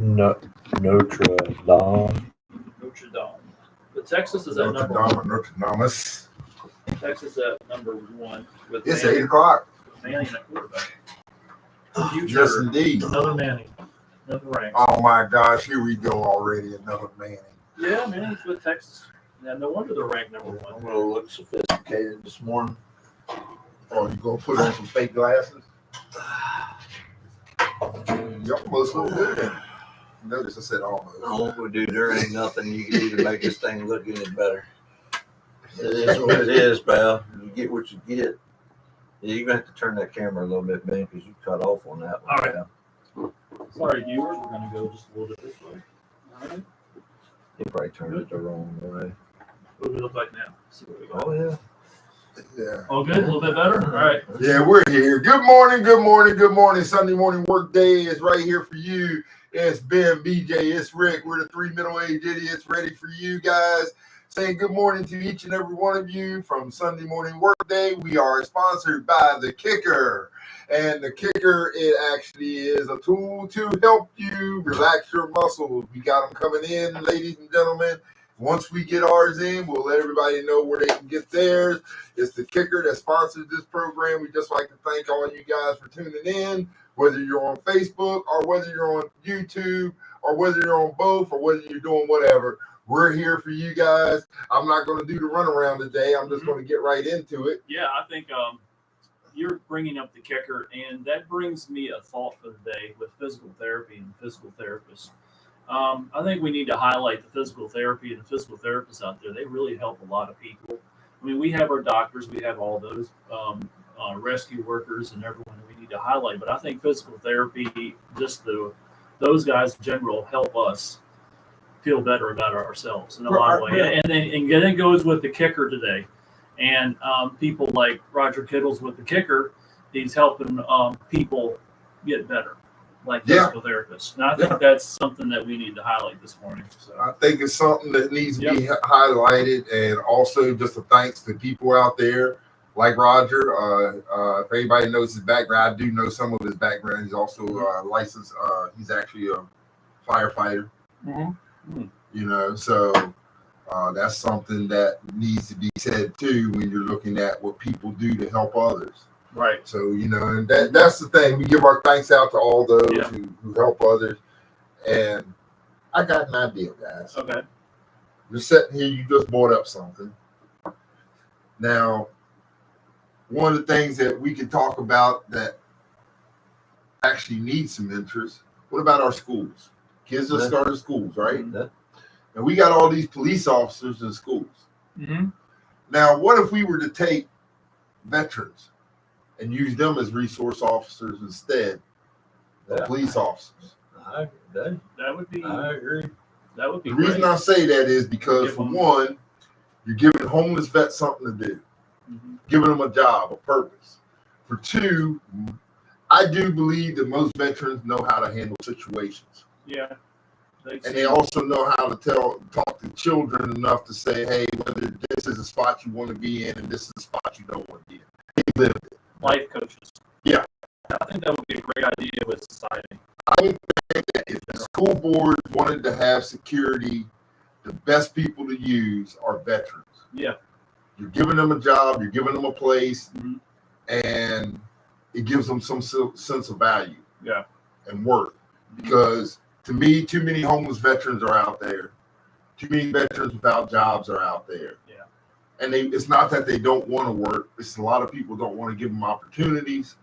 No, Notre Dame. Notre Dame. But Texas is at Notre number Dame one. or Notre Damus. Texas at number one with It's Manning, 8 o'clock. Manning at quarterback. Yes, indeed. Another Manning. Another rank. Oh my gosh, here we go already. Another Manning. Yeah, Manning's with Texas. Yeah, no wonder they're ranked number I'm one. gonna look sophisticated this morning. Oh, you gonna put on some fake glasses? You almost look good in it. Notice I said almost. Oh, dude, there ain't nothing you can do to make this thing look any better. It is what it is, pal. You get what you get. Yeah, you're gonna have to turn that camera a little bit, man, because you cut off on that one. All right. Pal. Sorry, viewers. We're going to go just a little bit this way. All right. You probably turned it the wrong way. What do we look like now? See what we got. Oh yeah. Yeah. All good? A little bit better? All right. Yeah, we're here. Good morning, good morning, good morning. Sunday morning Workday is right here for you. It's Ben, BJ, it's Rick. We're the three middle-aged idiots ready for you guys. Saying good morning to each and every one of you from Sunday morning Workday. We are sponsored by The Kicker. And The Kicker, it actually is a tool to help you relax your muscles. We got them coming in, ladies and gentlemen. Once we get ours in, we'll let everybody know where they can get theirs. It's The Kicker that sponsors this program. We just like to thank all you guys for tuning in, whether you're on Facebook or whether you're on YouTube or whether you're on both or whether you're doing whatever. We're here for you guys. I'm not going to do the runaround today. I'm just going to get right into it. Yeah, I think you're bringing up The Kicker, and that brings me a thought for the day with physical therapy and physical therapists. I think we need to highlight the physical therapy and the physical therapists out there. They really help a lot of people. I mean, we have our doctors, we have all those rescue workers and everyone that we need to highlight. But I think physical therapy, just those guys in general, help us feel better about ourselves in a lot of ways. And then it goes with The Kicker today. And people like Roger Kittle's with The Kicker, he's helping people get better, like physical therapists. And I think that's something that we need to highlight this morning. So I think it's something that needs to be highlighted, and also just a thanks to people out there like Roger. If anybody knows his background, I do know some of his background. He's also licensed. He's actually a firefighter. Mm-hmm. You know, so that's something that needs to be said too when you're looking at what people do to help others. Right. So, you know, and that's the thing. We give our thanks out to all those who help others. And I got an idea, guys. Okay. You're sitting here, you just brought up something. Now, one of the things that we can talk about that actually needs some interest, what about our schools? Kids just started schools, right? Yeah. And we got all these police officers in schools. Mm-hmm. Now, what if we were to take veterans and use them as resource officers instead of police officers? That would be. I agree. That would be. The reason I say that is because, for one, you're giving homeless vets something to do, giving them a job, a purpose. For two, I do believe that most veterans know how to handle situations. Yeah. And they also know how to talk to children enough to say, hey, whether this is a spot you want to be in and this is a spot you don't want to be in. They live it. Life coaches. Yeah. I think that would be a great idea with society. I would think that if the school board wanted to have security, the best people to use are veterans. Yeah. You're giving them a job, you're giving them a place, and it gives them some sense of value and worth. Because to me, too many homeless veterans are out there. Too many veterans without jobs are out there. Yeah. And it's not that they don't want to work. It's a lot of people don't want to give them opportunities.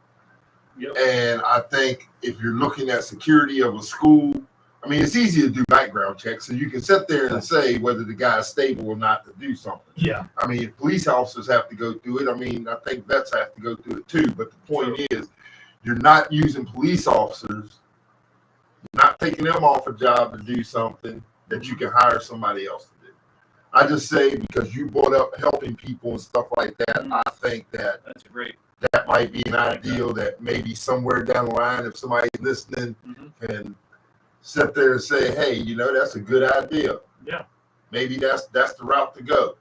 Yep. And I think if you're looking at security of a school, I mean, it's easy to do background checks. So you can sit there and say whether the guy is stable or not to do something. Yeah. I mean, police officers have to go through it. I mean, I think vets have to go through it too. But the point is, you're not using police officers, not taking them off a job to do something that you can hire somebody else to do. I just say because you brought up helping people and stuff like that, I think that that's great. That might be an ideal that maybe somewhere down the line, if somebody's listening, can sit there and say, hey, you know, that's a good idea. Yeah. Maybe that's the route to go.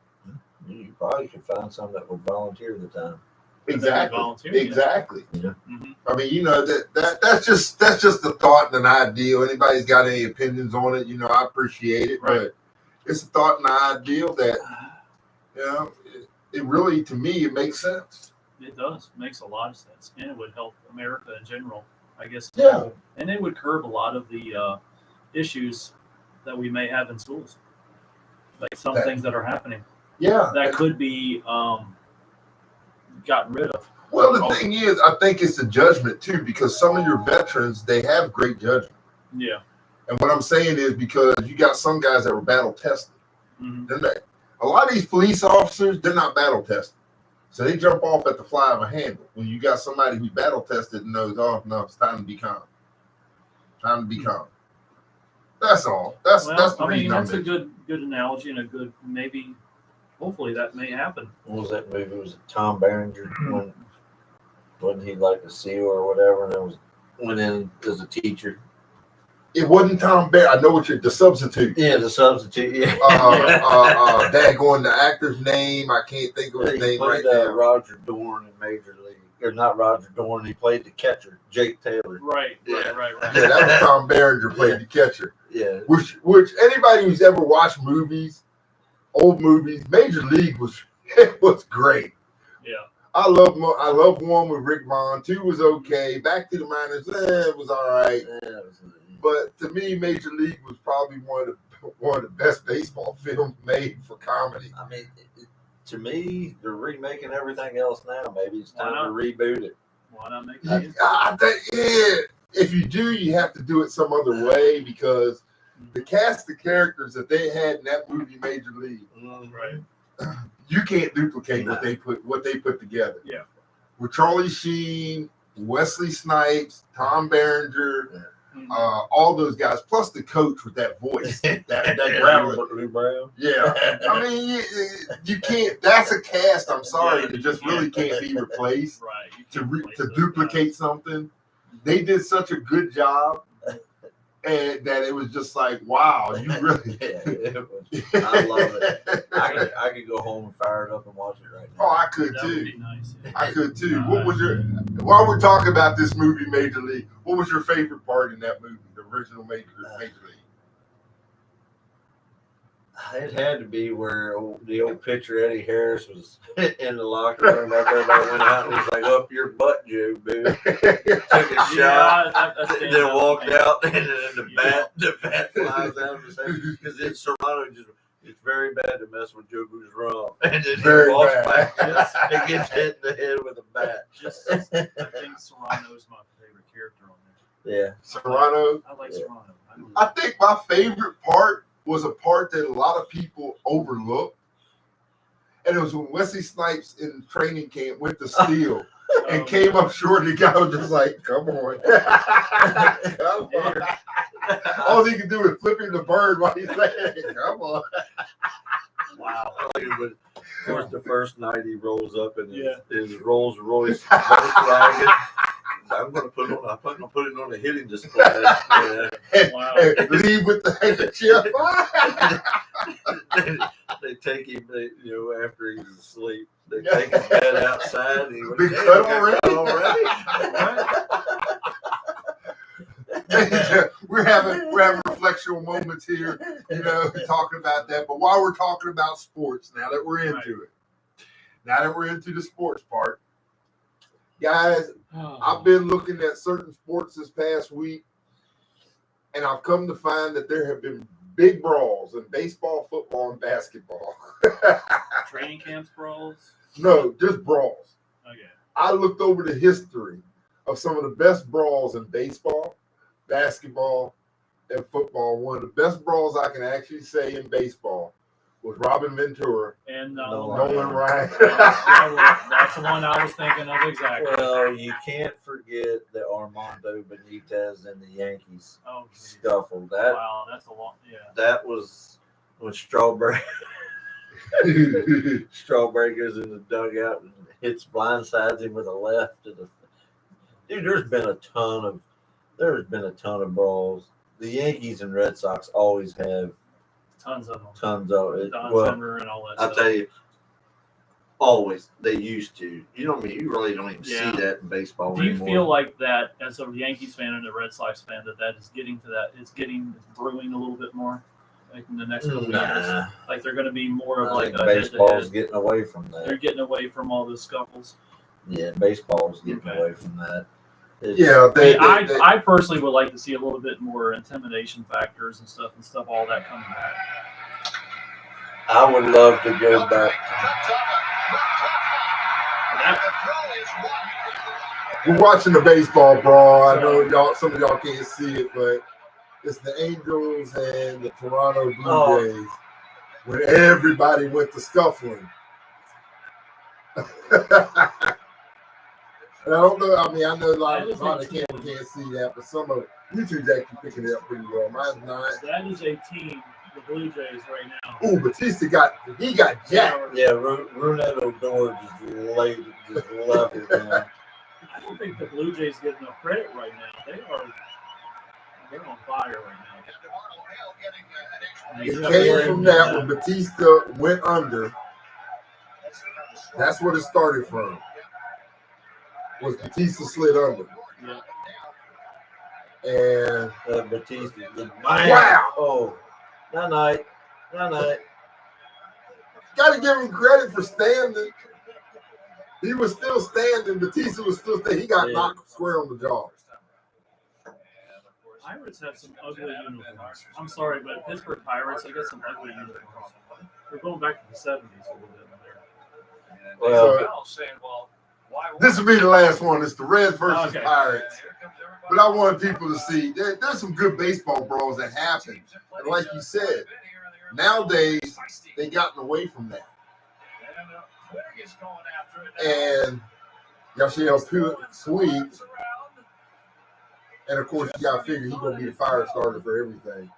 You probably could find some that would volunteer the time. Exactly. volunteering. Exactly. Yeah. Mm-hmm. I mean, you know, that's just a thought and an ideal. Anybody's got any opinions on it, you know, I appreciate it. Right. But it's a thought and an ideal that, you know, it really, to me, it makes sense. It does. It makes a lot of sense. And it would help America in general, I guess. Yeah. And it would curb a lot of the issues that we may have in schools. Like some things that are happening. Yeah. That could be gotten rid of. Well, the thing is, I think it's the judgment too, because some of your veterans, they have great judgment. Yeah. And what I'm saying is because you got some guys that were battle tested. Mm-hmm. A lot of these police officers, they're not battle tested. So they jump off at the fly of a handle. When you got somebody who's battle tested and knows, oh, no, it's time to be calm. Time to be calm. That's all. That's the reason. That's a good analogy and a good, maybe, hopefully that may happen. What was that movie? Was it Tom Berenger? Wasn't he like a SEAL or whatever? And went in as a teacher. It wasn't Tom Bear. I know what the substitute. Yeah, the substitute. Yeah. Daggone the actor's name. I can't think of his name right now. Roger Dorn in Major League. Or not Roger Dorn. He played the catcher, Jake Taylor. Right. Yeah, that was Tom Berenger played the catcher. Yeah. Which anybody who's ever watched movies, old movies, Major League was great. Yeah. I love one with Rick Vaughn. 2 was okay. Back to the Minors, it was all right. Yeah, but to me, Major League was probably one of the best baseball films made for comedy. I mean, to me, they're remaking everything else now. Maybe it's time to reboot it. Why not make it? I think, if you do, you have to do it some other way because the cast of characters that they had in that movie, Major League, right? You can't duplicate what they put together. Yeah. With Charlie Sheen, Wesley Snipes, Tom Berenger, all those guys, plus the coach with that voice, that gravel. Yeah. I mean, you can't. That's a cast. I'm sorry, it just really can't be replaced. Right. To duplicate something, they did such a good job. And that it was just like, wow, you really. I love it. I could go home and fire it up and watch it right now. Oh, I could That too. would be nice. I could too. What was while we're talking about this movie, Major League, what was your favorite part in that movie, the original Major League? It had to be where the old pitcher Eddie Harris was in the locker room after everybody went out and he's like, "Up your butt, Joe, dude." Took a shot, and then walked out, and then the bat flies out of his head because it's Serrano. It's very bad to mess with Joe Bouzron, and then he walks back and gets hit in the head with a bat. I think Serrano's my favorite character on there. Yeah, Serrano. I like Serrano. I think my favorite part was a part that a lot of people overlooked. And it was when Wesley Snipes in training camp went to steal and came up short. The guy was just like, come on. Come on. All he could do was flip him the bird while he's saying, come on. Wow. Of course, the first night he rolls up in his Rolls Royce Volkswagen. I'm going to put it on a hitting display. Yeah. And leave with the handkerchief. They take him, after he's asleep. They take his bed outside. And he Big cut already. We're having reflectional moments here, talking about that. But while we're talking about sports, now that we're into it, now that we're into the sports part, guys, I've been looking at certain sports this past week, and I've come to find that there have been big brawls in baseball, football, and basketball. Training camps brawls? No, just brawls. Okay. I looked over the history of some of the best brawls in baseball, basketball, and football. One of the best brawls I can actually say in baseball was Robin Ventura and Nolan Ryan. That's the one I was thinking of exactly. Well, you can't forget the Armando Benitez and the Yankees scuffle. Wow, that's a lot. Yeah. That was when Strawberry goes in the dugout and blindsides him with a left to the. Dude, there's been a ton of brawls. The Yankees and Red Sox always have tons of them. Tons of it. Don Zimmer and all that I'll stuff. tell you, Always. They used to. You know what I mean? You really don't even Yeah. see that in baseball Do you anymore. feel like that as a Yankees fan and a Red Sox fan that is getting to that? It's brewing a little bit more, like in the next couple of years. Nah. Like they're going to be more of I like think a baseball's head-to-head. getting away from They're that. getting away from all the scuffles. Yeah, baseball's getting Okay. away from that. Yeah, I personally would like to see a little bit more intimidation factors and stuff all that coming back. I would love to go back. We're watching the baseball brawl. I know some of y'all can't see it, but it's the Angels and the Toronto Blue Jays when everybody went to scuffling. And I don't know. I mean, I know a lot of camera can't see that, but some of YouTube's actually picking it up pretty well. Mine's not. That is a team, the Blue Jays, right now. Ooh, Batista got jacked. Yeah, Ronaldo Odor just left it, man. I don't think the Blue Jays get enough credit right now. They're on fire right now. It came from that when Batista went under. That's what it started from. Was Batista slid under. Yeah. And Batista. Wow. Oh, night. Got to give him credit for standing. He was still standing. Batista was still standing. He got knocked square on the jaw. Pirates have some ugly uniforms. I'm sorry, but Pittsburgh Pirates, they got some ugly uniforms. They're going back to the 70s a little bit there. Well, this will be the last one. It's the Reds versus Pirates. But I want people to see there's some good baseball brawls that happen. And like you said, nowadays they gotten away from that. And Yasiel Puig, and of course you got to figure he's going to be the fire starter for everything.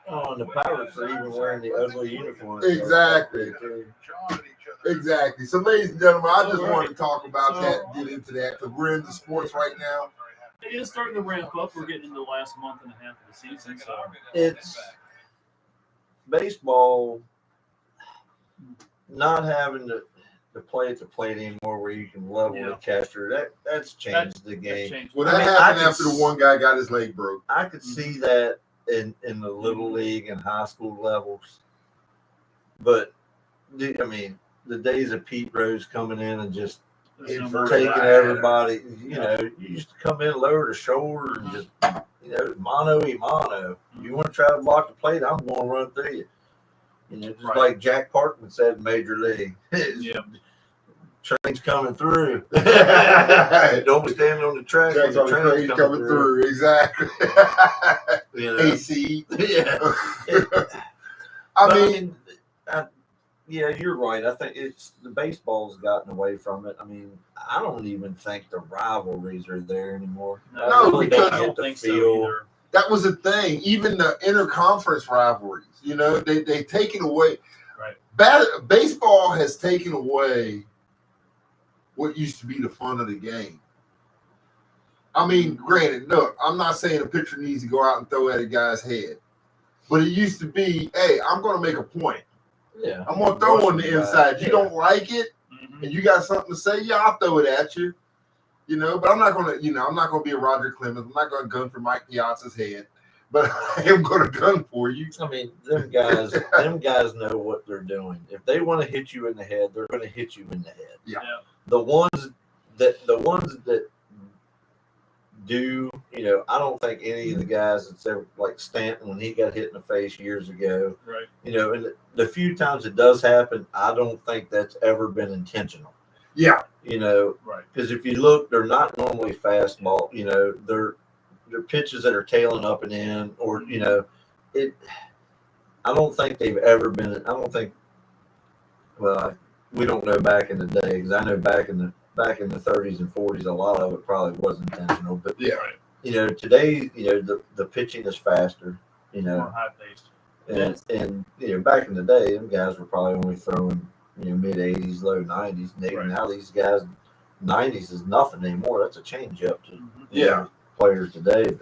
Oh, and the Pirates are even wearing the ugly uniforms. Exactly. So, ladies and gentlemen, I just wanted to talk about that, get into that, because we're into sports right now. It is starting to ramp up. We're getting into the last month and a half of the season. So it's baseball not having to play at the plate anymore where you can level the catcher. That's changed the game. Well, that happened after the one guy got his leg broke. I could see that in the little league and high school levels. But, I mean, the days of Pete Rose coming in and just taking everybody, you used to come in lower the shoulder and just, mano a mano. You want to try to block the plate, I'm going to run through you. Just like Jack Parkman said in Major League. Train's coming through. Don't be standing on the track. Train's coming through. Exactly. AC. Yeah. You're right. I think it's the baseball's gotten away from it. I mean, I don't even think the rivalries are there anymore. No, because I don't think so either. That was the thing. Even the interconference rivalries, they taken away. Right. Baseball has taken away what used to be the fun of the game. I mean, granted, look, I'm not saying a pitcher needs to go out and throw at a guy's head, but it used to be, hey, I'm going to make a point. Yeah, I'm going to throw on the inside. You don't like it, and you got something to say, I'll throw it at you. But I'm not going to, I'm not going to be a Roger Clemens. I'm not going to gun for Mike Piazza's head, but I am going to gun for you. I mean, them guys know what they're doing. If they want to hit you in the head, they're going to hit you in the head. Yeah. The ones that do, I don't think any of the guys that's ever, like Stanton when he got hit in the face years ago. Right. And the few times it does happen, I don't think that's ever been intentional. Yeah. Right. Because if you look, they're not normally fastball. They're pitches that are tailing up and in, or I don't think they've ever been. I don't think. Well, we don't know back in the day, because I know back in the 30s and 40s, a lot of it probably was intentional. But today, the pitching is faster. More high paced. And back in the day, them guys were probably only throwing mid 80s, low 90s. Now these guys, 90s is nothing anymore. That's a change up to players today.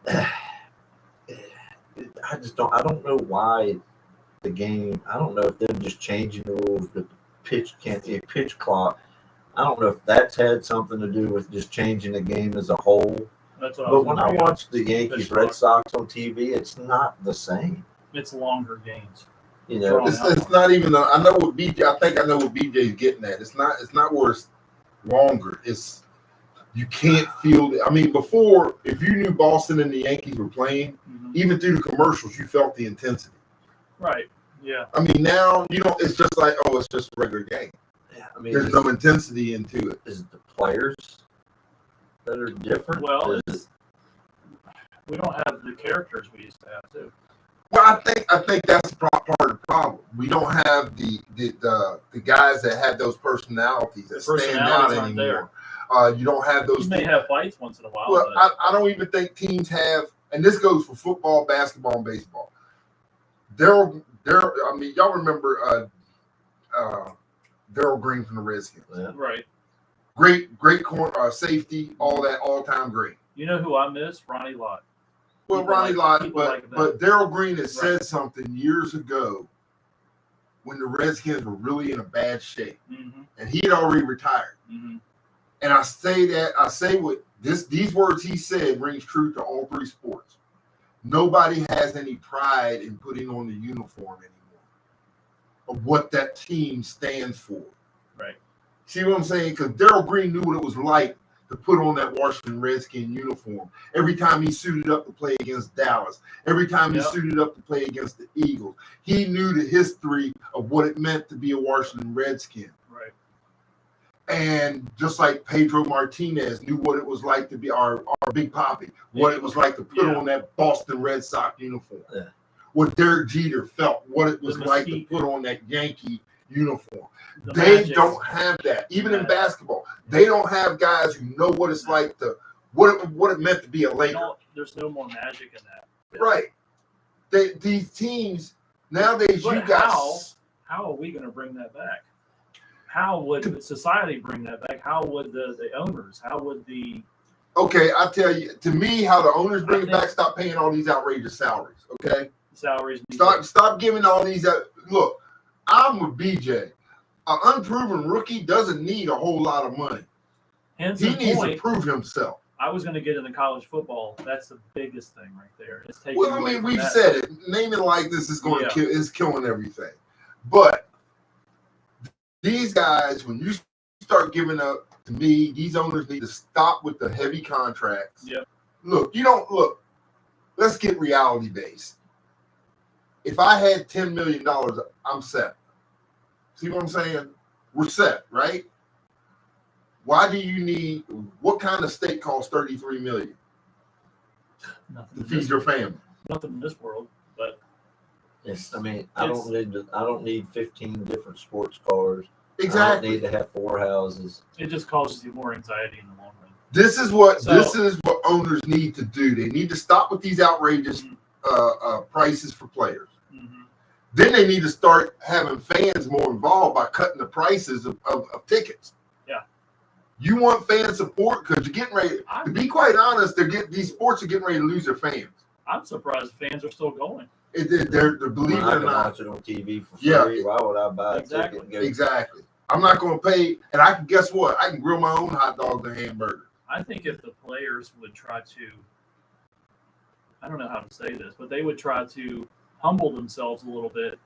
But I don't know why the game. I don't know if they're just changing the rules, but pitch clock. I don't know if that's had something to do with just changing the game as a whole. That's what But when I thinking. watch the Yankees Red Sox on TV, it's not the same. It's longer games. You know, it's not even. I know what BJ. I think I know what BJ's getting at. It's not where it's longer. It's you can't feel it. I mean, before, if you knew Boston and the Yankees were playing, even through the commercials, you felt the intensity. Right. Yeah. I mean, now it's just like, oh, it's just a regular game. Yeah, I mean, there's no intensity into it. Is it the players that are different? Well, we don't have the characters we used to have too. Well, I think that's part of the problem. We don't have the guys that have those personalities that stand out anymore. You don't have those. You may have fights once in a while. Well, I don't even think teams have, and this goes for football, basketball, and baseball. I mean, y'all remember Darryl Green from the Redskins? Yeah. Right. Great corner, safety, all that, all-time great. You know who I miss? Ronnie Lott. Well, Ronnie Lott, but Darryl Green had said something years ago when the Redskins were really in a bad shape, and he had already retired. And I say what these words he said rings true to all three sports. Nobody has any pride in putting on the uniform anymore, of what that team stands for. Right. See what I'm saying? Because Darryl Green knew what it was like to put on that Washington Redskin uniform. Every time he suited up to play against Dallas, every time he suited up to play against the Eagles, he knew the history of what it meant to be a Washington Redskin. Right. And just like Pedro Martinez knew what it was like to be our Big Papi, what it was like to put on that Boston Red Sox uniform. Yeah. What Derek Jeter felt, what it was like to put on that Yankee uniform. They don't have that. Even in basketball, they don't have guys who know what it's like to what it meant to be a Laker. There's no more magic in that. Right. These teams nowadays, how are we going to bring that back? How would society bring that back? How would the owners? How would the? Okay, I tell you. To me, how the owners bring it back: stop paying all these outrageous salaries. Okay. Salaries. Stop giving all these. Look, I'm with BJ. An unproven rookie doesn't need a whole lot of money. He needs to prove himself. I was going to get into college football. That's the biggest thing right there. Well, I mean, we've said it. Name it like this is going to is killing everything. But these guys, when you start giving up, to me, these owners need to stop with the heavy contracts. Yeah. Look. Let's get reality based. If I had $10 million, I'm set. See what I'm saying? We're set, right? Why do you need? What kind of state costs $33 million to feed your family? Nothing in this world, but yes. I mean, I don't need 15 different sports cars. Exactly. I don't need to have 4 houses. It just causes you more anxiety in the long run. This is what owners need to do. They need to stop with these outrageous prices for players. Then they need to start having fans more involved by cutting the prices of tickets. Yeah. You want fan support because you're getting ready. To be quite honest, these sports are getting ready to lose their fans. I'm surprised fans are still going. They're believe it or not. Watch it on TV for free. Why would I buy a ticket? Exactly. I'm not going to pay. And I can guess what? I can grill my own hot dogs and hamburger. I think if the players would try to, I don't know how to say this, but they would try to humble themselves a little bit,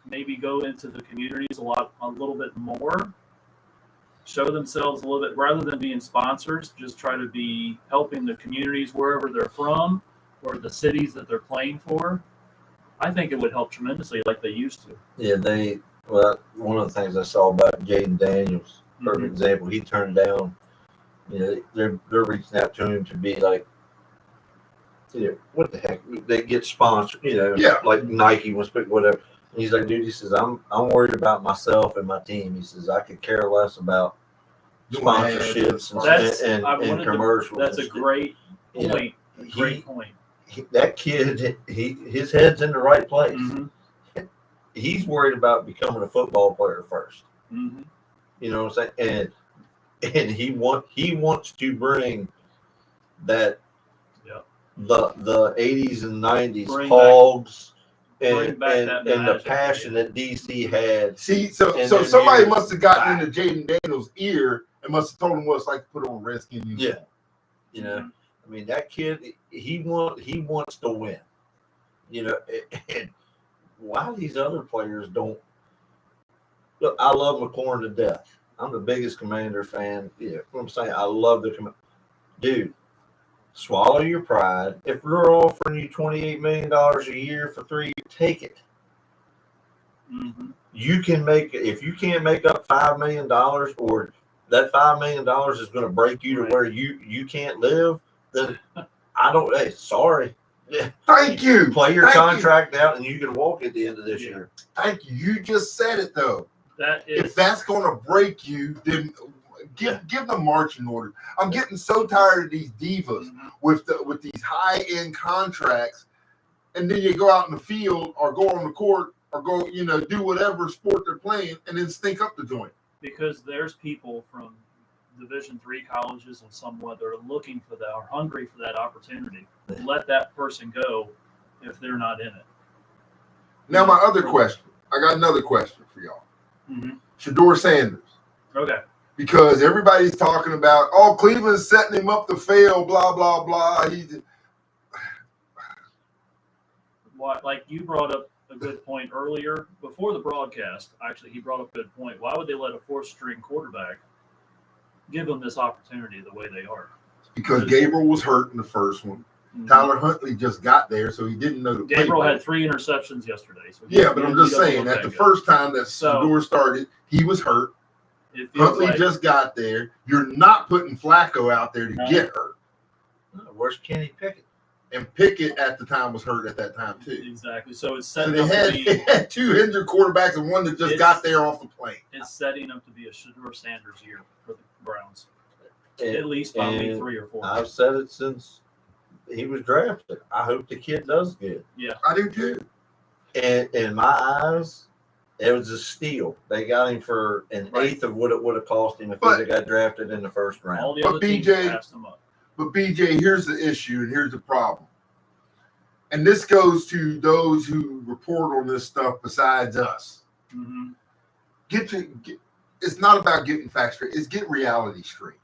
maybe go into the communities a little bit more, show themselves a little bit, rather than being sponsors, just try to be helping the communities wherever they're from or the cities that they're playing for. I think it would help tremendously like they used to. Yeah, one of the things I saw about Jaden Daniels, perfect example, he turned down, they're reaching out to him to be like, what the heck? They get sponsored, like Nike wants to pick whatever. And he's like, dude, he says, I'm worried about myself and my team. He says, I could care less about sponsorships and commercials. That's a great point. Great point. That kid, his head's in the right place. He's worried about becoming a football player first. You know what I'm saying? And he wants to bring that the 80s and 90s hogs, bring back that and the magic. passion that DC had. See, so And so then somebody years must have gotten back. into Jaden Daniels' ear and must have told him what it's like to put on a Redskin uniform. Yeah. You know, I mean, that kid, he wants to win. You know, and why these other players don't. Look, I love McLaurin to death. I'm the biggest Commander fan. Yeah, what I'm saying, I love the Commander. Dude, swallow your pride. If we're offering you $28 million a year for 3 years, take it. Mm-hmm. You can make, if you can't make up $5 million, or that $5 million is going to break you to where you can't live, then I don't. Hey, sorry. Thank you. Play your Thank contract out, and you can walk at the end of this year. Thank you. You just said it though. That is, If that's going to break you, then give them marching orders. I'm getting so tired of these divas with these high end contracts, and then you go out in the field or go on the court or go do whatever sport they're playing, and then stink up the joint. because there's people from Division III colleges and somewhat that are looking for that, are hungry for that opportunity. Let that person go if they're not in it. Now my other question. I got another question for y'all. Mm-hmm. Shedeur Sanders. Okay. Because everybody's talking about, oh, Cleveland's setting him up to fail, blah, blah, blah. Like you brought up a good point earlier before the broadcast. Actually, he brought up a good point. Why would they let a fourth-string quarterback give them this opportunity the way they are? Because Gabriel was hurt in the first one. Mm-hmm. Tyler Huntley just got there, so he didn't know the play. Gabriel had 3 interceptions yesterday. So yeah, but I'm just saying, at the first time that Shedeur started, he was hurt. Huntley just got there. You're not putting Flacco out there to get hurt. Where's Kenny Pickett? And Pickett at the time was hurt at that time too. Exactly. So it's So setting they had 2 injured quarterbacks and one that just got there off the plane. It's setting up to be a Shedeur Sanders year for the Browns. At least by week 3 or 4. I've said it since he was drafted. I hope the kid does good. Yeah, I do too. And in my eyes, it was a steal. They got him for an eighth of what it would have cost him if he got drafted in the first round. all the other teams passed him up. But BJ, here's the issue and here's the problem. And this goes to those who report on this stuff besides us. Mm-hmm. It's not about getting facts straight. It's get reality straight.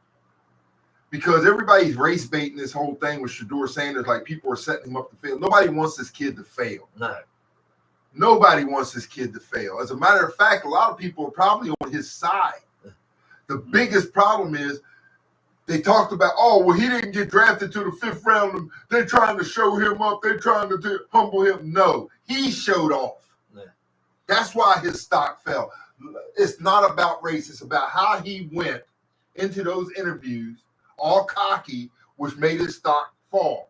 Because everybody's race baiting this whole thing with Shedeur Sanders, like people are setting him up to fail. Nobody wants this kid to fail. No. Nobody wants this kid to fail. As a matter of fact, a lot of people are probably on his side. The biggest problem is they talked about, oh, well, he didn't get drafted to the 5th round. They're trying to show him up. They're trying to humble him. No, he showed off. Yeah. That's why his stock fell. It's not about race. It's about how he went into those interviews all cocky, which made his stock fall.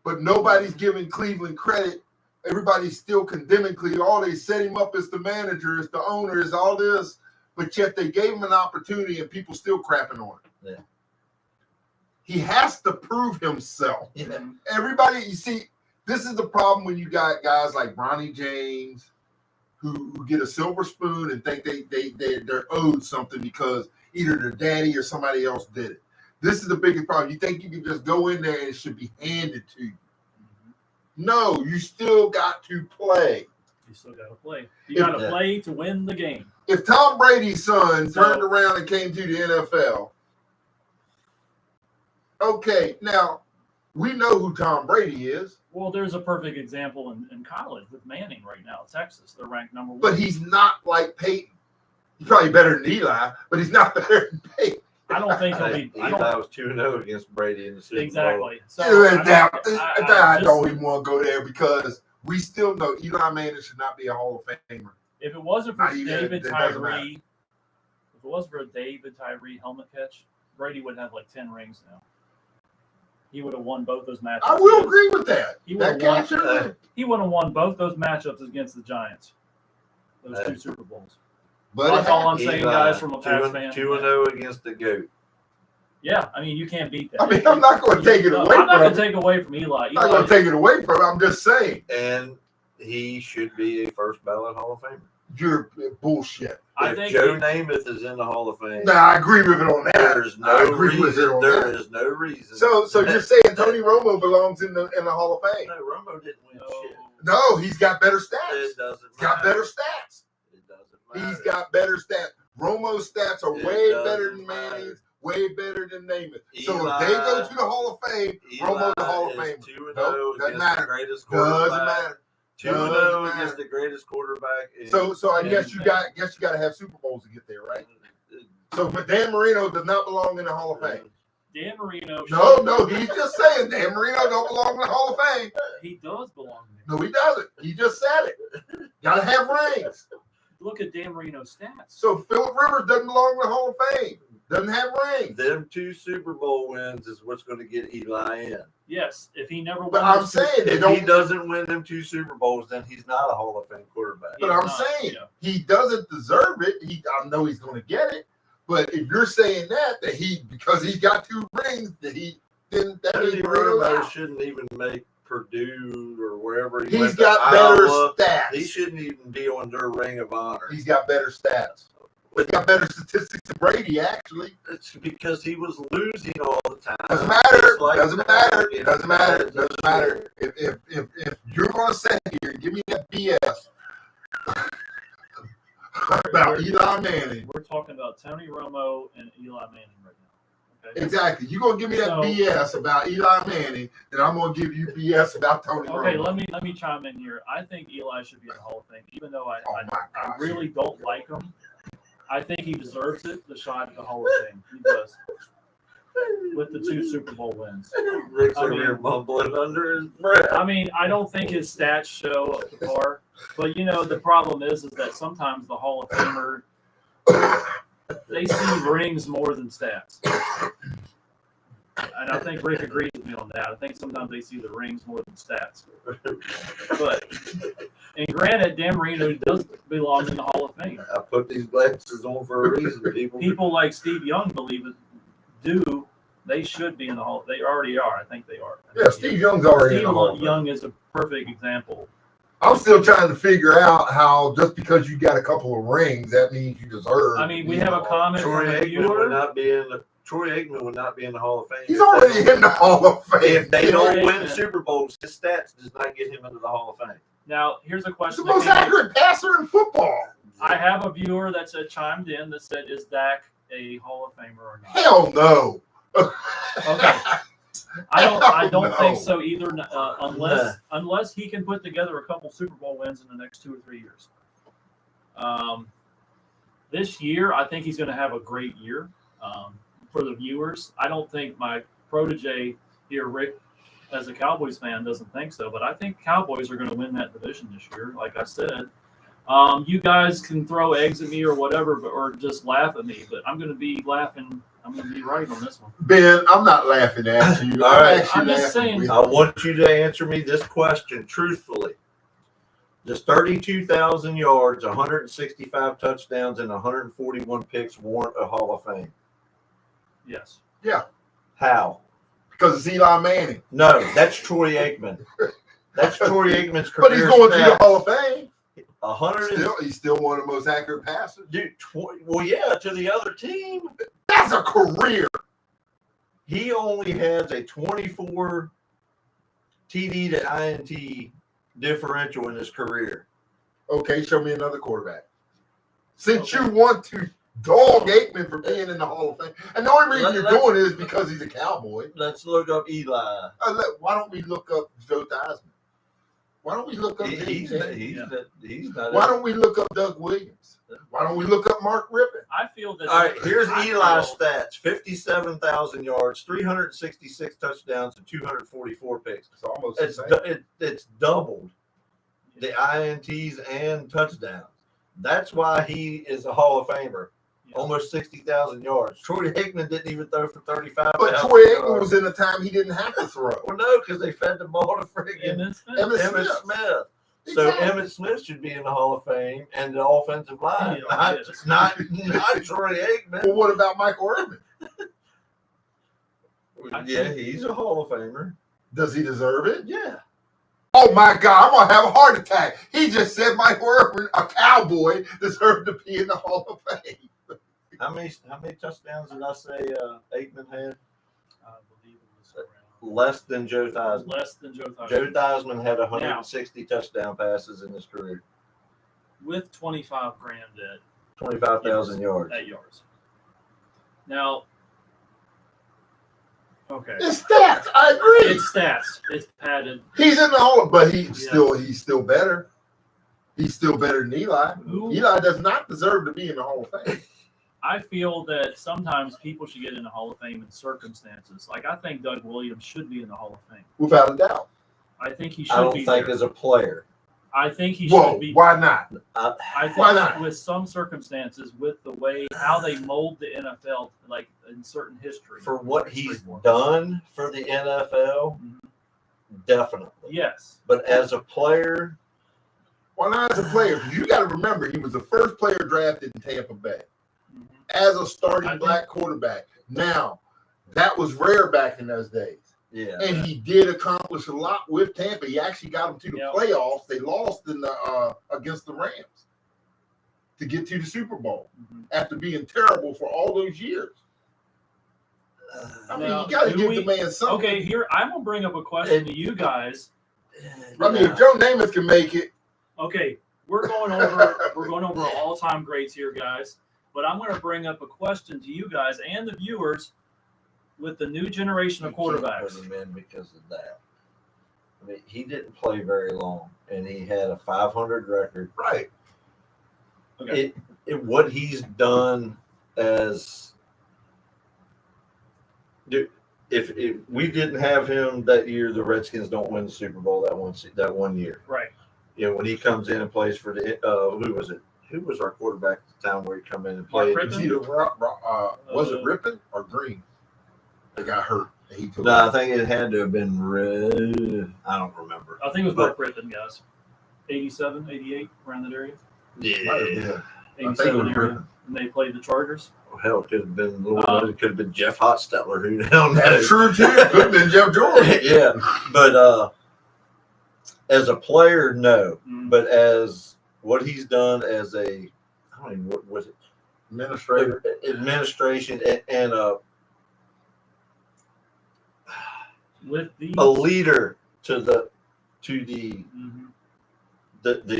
But nobody's giving Cleveland credit. Everybody's still condemning Cleveland. Oh, they set him up as the manager, as the owner, as all this. But yet they gave him an opportunity and people still crapping on him. Yeah. He has to prove himself. Yeah. Everybody, you see, this is the problem when you got guys like Bronny James who get a silver spoon and think they're owed something because either their daddy or somebody else did it. This is the biggest problem. You think you can just go in there and it should be handed to you. Mm-hmm. No, you still got to play. You still got to play. You got to play to win the game. If Tom Brady's son turned around and came to the NFL, okay, now we know who Tom Brady is. Well, there's a perfect example in college with Manning right now. Texas, they're ranked number 1. But he's not like Peyton. He's probably better than Eli, but he's not better than Peyton. I don't think he'll be. Eli was 2-0 against Brady in the Super Bowl. Exactly. So I don't even want to go there because we still know Eli Manning should not be a Hall of Famer. If it wasn't for David Tyree, helmet catch, Brady would have like 10 rings now. He would have won both those matchups. I will agree with that. He would have won both those matchups against the Giants. Those 2 Super Bowls. But that's all I'm saying, guys, from a Pats fan. 2-0 against the GOAT. Yeah, I mean, you can't beat that. I mean, I'm not going to take it away from him. I'm not going to take away from Eli. I'm not going to take it away from him. I'm just saying. And he should be a first ballot Hall of Famer. You're bullshit. I if think Joe Namath is in the Hall of Fame, Now I agree with it on that. there's I no agree with it reason. on There that. is no reason. So you're saying Tony Romo belongs in the Hall of Fame? No, Romo didn't win shit. No, he's got better stats. It doesn't He's got matter. better stats. It doesn't matter. He's got better stats. Romo's stats are It way doesn't better than matter. Manning's, way better than Namath. So Eli- if they go to the Hall of Fame, Romo's the Hall of Eli Fame. is 2-0 Nope, doesn't against matter. the greatest quarterback. Doesn't matter. 2-0 Doesn't against matter. the greatest quarterback. So I Yeah. guess you got to have Super Bowls to get there, right? So, but Dan Marino does not belong in the Hall of Fame. Dan Marino. No, he's just saying Dan Marino don't belong in the Hall of Fame. He does belong there. No, he doesn't. He just said it. Got to have rings. Look at Dan Marino's stats. So Phillip Rivers doesn't belong in the Hall of Fame. Doesn't have rings. Them 2 Super Bowl wins is what's going to get Eli in. Yes, if he never won. But I'm the saying they If he don't. doesn't win them 2 Super Bowls, then he's not a Hall of Fame quarterback. But He's I'm not, saying yeah. he doesn't deserve it. I know he's going to get it. But if you're saying that because he's got 2 rings, that means Tony Marino's Romo out. shouldn't even make Purdue or wherever he He's went to got better Iowa. stats. He shouldn't even be on their Ring of Honor. He's got better stats. He's got better statistics than Brady, actually. It's because he was losing all the time. Doesn't matter. Just like Doesn't matter. you know, Doesn't matter. Doesn't matter. If you're going to sit here and give me that BS about Eli Manning, We're talking about Tony Romo and Eli Manning right now. Okay. exactly. You're going to give me that So- BS about Eli Manning, then I'm going to give you BS about Tony Okay, Romo. let me chime in here. I think Eli should be in the Hall of Fame, even though I gosh. really don't like him. I think he deserves it, the shot at the Hall of Fame. He does. With the 2 Super Bowl wins. Rick's I over mean- here mumbling under his breath. I mean, I don't think his stats show up to par. But, the problem is that sometimes the Hall of Famer, they see rings more than stats. And I think Rick agrees with me on that. I think sometimes they see the rings more than stats. But, and granted, Dan Marino does belong in the Hall of Fame. I put these glasses on for a reason, people. People like Steve Young believe it. They should be in the Hall. They already are. I think they are. Yeah, Steve Young's already in the Hall of Steve Fame. Young is a perfect example. I'm still trying to figure out how just because you got a couple of rings, that means you deserve. I mean, we to be have in a the Hall. comment Troy from a Aikman viewer. would not be in the. Troy Aikman would not be in the Hall of Fame. He's already in the Hall of Fame. If they don't Troy win Aikman. Super Bowls, his stats does not get him into the Hall of Fame. Now, here's a He's question. the most that came in. accurate passer in football. I have a viewer that said chimed in that said, "Is Dak a Hall of Famer or not?" Hell no. Okay. I don't No. think so either. Unless he can put together a couple Super Bowl wins in the next 2 or 3 years. This year, I think he's going to have a great year. For the viewers, I don't think my protege here, Rick, as a Cowboys fan, doesn't think so. But I think Cowboys are going to win that division this year. Like I said, you guys can throw eggs at me or whatever, or just laugh at me. But I'm going to be laughing. I'm going to be right on this one. Ben, I'm not laughing at you. All right. actually I'm just laughing saying- with I you. want you to answer me this question truthfully. Does 32,000 yards, 165 touchdowns, and 141 picks warrant a Hall of Fame? Yes. How? Because it's Eli Manning. No, that's Troy Aikman. That's Troy Aikman's career. But he's going to the stats. Hall of Fame. 100. He's still one of the most accurate passers. Dude, well, yeah, to the other team. That's a career. He only has a 24 TD to INT differential in his career. Okay, show me another quarterback. Since you want to dog Aikman for being in the Hall of Fame, and the only reason you're doing it is because he's a Cowboy. Let's look up Eli. Why don't we look up Joe Theismann? Why don't we look up He's James not, Haney? he's not. Why don't we look up Doug Williams? Why don't we look up Mark Rippon? I feel that. All right, here's I Eli's feel- stats: 57,000 yards, 366 touchdowns, and 244 picks. It's almost It's the same. it's doubled the INTs and touchdowns. That's why he is a Hall of Famer. Yeah. Almost 60,000 yards. Troy Aikman didn't even throw for 35,000 But Troy Aikman was in a time he didn't have to throw. Well, no, because they fed the ball to friggin' Emmitt Smith. Emmitt Emmitt Smith. Smith. So Exactly. Emmitt Smith should be in the Hall of Fame and the offensive line, Yeah, not Troy Aikman. Well, what about Michael Irvin? Yeah, he's a Hall of Famer. Does he deserve it? Yeah. Oh my God, I'm gonna have a heart attack. He just said Mike Irvin, a Cowboy, deserved to be in the Hall of Fame. How many touchdowns did I say Aikman had? I believe it was around Less than Joe Theismann. less than Joe Theismann. Joe Theismann had 160 touchdown passes in his career. With 25 grand at 25,000 yards. At yards. Now, okay. It's stats. I agree. It's stats. It's padded. He's in the Hall, but he's still better. He's still better than Eli. Eli does not deserve to be in the Hall of Fame. I feel that sometimes people should get in the Hall of Fame in circumstances. Like, I think Doug Williams should be in the Hall of Fame. Without a doubt. I think he should be. I don't think there. as a player. I think he should be. Why not? I think Why not? with some circumstances, with the way how they mold the NFL, like in certain history. For what he's done for the NFL, definitely. Yes. But as a player. Why not as a player? Because you got to remember, he was the first player drafted in Tampa Bay as a starting black quarterback. Now, that was rare back in those days. Yeah. And he did accomplish a lot with Tampa. He actually got them to the playoffs. They lost in the against the Rams to get to the Super Bowl after being terrible for all those years. I mean, you got to give the man something. Okay, here I'm gonna bring up a question to you guys. I mean, if Joe Namath can make it. Okay, we're going over all-time greats here, guys. But I'm going to bring up a question to you guys and the viewers with the new generation of quarterbacks. Put him in because of that. I mean, he didn't play very long, and he had a 500 record. Right. Okay. What he's done as, dude, if we didn't have him that year, the Redskins don't win the Super Bowl that one year. Right. You know, when he comes in and plays for the who was it? Who was our quarterback at the time where he come in and played? Was it Rippon or Green? They got hurt. No, I think it had to have been Red. I don't remember. I think it was Mark Rippon, guys. 87, 88, around that area. Yeah. 87 area. And they played the Chargers. Well, hell, it could have been it could have been Jeff Hostetler. Who knows? That's true too. It could have been Jeff Jordan. Yeah, but as a player, no. But as what he's done as I don't even what was it? Administration and with a leader to the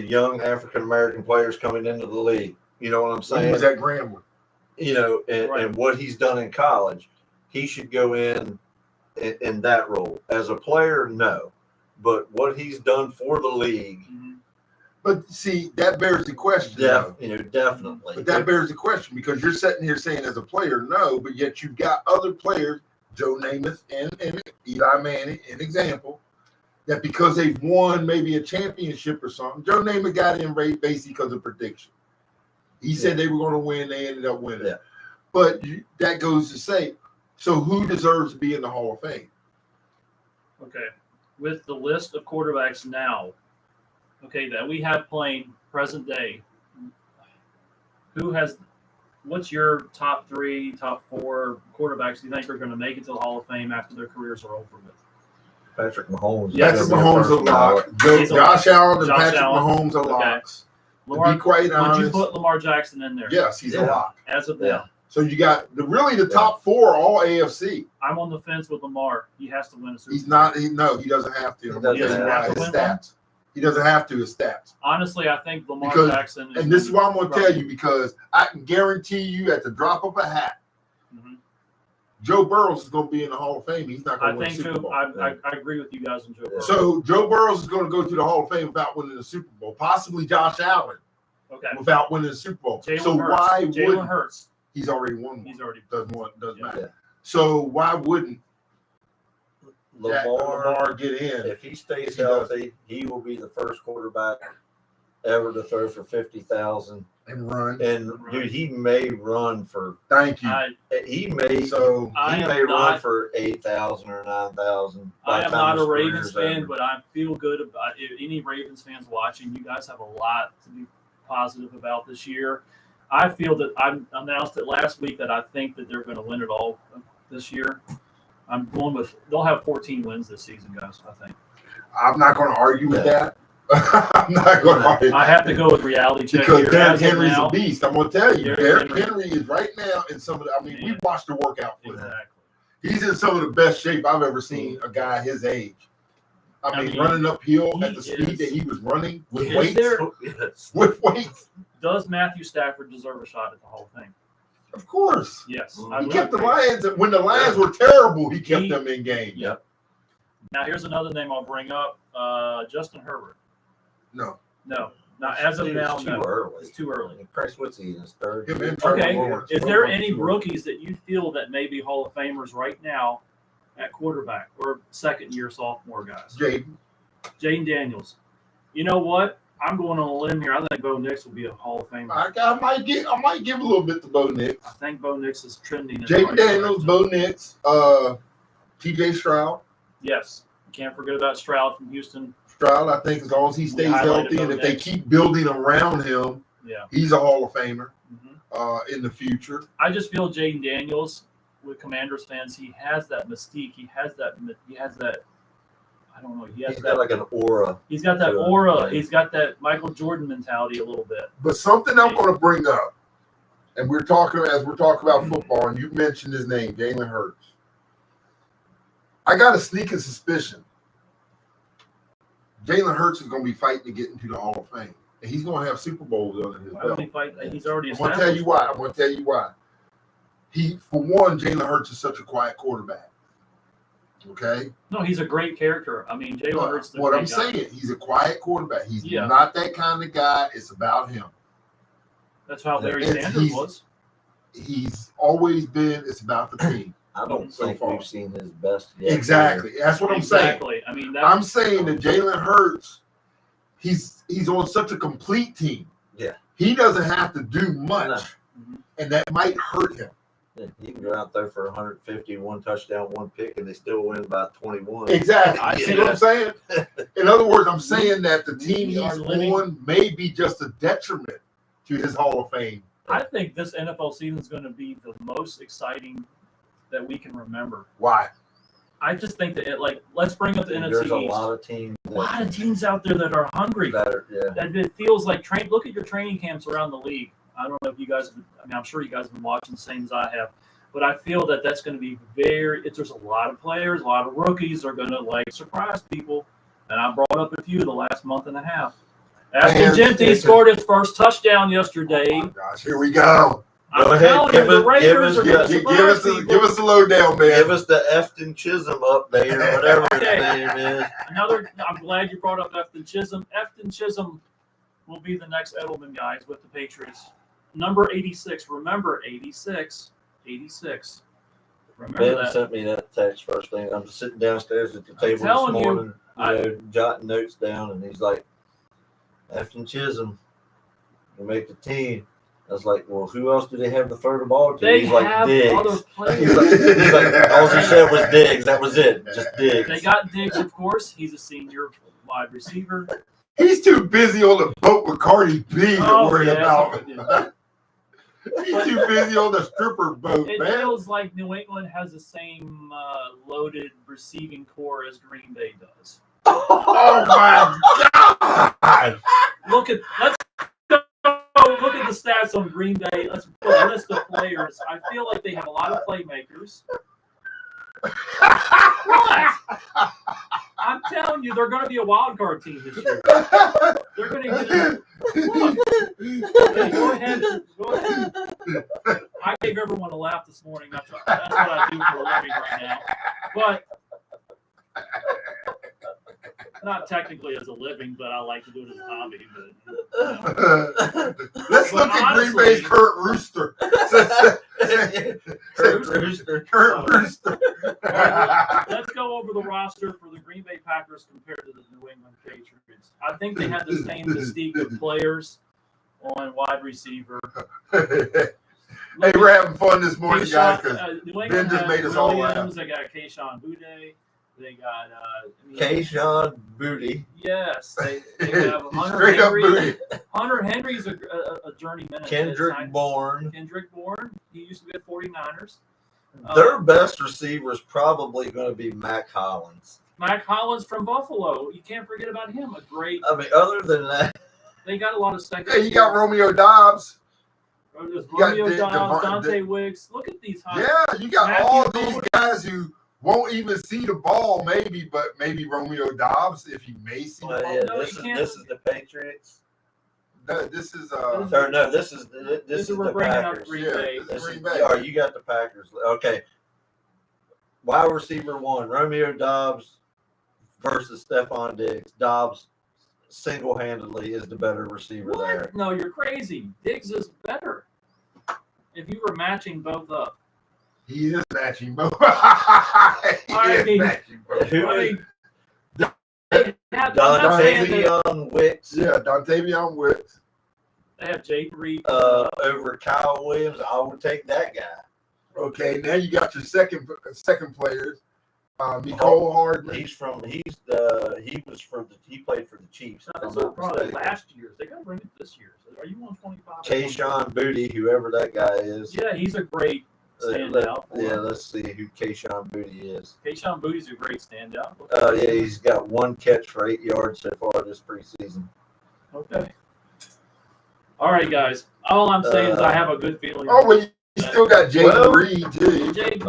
young African American players coming into the league. You know what I'm saying? He was at Grambling. You know, and what he's done in college, he should go in that role. As a player, no. But what he's done for the league. But see, that bears the question. Definitely. But that bears the question because you're sitting here saying as a player, no, but yet you've got other players, Joe Namath and Eli Manning, an example, that because they've won maybe a championship or something, Joe Namath got in basically because of prediction. He said they were going to win, they ended up winning. Yeah. But that goes to say, so who deserves to be in the Hall of Fame? Okay. With the list of quarterbacks now, that we have playing present day, what's your top 3, top 4 quarterbacks you think are going to make it to the Hall of Fame after their careers are over with? Patrick Mahomes. Patrick Mahomes a lock. Josh Allen and Patrick Mahomes are locks. Lamar, to be quite honest, would you put Lamar Jackson in there? Yes, he's a lock. As of now. So you got the top 4 are all AFC. I'm on the fence with Lamar. He has to win a Super Bowl. He's not. He doesn't have to. He doesn't have to. His stats. Honestly, I think Lamar Jackson. And this is what I'm going to tell you because I can guarantee you at the drop of a hat, Joe Burrows is going to be in the Hall of Fame. He's not going to win the Super Bowl. I agree with you guys on Joe Burrows. So Joe Burrows is going to go to the Hall of Fame without winning the Super Bowl. Possibly Josh Allen. Without winning the Super Bowl. Jalen Hurts. He's already won one. He's already doesn't matter. So why wouldn't Lamar get in? If he stays healthy, he will be the first quarterback ever to throw for 50,000 and run. Dude, he may run for. Thank you. He may run for 8,000 or 9,000. I am not a Ravens fan, but I feel good about any Ravens fans watching. You guys have a lot to be positive about this year. I feel that I announced it last week that I think that they're going to win it all this year. I'm going with they'll have 14 wins this season, guys. I think. I'm not going to argue with that. I'm not going to argue. I have to go with reality check Because here. Derrick As of Henry's now, a beast. I'm going to tell you. Derrick Derrick Henry is right now in some of the, Man. we watched the workout for him. exactly. He's in some of the best shape I've ever seen a guy his age. I mean running uphill at the speed that he was running with Is weights. there- With weights. Does Matthew Stafford deserve a shot at the Hall of Fame? Of course. Yes. He kept the Lions, when the Lions were terrible, he kept He- them in game. Yep. Now, here's another name I'll bring up. Justin Herbert. No. No. Now, as of now, It's no. too early. It's too early. Chris, what's he in his third? Him year? and Trevor Okay. Lawrence. Is there any rookies that you feel that may be Hall of Famers right now at quarterback or second-year sophomore guys? Jaden Daniels. You know what? I'm going on a limb here. I think Bo Nix will be a Hall of Famer. I might give a little bit to Bo Nix. I think Bo Nix is trending. in the Jaden right Daniels, direction. Bo Nix, TJ Stroud. Yes. Can't forget about Stroud from Houston. Stroud, I think as long as he stays highlighted healthy Bo and if they Nix. keep building around him, Yeah. he's a Hall of Famer Mhm. in the future. I just feel Jaden Daniels with Commanders fans, he has that mystique. He has that. I don't know. He has He's that. got like an aura. He's got that to him, aura. yeah. He's got that Michael Jordan mentality a little bit. But something I'm going to bring up, and we're talking about football, and you mentioned his name, Jalen Hurts. I got a sneaking suspicion Jalen Hurts is going to be fighting to get into the Hall of Fame, and he's going to have Super Bowls under his Why don't belt. he fight? He's already I'm going established. to tell you why. I'm going to tell you why. For one, Jalen Hurts is such a quiet quarterback. Okay? No, he's a great character. I mean, Jalen Hurts. is a What great I'm guy. saying, he's a quiet quarterback. He's Yeah. not that kind of guy. It's about him. That's how Barry It's- Sanders he's- was. He's always been, it's about the team. I don't So think far. we've seen his best yet. Exactly. That's what I'm saying. Exactly. I mean, that's, I'm saying that Jalen Hurts, he's on such a complete team. Yeah. He doesn't have to do much, Mhm. and that might hurt him. Yeah, you can go out there for 150, one touchdown, one pick, and they still win by 21. Exactly. I See see what I'm saying? In other words, I'm saying that the team We are he's living- on may be just a detriment to his Hall of Fame. I think this NFL season is going to be the most exciting that we can remember. Why? I just think that let's bring up the NFC There's a East. lot of teams. A lot of teams out there that are hungry. that are, yeah. That it feels like look at your training camps around the league. I don't know if you guys. I mean, I'm sure you guys have been watching the same as I have, but I feel that that's going to be there's a lot of players, a lot of rookies are going to surprise people, and I brought up a few the last month and a half. Ashton Man, Genty it's- scored his first touchdown yesterday. Oh my gosh, here we go. I'm Go ahead, telling give you, the us- Raiders are give going us- to Give surprise us the people. give us the lowdown, man. Give us the Efton Chisholm update or whatever Okay. his name is. I'm glad you brought up Efton Chisholm. Efton Chisholm will be the next Edelman guys with the Patriots. Number 86. Remember 86. 86. Remember Ben that. sent me that text first thing. I'm just sitting downstairs at the table this telling you, morning, jotting notes down, and he's like, Efton Chisholm will make the team. I was like, well, who else do they have to throw the ball to? They He's like, have Diggs. other He's players. like, all he said was Diggs. That was it. Just Diggs. They got Diggs, of course. He's a senior wide receiver. He's too busy on the boat with Cardi B to worry yeah, about. yeah. He's too busy on the stripper boat, It man. feels like New England has the same loaded receiving core as Green Bay does. Oh my God! Let's go look at the stats on Green Bay. Let's put a list of players. I feel like they have a lot of playmakers. What? I'm telling you, they're going to be a wild card team this year. They're going to get it. Look. Okay, go ahead. I gave everyone a laugh this morning. That's what I do for a living right now. But not technically as a living, but I like to do it as a hobby. But, Let's But look at Green honestly- Bay's Kurt Rooster. Kurt Rooster. Kurt Rooster. let's go over the roster for the Green Bay Packers compared to the New England Patriots. I think they have the same mystique of players on wide receiver. Hey, we're having fun this morning, guys. Keyshawn, 'Cause New Ben England just has made us all laugh. Williams. They got Keyshawn Boutte. They got Kayshawn Booty. Yes, they have Hunter Straight up Henry. booty. Hunter Henry's a journeyman. at this Kendrick time. Bourne. Kendrick Bourne. He used to be at 49ers. Their best receiver is probably going to be Mac Hollins. Mike Hollins from Buffalo. You can't forget about him. A great. I mean, other than that, They got a lot of second. Yeah, you got Romeo Dobbs. There's You got Romeo Dobbs, Dante Wicks. Look at these high. Yeah, you got Matthew all Cole. these guys who won't even see the ball, maybe, but maybe Romeo Dobbs, if he may see the ball. yeah, No, this you is can't. this is the Patriots. This is Or no, this is We're the bringing up Packers. Green Yeah, Bay. this is This is, Green Bay. yeah, you got the Packers. Okay. Wide receiver 1, Romeo Dobbs versus Stephon Diggs. Dobbs single-handedly is the better receiver there. What? No, you're crazy. Diggs is better. If you were matching both up. He is matching both. I mean, matching both. Who I is mean, they have, I'm not saying that Dontavion Wicks Yeah, Dontavion Wicks. they have Jake Reed. over Kyle Williams? I would take that guy. Okay, now you got your second players. Nicole Hardman. He played for the Chiefs. if That's I'm not probably mistaken. last year's. They got to bring it this year's. Are you on 25? Kayshawn Booty, whoever that guy is. Yeah, he's a great standout. Let's see who Kayshawn Booty is. Kayshawn Booty's a great standout. Yeah, he's got 1 catch for 8 yards so far this preseason. Okay. All right, guys. All I'm saying is I have a good feeling. Oh, well, you still got Jaden Reed, too. Jake,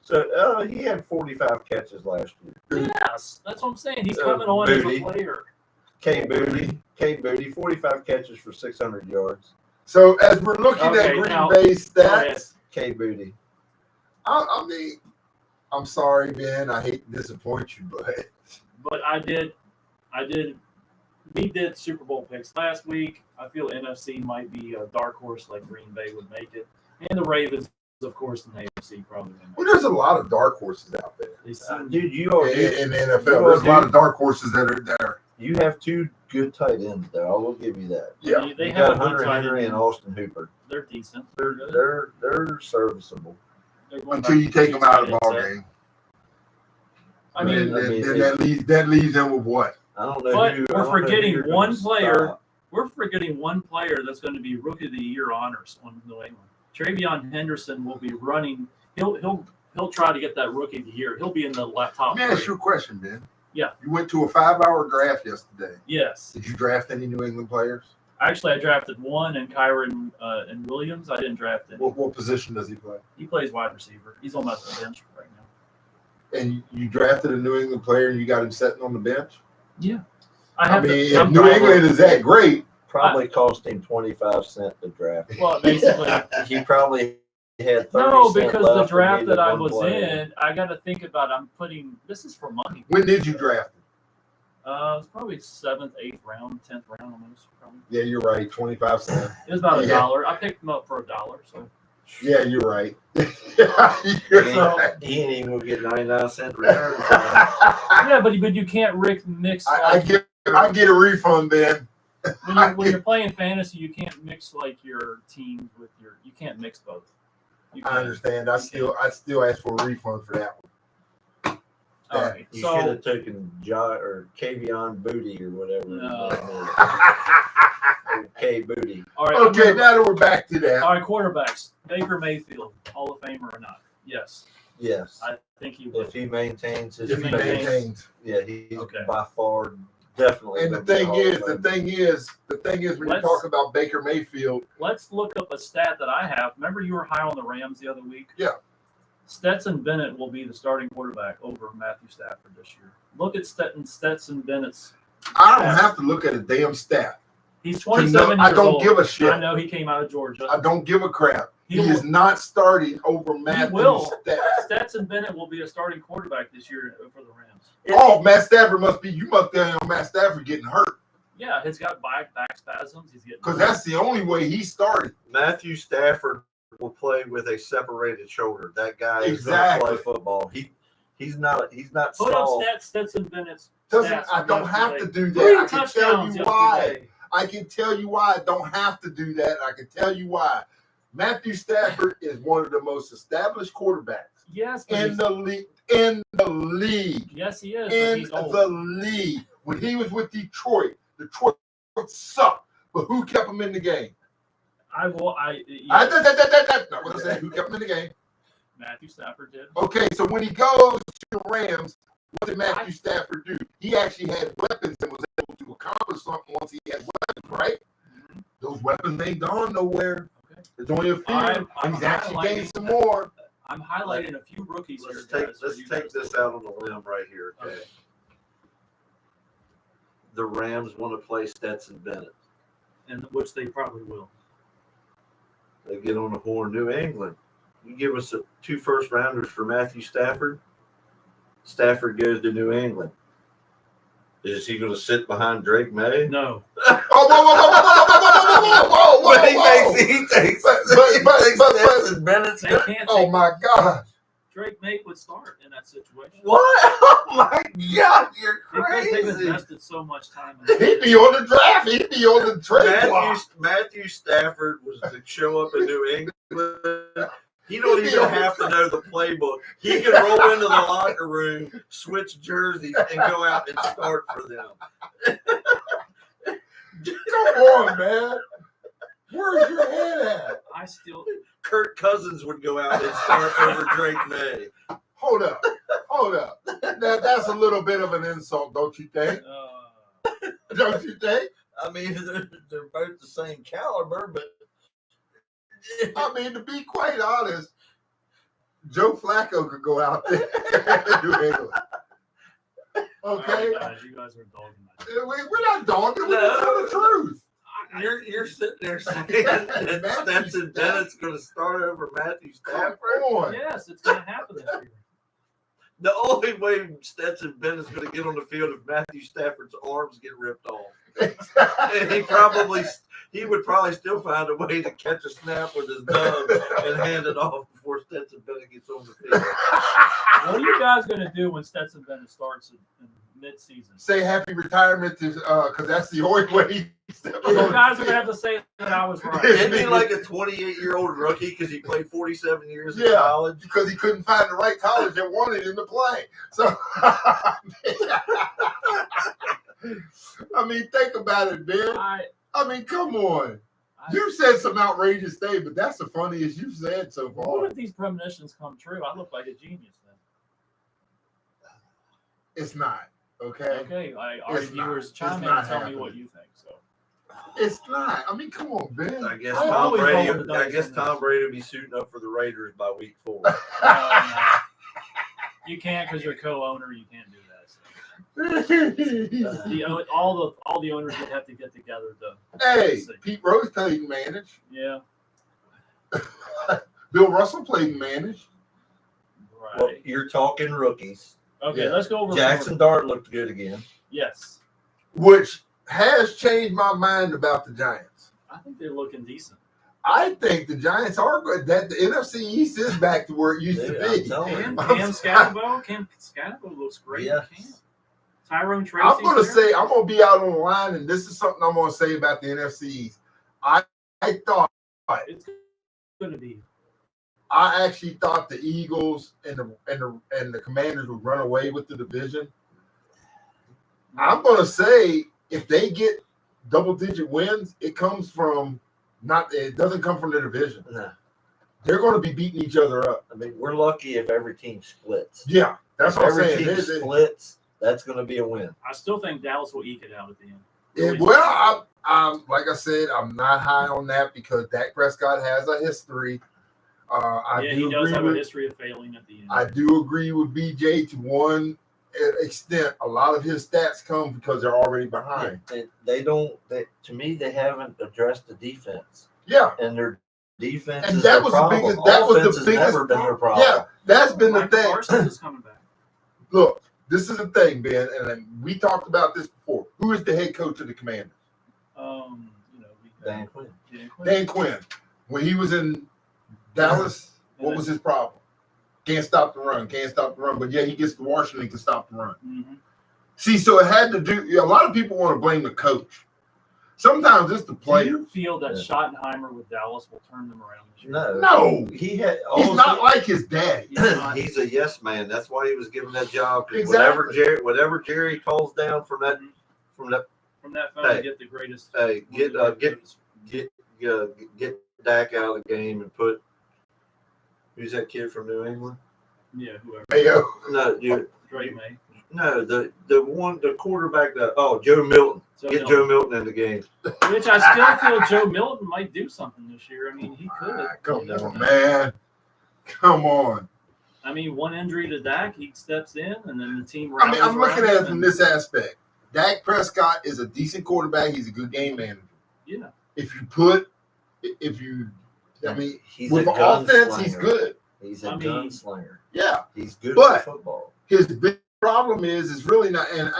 So he had 45 catches last year. yes, that's what I'm saying. He's coming on Booty. as a player. K Booty, 45 catches for 600 yards. So as we're looking Okay, at Green now- Bay Go ahead. stats, K Booty. I mean, I'm sorry, Ben. I hate to disappoint you, but But I did. We did Super Bowl picks last week. I feel NFC might be a dark horse like Green Bay would make it, and the Ravens, of course, in the AFC probably. well, there's a lot of dark horses out there They seem, Dude, you already in the NFL. There's a lot of dark horses that are. you have 2 good tight ends there. I will give you that. Yeah, they You have got a good Hunter tight Henry end. and Austin Hooper. They're decent. They're good. They're serviceable. They're going until back you to take them out of the tight ball end set. game. I mean, then that leaves them with what? I don't know. But who, we're I don't know who forgetting you're one gonna player. stop. we're forgetting one player that's going to be Rookie of the Year honors on New England. Travion Henderson will be running. He'll try to get that Rookie of the Year. He'll be in the top Let me ask 3. you a question, Ben. Yeah. You went to a 5-hour draft yesterday. Yes. Did you draft any New England players? Actually, I drafted one and Kyron and Williams. I didn't draft any. What position does he play? He plays wide receiver. He's on my bench right now. And you drafted a New England player and you got him sitting on the bench? Yeah. I mean, if New England is that great, Probably cost him 25 cents to draft. Well, basically. He probably had 30 No, cents because the left draft and that needed I one was player. in, I got to think about. This is for money. when did you draft him? It's probably 7th, 8th round, 10th round almost. Probably. Yeah, you're right. 25 cents. It was about $1. Yeah. I picked him up for $1. So Yeah, you're right. He You're ain't, right. he ain't even gonna get 99 cent return. yeah, but you can't mix. I get a refund, Ben. when you're playing fantasy, you can't mix like your teams with your. You can't mix both. You I can't. understand. I still ask for a refund for that one. All right. You should So have taken or Kavion Booty or whatever. No. His name is. Or K Booty. all right. Okay, now that we're back to that. All right. Quarterbacks. Baker Mayfield, Hall of Famer or not? Yes, Yes. I think he would. If he maintains his If he maintains- maintains. yeah, he's Okay. by far definitely. And the gonna be a thing Hall of is, when you Let's- talk about Baker Mayfield, Let's look up a stat that I have. Remember, you were high on the Rams the other week. Yeah. Stetson Bennett will be the starting quarterback over Matthew Stafford this year. Look at Stetson Bennett's. I don't have to look at a damn stat. He's To know- 27 I years don't old. give a shit. I know he came out of Georgia. I don't give a crap. He He is not starting over Matthew will. Stafford. Stetson Bennett will be a starting quarterback this year for the Rams. Oh, Matt Stafford you must be on Matt Stafford getting hurt. Yeah, he's got back spasms. He's getting Because that's the only way he started. Matthew Stafford will play with a separated shoulder. That guy is Exactly. going to play football. He's not put up soft. Stetson Bennett's. Doesn't stats I from don't have to yesterday. do 3 that. I can tell touchdowns you why. yesterday. I can tell you why I don't have to do that. I can tell you why. Matthew Stafford is one of the most established quarterbacks Yes, but in he's- the league. In the league. yes, he is. But In he's old. the league. When he was with Detroit sucked. But who kept him in the game? Not what I said. Who kept him in the game? Matthew Stafford did. Okay, so when he goes to the Rams, What did Matthew Stafford do? He actually had weapons and was able to accomplish something once he had weapons, right? Mm-hmm. Those weapons ain't gone nowhere. Okay. It's only a few. He's actually gained some more. I'm highlighting a few rookies Let's here. take this out on the limb right here. Okay. The Rams want to play Stetson Bennett. And which they probably will. They get on the horn. New England. You give us 2 first-rounders for Matthew Stafford. Stafford goes to New England. Is he going to sit behind Drake May? No. He thinks Stetson Bennett's They can't. Oh my God. Drake May would start in that situation. What? Oh my God, you're Because they've crazy. invested so much time in He'd be on the draft. He'd be on the trade block. Matthew Stafford was to show up in New England. He don't even have to know the playbook. He can roll into the locker room, switch jerseys, and go out and start for them. Come on, man. Where's your head at? I still. Kirk Cousins would go out and start over Drake May. Hold up. That's a little bit of an insult, don't you think? Don't you think? I mean, they're both the same caliber, but I mean, to be quite honest, Joe Flacco could go out there and do England. Okay? Guys, you guys are dogging my. We're not dogging. We're just telling the truth. you're sitting there saying that Stetson Bennett's going to start over Matthew Stafford. Come on. Yes, it's going to happen this year. The only way Stetson Bennett's going to get on the field if Matthew Stafford's arms get ripped off. And he would probably still find a way to catch a snap with his nub and hand it off before Stetson Bennett gets on the field. What are you guys going to do when Stetson Bennett starts in mid-season? Say happy retirement to because that's the only way. You guys are going to have to say that I was right. Isn't he like a 28-year-old rookie because he played 47 years in college? Because he couldn't find the right college that wanted him to play. So, I mean, think about it, Ben. I mean, come on. You said some outrageous thing, but that's the funniest you've said so far. What if these premonitions come true? I look like a genius then. It's not, okay? Okay, our It's viewers not. chime It's in not and tell happening. me what you think. So It's not. I mean, come on, Ben. I guess I'm Tom always Brady. rolling the I dice guess on Tom this. Brady will be suiting up for the Raiders by week 4. no. You can't because you're a co-owner. You can't do that. So. All the owners would have to get together to. Hey, see. Pete Rose played and managed. Yeah. Bill Russell played and managed. Right. Well, you're talking rookies. Okay, yeah. let's go over. Jackson Dart looked good again. Yes, Which has changed my mind about the Giants. I think they're looking decent. I think the Giants are good. That the NFC East is back to where it used to I'm be. telling you. Cam I'm Scatterbo looks great. Yes. in camp. Tyrone Tracy. I'm going to say, I'm going to be out on the line, and this is something I'm going to say about the NFC East. I thought, it's going to be. I actually thought the Eagles and the Commanders would run away with the division. I'm going to say if they get double-digit wins, it comes from it doesn't come from the division. No. They're going to be beating each other up. I mean, we're lucky if every team splits. Yeah, that's If what I'm every saying. team splits, that's going to be a win. I still think Dallas will eke it out at the end. Well, I'm like I said, I'm not high on that because Dak Prescott has a history. He does have a history of failing at the end. I do agree with BJ to one extent. A lot of his stats come because they're already behind. To me, they haven't addressed the defense. Yeah. And their defense And is that their was problem. the biggest. That was Offense the has biggest. never been their problem. Yeah, that's been the Michael thing. Parsons is coming back. Look, this is the thing, Ben, and we talked about this before. Who is the head coach of the Commanders? Dan Quinn. Dan Quinn. When he was in Dallas, what was his problem? Can't stop the run. But yeah, he gets to Washington to stop the run. Mm-hmm. See, so it had to do. A lot of people want to blame the coach. Sometimes it's the Do player. you feel that Schottenheimer with Dallas will turn them around this year? No, He had. he's not like his daddy. He's a yes man. That's why he was given that job. Exactly. Whatever Jerry calls down from that From that phone, Hey. get the greatest. Hey, get Dak out of the game and put who's that kid from New England? Yeah, whoever. Mayo. No, dude, Drake May. No, the quarterback that Joe Milton. Get Joe Milton in the game. Which I still feel Joe Milton might do something this year. I mean, he could. Come on, man. Come on. I mean, one injury to Dak, he steps in, and then the team. I mean, I'm looking at it from this aspect. Dak Prescott is a decent quarterback. He's a good game manager. Yeah. I mean, He's with a offense, gunslinger. he's good. He's a gunslinger. Yeah. He's good But at football. his big problem is really not, and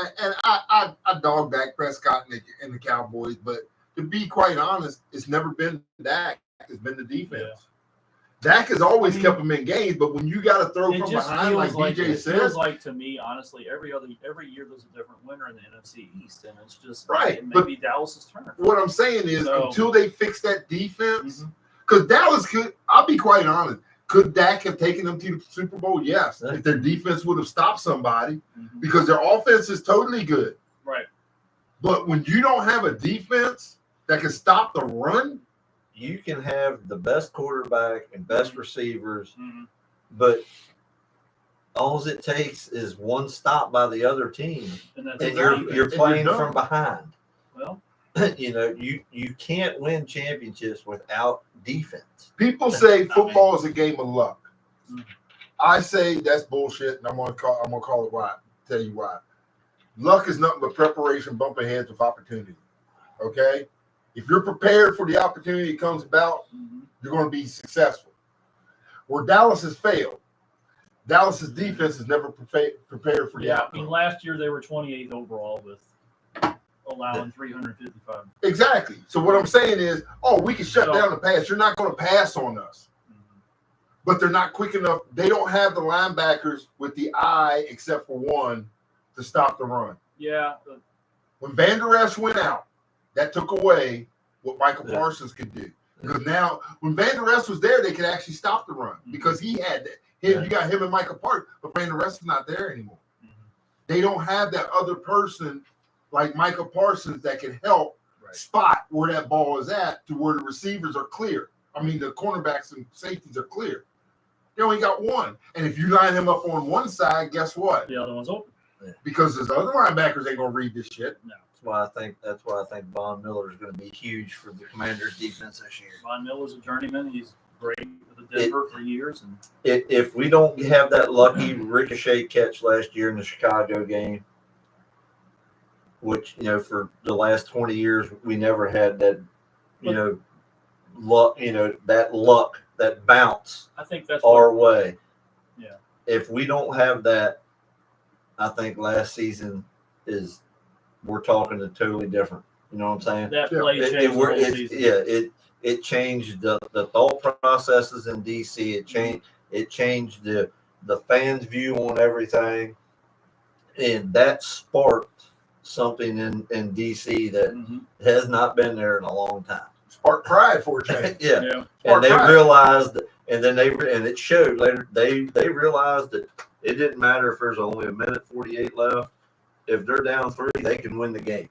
I dog Dak Prescott and the Cowboys, but to be quite honest, it's never been Dak. It's been the defense. Yeah. Dak has always kept them in games, but when you got to throw from behind, like BJ it says, feels like to me, honestly, every year there's a different winner in the NFC East, and it's just right. Maybe Dallas's turn. What I'm saying is, until they fix that defense, because Dallas could. I'll be quite honest. Could Dak have taken them to the Super Bowl? Yes, if their defense would have stopped somebody, because their offense is totally good. Right. But when you don't have a defense that can stop the run, you can have the best quarterback and best receivers, but all it takes is one stop by the other team, and you're playing from behind. Well, you can't win championships without defense. People say football is a game of luck. I say that's bullshit, and I'm gonna call it why. Tell you why. Luck is nothing but preparation, bumping heads with opportunity. Okay, if you're prepared for the opportunity that comes about, you're going to be successful. Where Dallas has failed, Dallas's defense is never prepared for the outcome. I mean, last year they were 28th overall with allowing 355. Exactly. So what I'm saying is, we can shut down the pass. You're not going to pass on us. But they're not quick enough. They don't have the linebackers with the eye, except for one, to stop the run. Yeah. When Van Der Esch went out, that took away what Michael Parsons could do. Because now, when Van Der Esch was there, they could actually stop the run because he had that. You got him and Michael Parsons, but Van Der Esch is not there anymore. They don't have that other person like Michael Parsons that can help spot where that ball is at to where the receivers are clear. I mean, the cornerbacks and safeties are clear. They only got one. And if you line him up on one side, guess what? The other one's open. Because his other linebackers ain't going to read this shit. No. That's why I think Von Miller is going to be huge for the Commanders' defense this year. Von Miller's a journeyman. He's great with the Denver for years. And if we don't have that lucky ricochet catch last year in the Chicago game, which for the last 20 years we never had that, luck, that bounce. I think that's our way. Yeah. If we don't have that, I think last season we're talking a totally different. You know what I'm saying? That play changed the whole season. It changed the thought processes in DC. It changed the fans' view on everything, and that sparked something in DC that has not been there in a long time. Sparked pride for a change. Yeah. And they realized, and then it showed later. They realized that it didn't matter if there's only a minute 48 left. If they're down 3, they can win the game.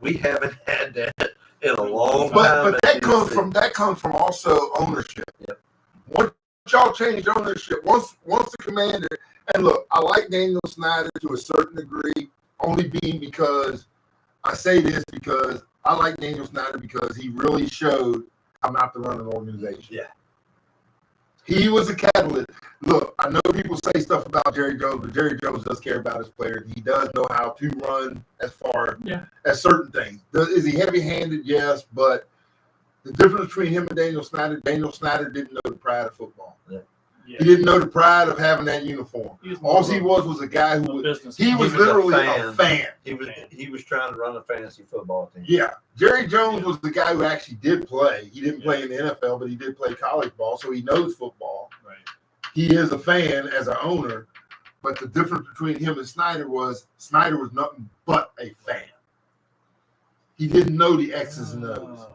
We haven't had that in a long time. But that comes from also ownership. Yep. Once y'all changed ownership, once the Commander, and look, I like Daniel Snyder to a certain degree, only being because I say this because I like Daniel Snyder because he really showed how not to run an organization. Yeah. He was a catalyst. Look, I know people say stuff about Jerry Jones, but Jerry Jones does care about his players. He does know how to run as far as certain things. Is he heavy-handed? Yes, but the difference between him and Daniel Snyder didn't know the pride of football. Yeah. He didn't know the pride of having that uniform. All he was a guy who was literally a fan. He was trying to run a fantasy football team. Yeah. Jerry Jones was the guy who actually did play. He didn't play in the NFL, but he did play college ball, so he knows football. Right. He is a fan as an owner, but the difference between him and Snyder was nothing but a fan. He didn't know the X's and O's.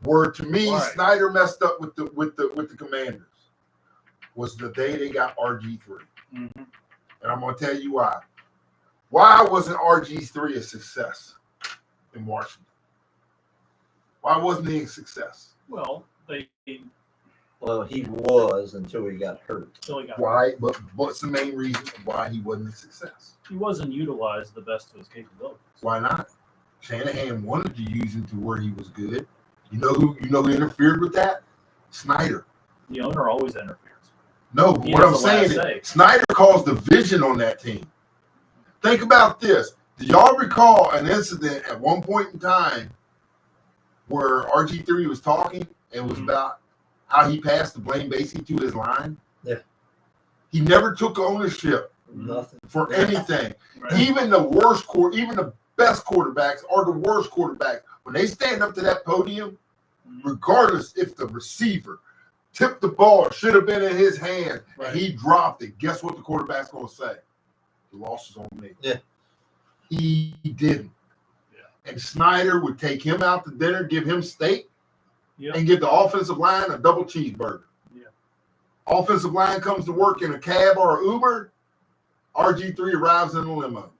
Where to me, Snyder messed up with the Commanders was the day they got RG3. And I'm going to tell you why. Why wasn't RG3 a success in Washington? Why wasn't he a success? Well, Well, he was until he got hurt. Why? But what's the main reason why he wasn't a success? He wasn't utilized the best of his capabilities. Why not? Shanahan wanted to use him to where he was good. You know who interfered with that? Snyder. The owner always interferes. No, but what I'm saying is Snyder caused division on that team. Think about this. Do y'all recall an incident at one point in time where RG3 was talking and was about how he passed the blame basically to his line? Yeah. He never took ownership for anything. Right. Even the best quarterbacks are the worst quarterbacks. When they stand up to that podium, regardless if the receiver tipped the ball, should have been in his hand, and he dropped it, guess what the quarterback's going to say? The loss is on me. Yeah. He didn't. Yeah. And Snyder would take him out to dinner, give him steak, and give the offensive line a double cheeseburger. Yeah. Offensive line comes to work in a cab or an Uber. RG3 arrives in a limo.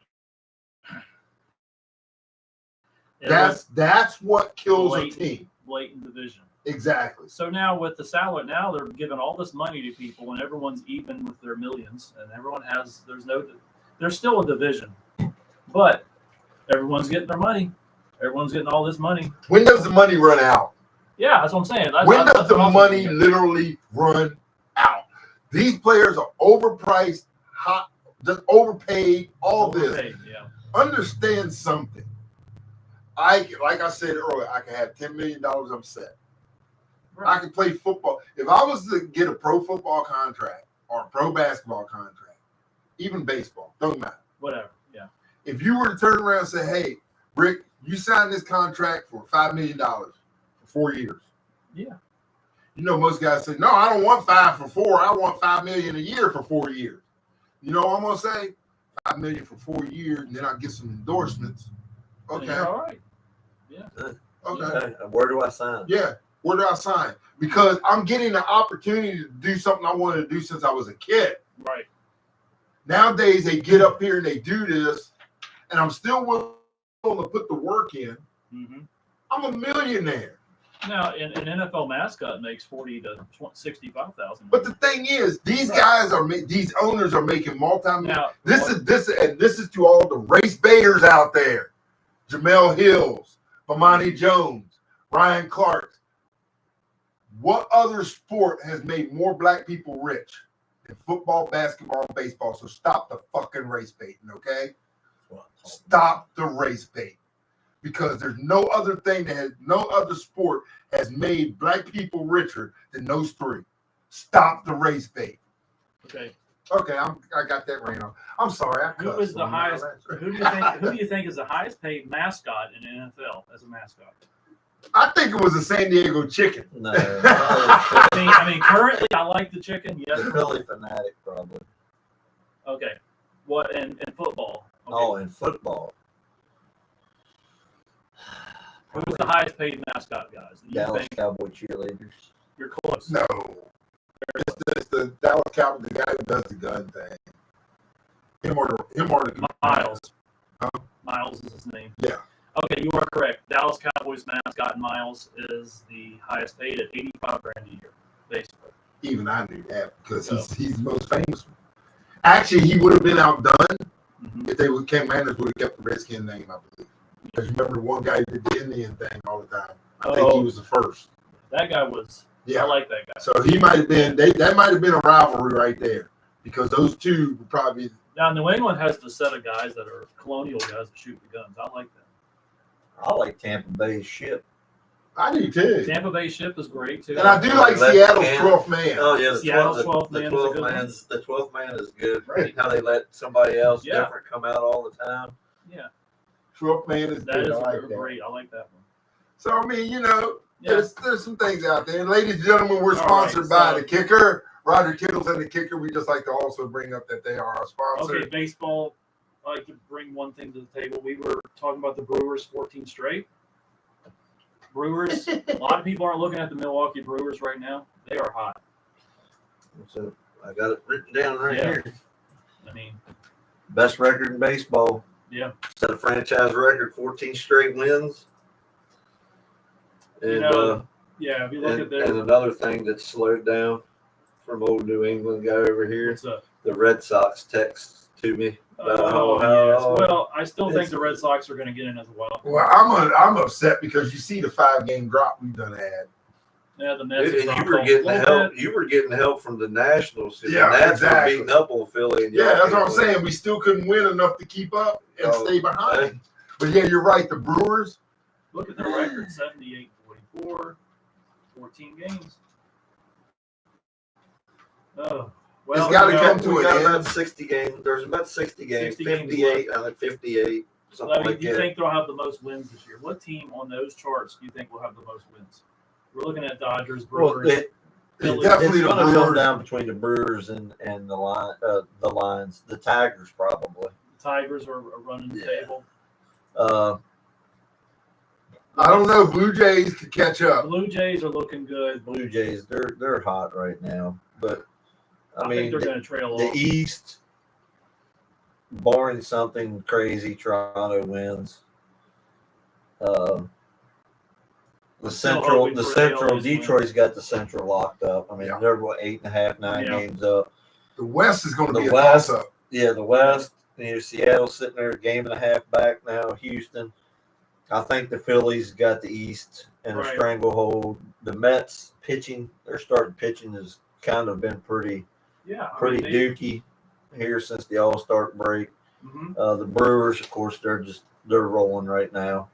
That's what kills a team. Blatant division. Exactly. So now with the salary, now they're giving all this money to people, and everyone's even with their millions, and everyone has. There's still a division, but everyone's getting their money. Everyone's getting all this money. When does the money run out? Yeah, that's what I'm saying. When does the money literally run out? These players are overpriced, just overpaid. This. Yeah. Understand something. Like I said earlier, I can have $10 million. I'm set. Right. I can play football. If I was to get a pro football contract or a pro basketball contract, even baseball, don't matter. Whatever. Yeah. If you were to turn around and say, "Hey, Rick, you signed this contract for $5 million for 4 years." Yeah. You know, most guys say, "No, I don't want 5 for 4. I want $5 million a year for 4 years." You know what I'm gonna say? $5 million for 4 years, and then I get some endorsements. Okay. You're all right. Yeah. Okay. Where do I sign? Yeah. Where do I sign? Because I'm getting the opportunity to do something I wanted to do since I was a kid. Right. Nowadays, they get up here and they do this, and I'm still willing to put the work in. Mm-hmm. I'm a millionaire. Now, an NFL mascot makes $40,000 to $65,000. But the thing is, these guys these owners are making multi-million. This is to all the race baiters out there: Jamel Hills, Bomani Jones, Ryan Clark. What other sport has made more black people rich than football, basketball, and baseball? So stop the fucking race baiting, okay? Stop the race bait. Because there's no other sport has made black people richer than those three. Stop the race bait. Okay. Okay, I got that ring on. I'm sorry. Who is the highest? Who do you think is the highest paid mascot in the NFL as a mascot? I think it was a San Diego Chicken. No. I mean, currently I like the chicken. Yes. The Philly Fanatic, probably. Okay. What in football? Okay. Oh, in football. Who's the highest paid mascot, guys? Dallas Cowboy cheerleaders. You're close. No. It's the Dallas Cowboy, the guy who does the gun thing. Him or the Miles. Miles is his name. Yeah. Okay, you are correct. Dallas Cowboys mascot Miles is the highest paid at $85,000 a year, basically. Even I knew that because he's the most famous one. Actually, he would have been outdone if they would have kept the Redskin name, I believe. Because remember the one guy who did the Indian thing all the time. I think he was the first. That guy was. Yeah, I like that guy. So he might have been. That might have been a rivalry right there, because those two would probably. Now New England has the set of guys that are colonial guys that shoot the guns. I like that. I like Tampa Bay's ship. I do too. Tampa Bay ship is great too. And I do like Seattle's 12th man. Oh yeah, Seattle's 12th man. The 12th man is good. Right. How they let somebody else different come out all the time. Yeah. 12th man is good. Great. I like that one. So I mean, there's some things out there. And ladies and gentlemen, we're sponsored by the Kicker. Roger Kittle's and the Kicker. We just like to also bring up that they are our sponsor. Okay, baseball. I like to bring one thing to the table. We were talking about the Brewers 14 straight. Brewers, a lot of people aren't looking at the Milwaukee Brewers right now. They are hot. So I got it written down here. I mean, best record in baseball. Yeah. Set a franchise record, 14 straight wins. And Yeah, if you look at And their another thing that slowed down from old New England guy over here, what's up? the Red Sox text to me. Oh, yes. Well, I still think the Red Sox are going to get in as well. Well, I'm upset because you see the 5-game drop we've done had. Yeah, the Mets. And you were getting help. You were getting help from the Nationals. Yeah, the Nats exactly. were beating up on Philly. And Yeah, that's what I'm saying. We still couldn't win enough to keep up and stay behind. But yeah, you're right. The Brewers. Look at their record: 78-44, 14 games. Oh, well, It's got to come to we an got end. about 60 games. There's about 60 games. 60 games 58. I think 58. Something I mean, like do you that. think they'll have the most wins this year? What team on those charts do you think will have the most wins? We're looking at Dodgers, Brewers. Well, Phillies. definitely it's the going to come Brewers. down between the Brewers and the Lions, the Tigers probably. The Tigers are running the table. I don't know. Blue Jays could catch up. Blue Jays are looking good. Blue Jays, they're hot right now, but I mean think they're going to trail the off. East, barring something crazy, Toronto wins. The Central, Detroit's got the Central locked up. I mean, they're 8.5, 9 games up. The West is going to be a West, toss-up. Yeah, the West. Seattle's sitting there, 1.5 back now. Houston. I think the Phillies got the East in a stranglehold. The Mets pitching, their starting pitching has kind of been pretty dookie here since the All-Star break. Mm-hmm. The Brewers, of course, they're rolling right now.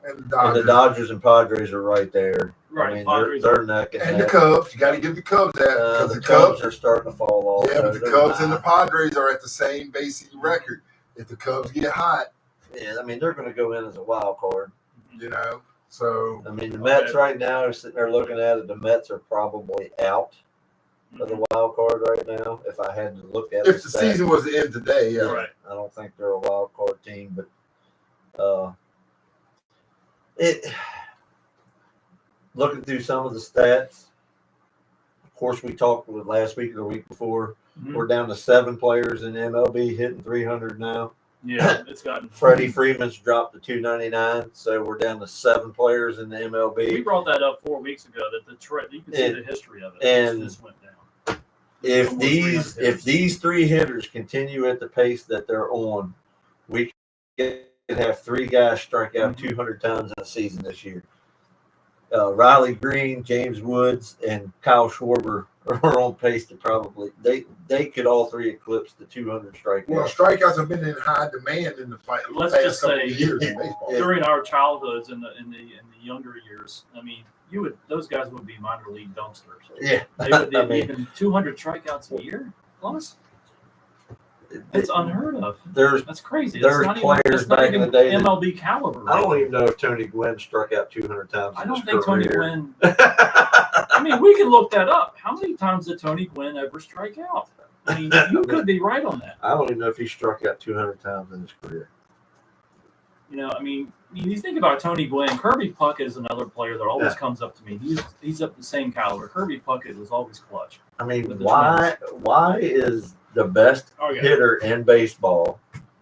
And the Dodgers and Padres are right there. Right, I mean, they're neck and neck. the Cubs. You got to give the Cubs that because the Cubs are starting to fall off. Yeah, but the Cubs and the Padres are at the same basic record. If the Cubs get hot, yeah, I mean they're going to go in as a wild card. So I mean the Mets right now are sitting there looking at it. The Mets are probably out of the wild card right now. If I had to look at if the season was to end today, right. I don't think they're a wild card team, but looking through some of the stats, of course, we talked with last week or the week before. Mm-hmm. We're down to 7 players in MLB hitting 300 now. Yeah, it's gotten. Freddie Freeman's dropped to 299, so we're down to 7 players in the MLB. We brought that up 4 weeks ago. That the trend, you can see the history of it. And it just went down. If these 3 hitters continue at the pace that they're on, we could have 3 guys strike out 200 times in a season this year. Riley Green, James Woods, and Kyle Schwarber are on pace to probably they could all 3 eclipse the 200 strikeouts. Well, strikeouts have been in high demand in the fight. Let's just say years in baseball. During our childhoods in the younger years, I mean, those guys would be minor league dumpsters. Yeah, they would even 200 strikeouts a year plus. It's unheard of. That's crazy. There's players back in the day. MLB caliber. I don't even know if Tony Gwynn struck out 200 times. I don't think Tony Gwynn. I mean, we can look that up. How many times did Tony Gwynn ever strike out? I mean, you could be right on that. I don't even know if he struck out 200 times in his career. I mean, you think about Tony Gwynn. Kirby Puckett is another player that always comes up to me. He's up the same caliber. Kirby Puckett was always clutch. I mean, why is the best hitter in baseball?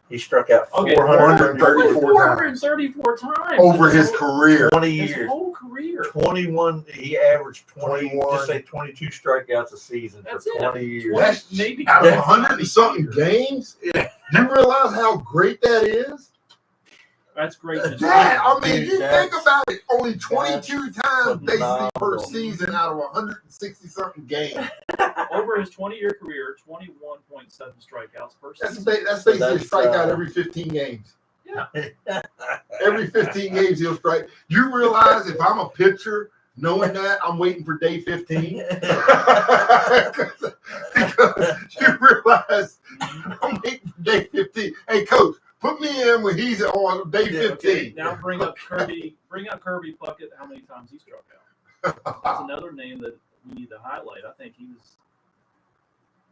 He struck out 434 times over his career. 20 years. His whole career. 21. He averaged 21. Just say 22 strikeouts a season for 20 years. That's maybe out of 100 and something games. Yeah. Do you realize how great that is? That's great. You think about it, only 22 times basically per season out of 160 something games. Over his 20-year career, 21.7 strikeouts per season. That's basically a strikeout every 15 games. Yeah. Every 15 games he'll strike. You realize if I'm a pitcher, knowing that, I'm waiting for day 15. because you realize I'm waiting for day 15. Hey, coach. Put me in when he's on day 15. Okay. Now bring up Kirby Puckett. How many times he struck out? That's another name that we need to highlight. I think he was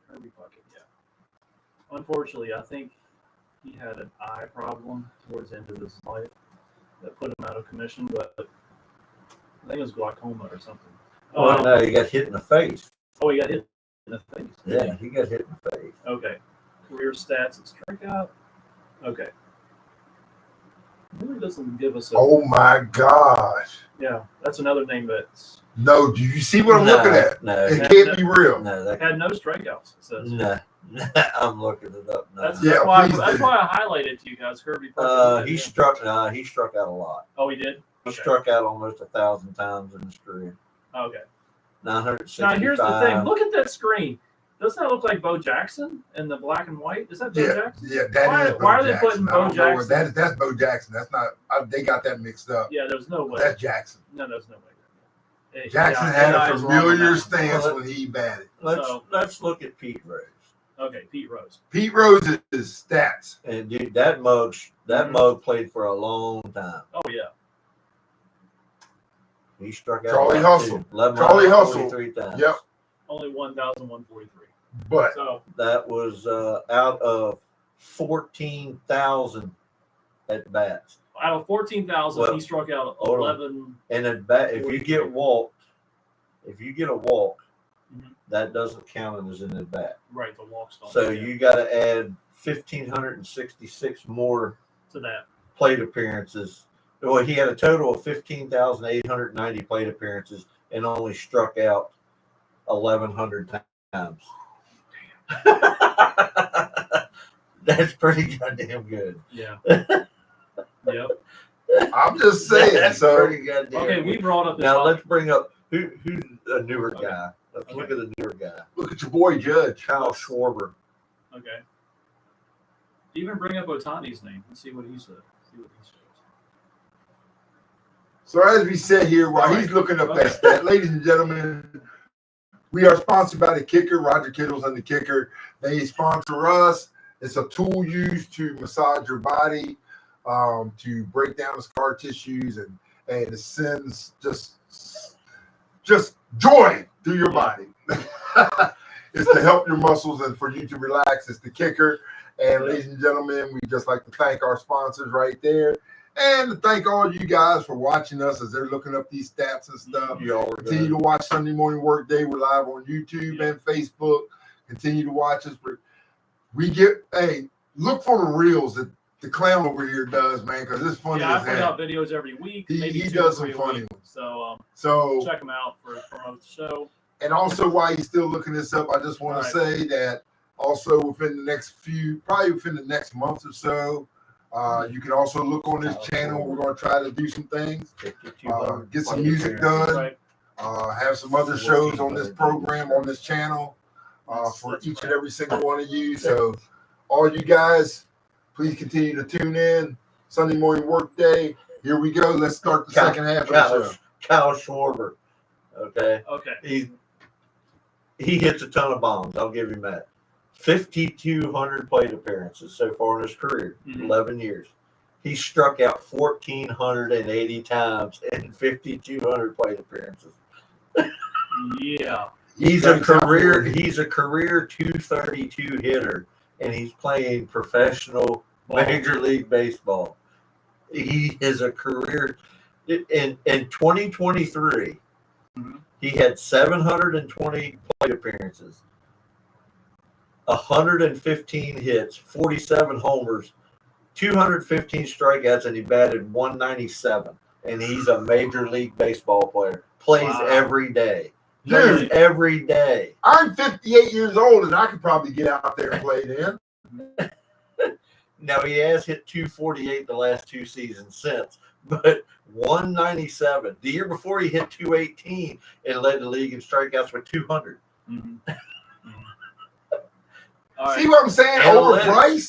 Kirby Puckett. Yeah. Unfortunately, I think he had an eye problem towards the end of his life that put him out of commission. But I think it was glaucoma or something. Oh no, he got hit in the face. Oh, he got hit in the face. Yeah, he got hit in the face. Okay. Career stats and strikeout. Okay. Really doesn't give us Oh my gosh. Yeah, that's another name that's No, do you see what I'm looking at? No, It That- can't be real. no, that, had no strikeouts. It says. no. I'm looking it up now. That's, Yeah, that's why. please That's do. why I highlighted to you guys. Kirby. Parker, He yeah. struck out a lot. Oh, he did. He Okay. struck out almost 1,000 times in his career. Okay. 965. Now here's the thing. Look at that screen. Doesn't that look like Bo Jackson in the black and white? Is that Bo Jackson? Yeah, that Why- is Bo why are they Jackson. putting I Bo don't know what- Jackson? That's Bo Jackson. That's not. They got that mixed up. Yeah, there's no way. That's Jackson. No, there's no way. Jackson Yeah, had AI a is wrong on familiar that. stance Well, when he batted. Let's look at Pete Rose. Okay, Pete Rose. Pete Rose's stats. And dude, that mug played for a long time. Oh yeah. He struck out. Charlie a lot, Hustle. too. 11 Charlie Hustle. 43 times. Yep. Only 1,143. But So That was out of 14,000 at bats. out of 14,000, Well, he struck out hold on. 11. And at bat, if you get a walk, Mhm. that doesn't count as an at bat. Right, the walks. don't So count you got to add 1,566 more to that. plate appearances. Well, he had a total of 15,890 plate appearances and only struck out 1,100 times. That's pretty goddamn good. Yeah. Yep. I'm just saying. That's So pretty goddamn Okay, good. we brought up this. Now op- let's bring up who's a newer Okay. guy. Let's look at the newer guy. look at your boy Judge. Kyle Schwarber. Okay. Even bring up Otani's name. Let's see what he said. See what he says. So as we sit here while he's looking up that stat, ladies and gentlemen, we are sponsored by the Kicker. Roger Kittle's and the Kicker. They sponsor us. It's a tool used to massage your body, to break down the scar tissues, and it sends just joy through your body. It's to help your muscles and for you to relax. It's the Kicker. And ladies and gentlemen, we just like to thank our sponsors right there. And to thank all you guys for watching us as they're looking up these stats and stuff. Y'all are Continue good. to watch Sunday Morning Workday. We're live on YouTube and Facebook. Continue to watch us. Look for the reels that the clown over here does, man, because it's funny Yeah, I as put hell. out videos every week. He maybe two does or three some a funny week. ones. So So, check him out for promote the show. and also while you're still looking this up, I just want to say that also within the next month or so, you can also look on this channel. We're going to try to do some things, 5,200 get some plate music appearances. done. Right. Have some other shows on this program, on this channel, for each and every single one of you. So all you guys, please continue to tune in. Sunday Morning Workday. Here we go. Let's start the second half of the show. Kyle Schwarber. Okay. Okay. He hits a ton of bombs. I'll give him that. 5,200 plate appearances so far in his career, Mhm. 11 years. He struck out 1,480 times in 5,200 plate appearances. Yeah. He's a career 232 hitter, and he's playing professional Major League Baseball. He is a career in 2023. Mhm. He had 720 plate appearances, 115 hits, 47 homers, 215 strikeouts, and he batted 197. And he's a Major League Baseball player. Plays Wow. every day. Dude. Plays every day. I'm 58 years old, and I could probably get out there and play then. Now, he has hit 248 the last two seasons since, but 197. The year before, he hit 218 and led the league in strikeouts with 200. Mhm. All right. See what I'm saying? Analytics.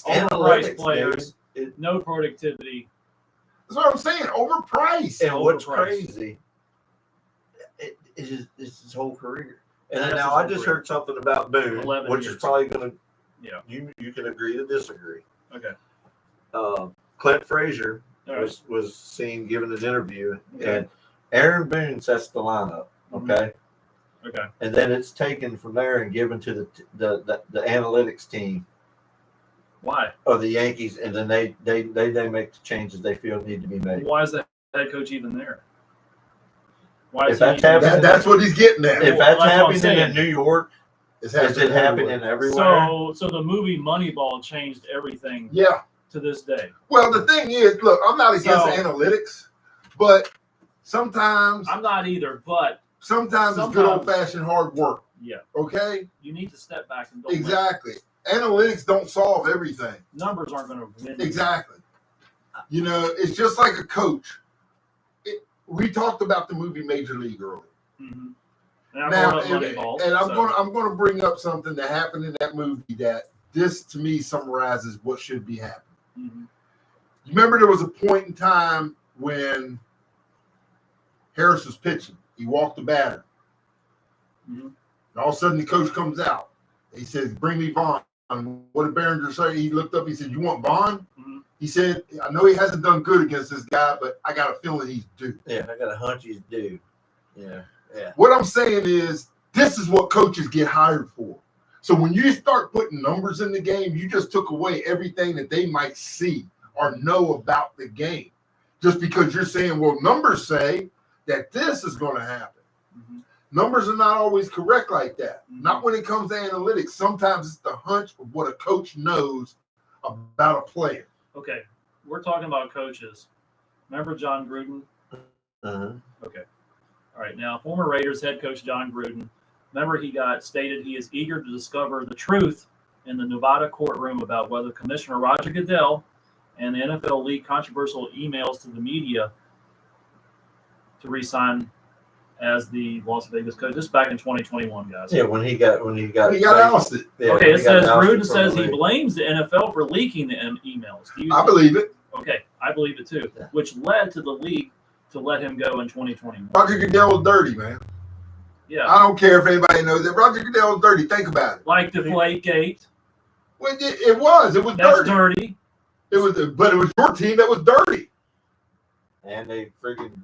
Overpriced. Overpriced players. Dude. No productivity. That's what I'm saying. Overpriced. And what's Overpriced. crazy is his whole career. And then That's now his I whole just career. heard something about Boone, 11 which years. is probably going to, Yeah. you can agree to disagree. Okay. Clint Frazier All right. was seen giving an interview, Okay. and Aaron Boone sets the lineup. Okay. Okay. And then it's taken from there and given to the analytics team Why? of the Yankees, and then they make the changes they feel need to be made. Why is the head coach even there? Why If is that's he even happening- That's what he's getting at. If Well, that's that's what I'm happening saying. in New York, It's is it happening everywhere. everywhere? So the movie Moneyball changed everything Yeah. to this day. Well, the thing is, look, I'm not against So- analytics, but Sometimes I'm not either, but sometimes it's good old-fashioned hard work. Yeah. Okay? You need to step back and don't exactly. Analytics don't solve everything. Numbers aren't going to win. Exactly. You know, it's just like a coach. We talked about the movie Major League earlier. Mm-hmm. I'm going to bring up something that happened in that movie that this to me summarizes what should be happening. Mm-hmm. You remember there was a point in time when Harris was pitching. He walked the batter. Mm-hmm. And all of a sudden the coach comes out. He says, "Bring me Vaughn." What did Behringer say? He looked up. He said, "You want Vaughn?" Mm-hmm. He said, "I know he hasn't done good against this guy, but I got a feeling he's due." Yeah, I got a hunch he's due. Yeah. What I'm saying is, this is what coaches get hired for. So when you start putting numbers in the game, you just took away everything that they might see or know about the game. Just because you're saying, well, numbers say that this is going to happen. Mm-hmm. Numbers are not always correct like that. Mm-hmm. Not when it comes to analytics. Sometimes it's the hunch of what a coach knows about a player. Okay, we're talking about coaches. Remember John Gruden? Uh-huh. Okay. All right. Now, former Raiders head coach John Gruden, remember he stated he is eager to discover the truth in the Nevada courtroom about whether Commissioner Roger Goodell and the NFL leaked controversial emails to the media to re-sign as the Las Vegas coach. This is back in 2021, guys. Yeah, when he got ousted. Yeah, okay, it says Gruden from says the he league. blames the NFL for leaking the emails. I believe it. Okay, I believe it too, Yeah. which led to the league to let him go in 2021. Roger Goodell was dirty, man. Yeah, I don't care if anybody knows that. Roger Goodell was dirty. Think about it. like Deflategate. Well, it was. It was That's dirty. dirty. It was, but it was your team that was dirty. And they freaking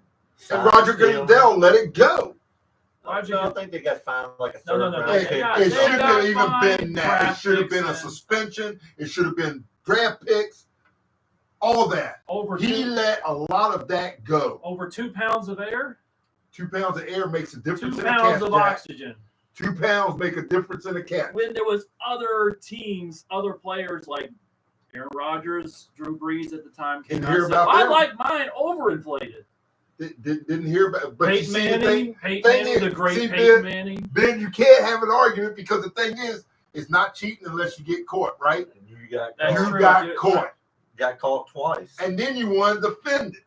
And Roger Goodell let it go. I think they got fined like a third No. round It, pick. it shouldn't got have even fined, been that. It draft should have picks been a and- suspension. It should have been draft picks. All that. He let a lot of that go. over 2 pounds of air, 2 pounds of air makes a 2 difference in a pounds cat. of Jack. oxygen. 2 pounds make a difference in a cat. When there was other teams, other players like Aaron Rodgers, Drew Brees at the time, came Didn't out hear and said, about I them. like mine overinflated. Didn't hear about. But Peyton you see the Manning, thing the is, great see, Peyton Manning. Ben, you can't have an argument because the thing is, it's not cheating unless you get caught, right? And you got That's caught. You true. got caught, Got caught twice. and then you want to defend it.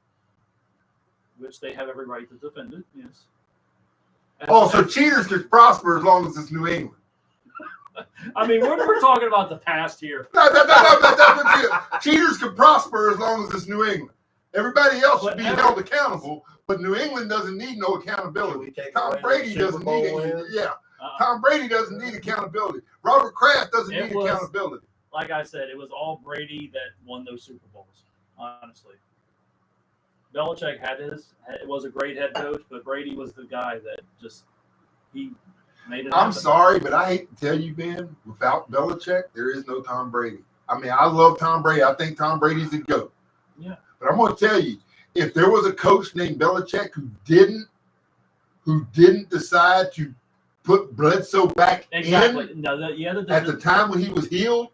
Which they have every right to defend it, yes. So cheaters can prosper as long as it's New England. I mean, we're talking about the past here. No, cheaters can prosper as long as it's New England. Everybody else should be held accountable, but New England doesn't need no accountability. Tom Brady doesn't need it. Yeah, Tom Brady doesn't need accountability. Robert Kraft doesn't need accountability. Like I said, it was all Brady that won those Super Bowls, honestly. Belichick was a great head coach, but Brady was the guy that he made it happen. I'm sorry, but I hate to tell you, Ben, without Belichick, there is no Tom Brady. I mean, I love Tom Brady. I think Tom Brady's the GOAT. Yeah. But I'm going to tell you, if there was a coach named Belichick who didn't decide to put Bledsoe back in at the time when he was healed,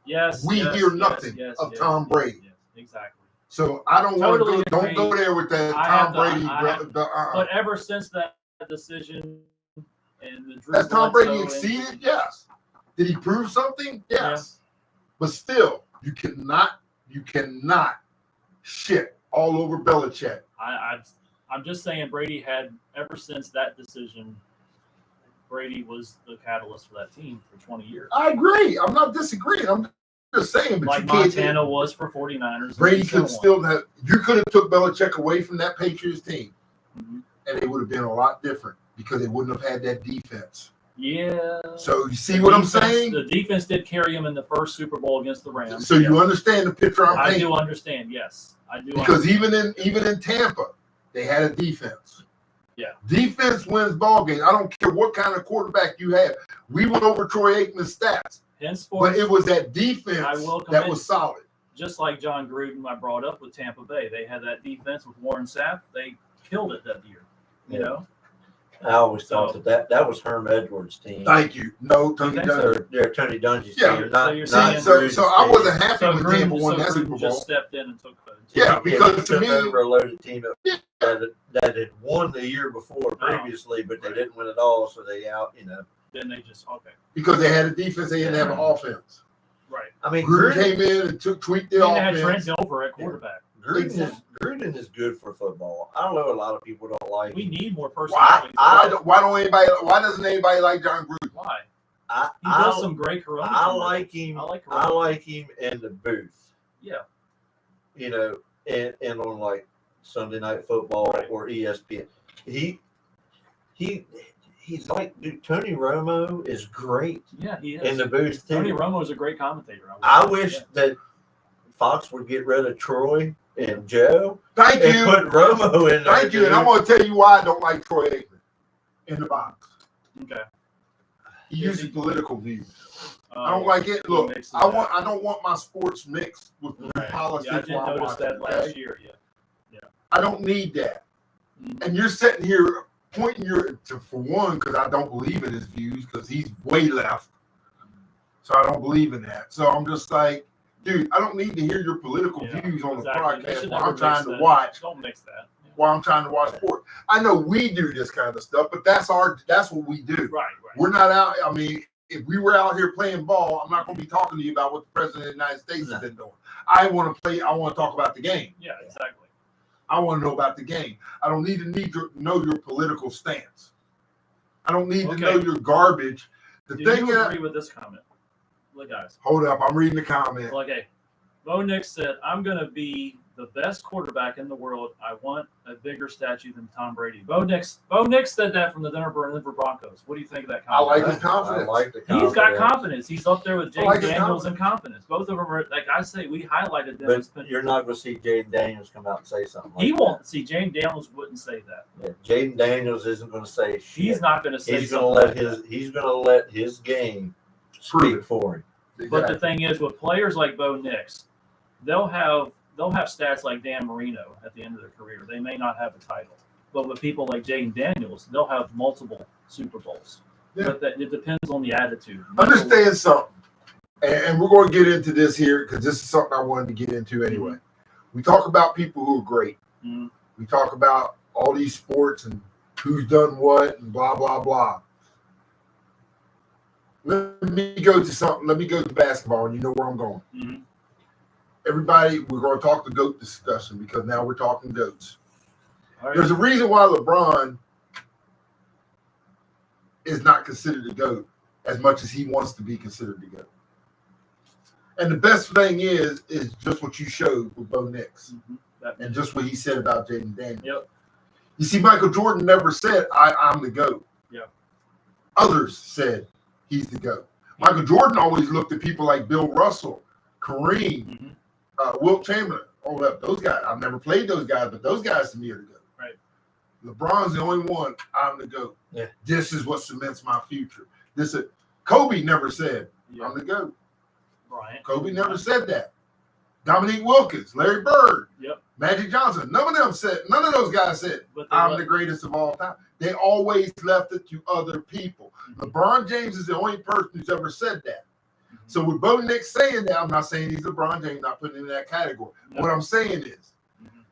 we hear nothing of Tom Brady. Yes, exactly. So I don't want to Totally go there with that Tom Brady. But ever since that decision and the Drew Has Tom Brady Bledsoe exceeded? Yes. Did he prove something? Yes. But still, you cannot shit all over Belichick. I'm just saying Brady had, ever since that decision, Brady was the catalyst for that team for 20 years. I agree. I'm not disagreeing. I'm just saying. But like Montana was for 49ers. Brady could still have. You could have took Belichick away from that Patriots team, and it would have been a lot different because they wouldn't have had that defense. Yeah. So you see what I'm saying? The defense did carry him in the first Super Bowl against the Rams. So you understand the picture I'm painting? I do understand. Yes, I do. Because even in Tampa, they had a defense. Yeah. Defense wins ball games. I don't care what kind of quarterback you have. We went over Troy Aikman's stats. Henceforth, but it was that defense that was solid. Just like John Gruden, I brought up with Tampa Bay. They had that defense with Warren Sapp. They killed it that year. You know? I always thought that was Herm Edwards' team. Thank you. No, Tony think Dungy. They're Tony Dungy's Yeah, team. so Not, you're not saying- Gruden's So I team. wasn't happy So when Tampa Gruden, won that so Super Gruden Bowl. just stepped in and took the Yeah, because he to took me- over a loaded team Yeah. that had won the year before previously, but they Right. didn't win it all, so they Then they just Because they had a defense, they didn't have an offense. right. I mean, Gruden Gruden, came in and tweaked the They had offense. Trent Dilfer at quarterback. Gruden is good for football. I know a lot of people don't like We him. need more Why? personalities. Why doesn't anybody like John Gruden? Why? I, He does I, some great Corona. I commercials. like him. I like I Corona. like him in the booth. Yeah. And on like Sunday Night Football Right. or ESPN. He's like, dude, Tony Romo is great Yeah, he is. in the booth too. Tony Romo is a great commentator. I would say. wish Yeah. that Fox would get rid of Troy and Joe Thank and you. put Romo in there. Thank you. And I'm going to tell you why I don't like Troy Aikman in the box. Okay. He uses political views. I Um, don't like it. Look, mixes I that. don't want my sports mixed with Right. politics. Yeah, I did while notice watching, that last okay? year. Yeah. I don't need that. Mhm. And you're sitting here pointing for one, because I don't believe in his views, because he's way left. So I don't believe in that. So I'm just like, dude, I don't need to hear your political Yeah, views on the exactly. They broadcast should while never I'm trying mix to that. watch. Don't mix that. Yeah. While I'm trying to watch sport. I know we do this kind of stuff, but that's what we do. Right. We're not out. I mean, if we were out here playing ball, I'm not going to be talking to you about what the president of the United States has been doing. I want to talk about the game. Yeah, exactly. I want to know about the game. I don't need to know your political stance. I don't need to know your garbage. The Do thing you that, agree with this comment? Look, guys. hold up, I'm reading the comment. Okay. Bo Nix said, I'm going to be the best quarterback in the world. I want a bigger statue than Tom Brady. Bo Nix said that from the Denver Broncos. What do you think of that I comment? like his confidence. I like the He's got confidence. confidence. He's up there with I Jaden like his Daniels and confidence. Both of them are, like I say, we highlighted them. But you're not going to see Jaden Daniels come out and say something like He that. won't. See, Jaden Daniels wouldn't say that. Yeah, Jaden Daniels isn't going to say shit. He's not going to say He's something going to like let that. he's going to let his game Prove speak it. for him. But the thing is, with players like Bo Nix, they'll have stats like Dan Marino at the end of their career. They may not have a title, but with people like Jaden Daniels, they'll have multiple Super Bowls. Yeah. But it depends on the attitude. Understand something, and we're going to get into this here because this is something I wanted to get into anyway. We talk about people who are great. Mhm. We talk about all these sports and who's done what and blah, blah, blah. Let me go to something. Let me go to basketball, and you know where I'm going. Mhm. Everybody, we're going to talk the GOAT discussion because now we're talking GOATs. All right. There's a reason why LeBron is not considered a GOAT as much as he wants to be considered a GOAT. And the best thing is just what you showed with Bo Nix Mhm. That- and just what he said about Jaden Daniels. Yep. You see, Michael Jordan never said, I'm the GOAT. Yeah. Others said he's the GOAT. Michael Jordan always looked at people like Bill Russell, Kareem, Mhm. Wilt Chamberlain. Hold up, those guys. I've never played those guys, but those guys to me are the GOAT. Right. LeBron's the only one. I'm the GOAT. Yeah. This is what cements my future. Kobe never said, Yeah. I'm the GOAT. Bryant. Kobe never said that. Dominique Wilkins, Larry Bird, Yep. Magic Johnson. None of those guys said, But they I'm let- the greatest of all time. They always left it to other people. LeBron James is the only person who's ever said that. Mhm. So with Bo Nix saying that, I'm not saying he's LeBron James, not putting him in that category. No. What I'm saying is, Mhm.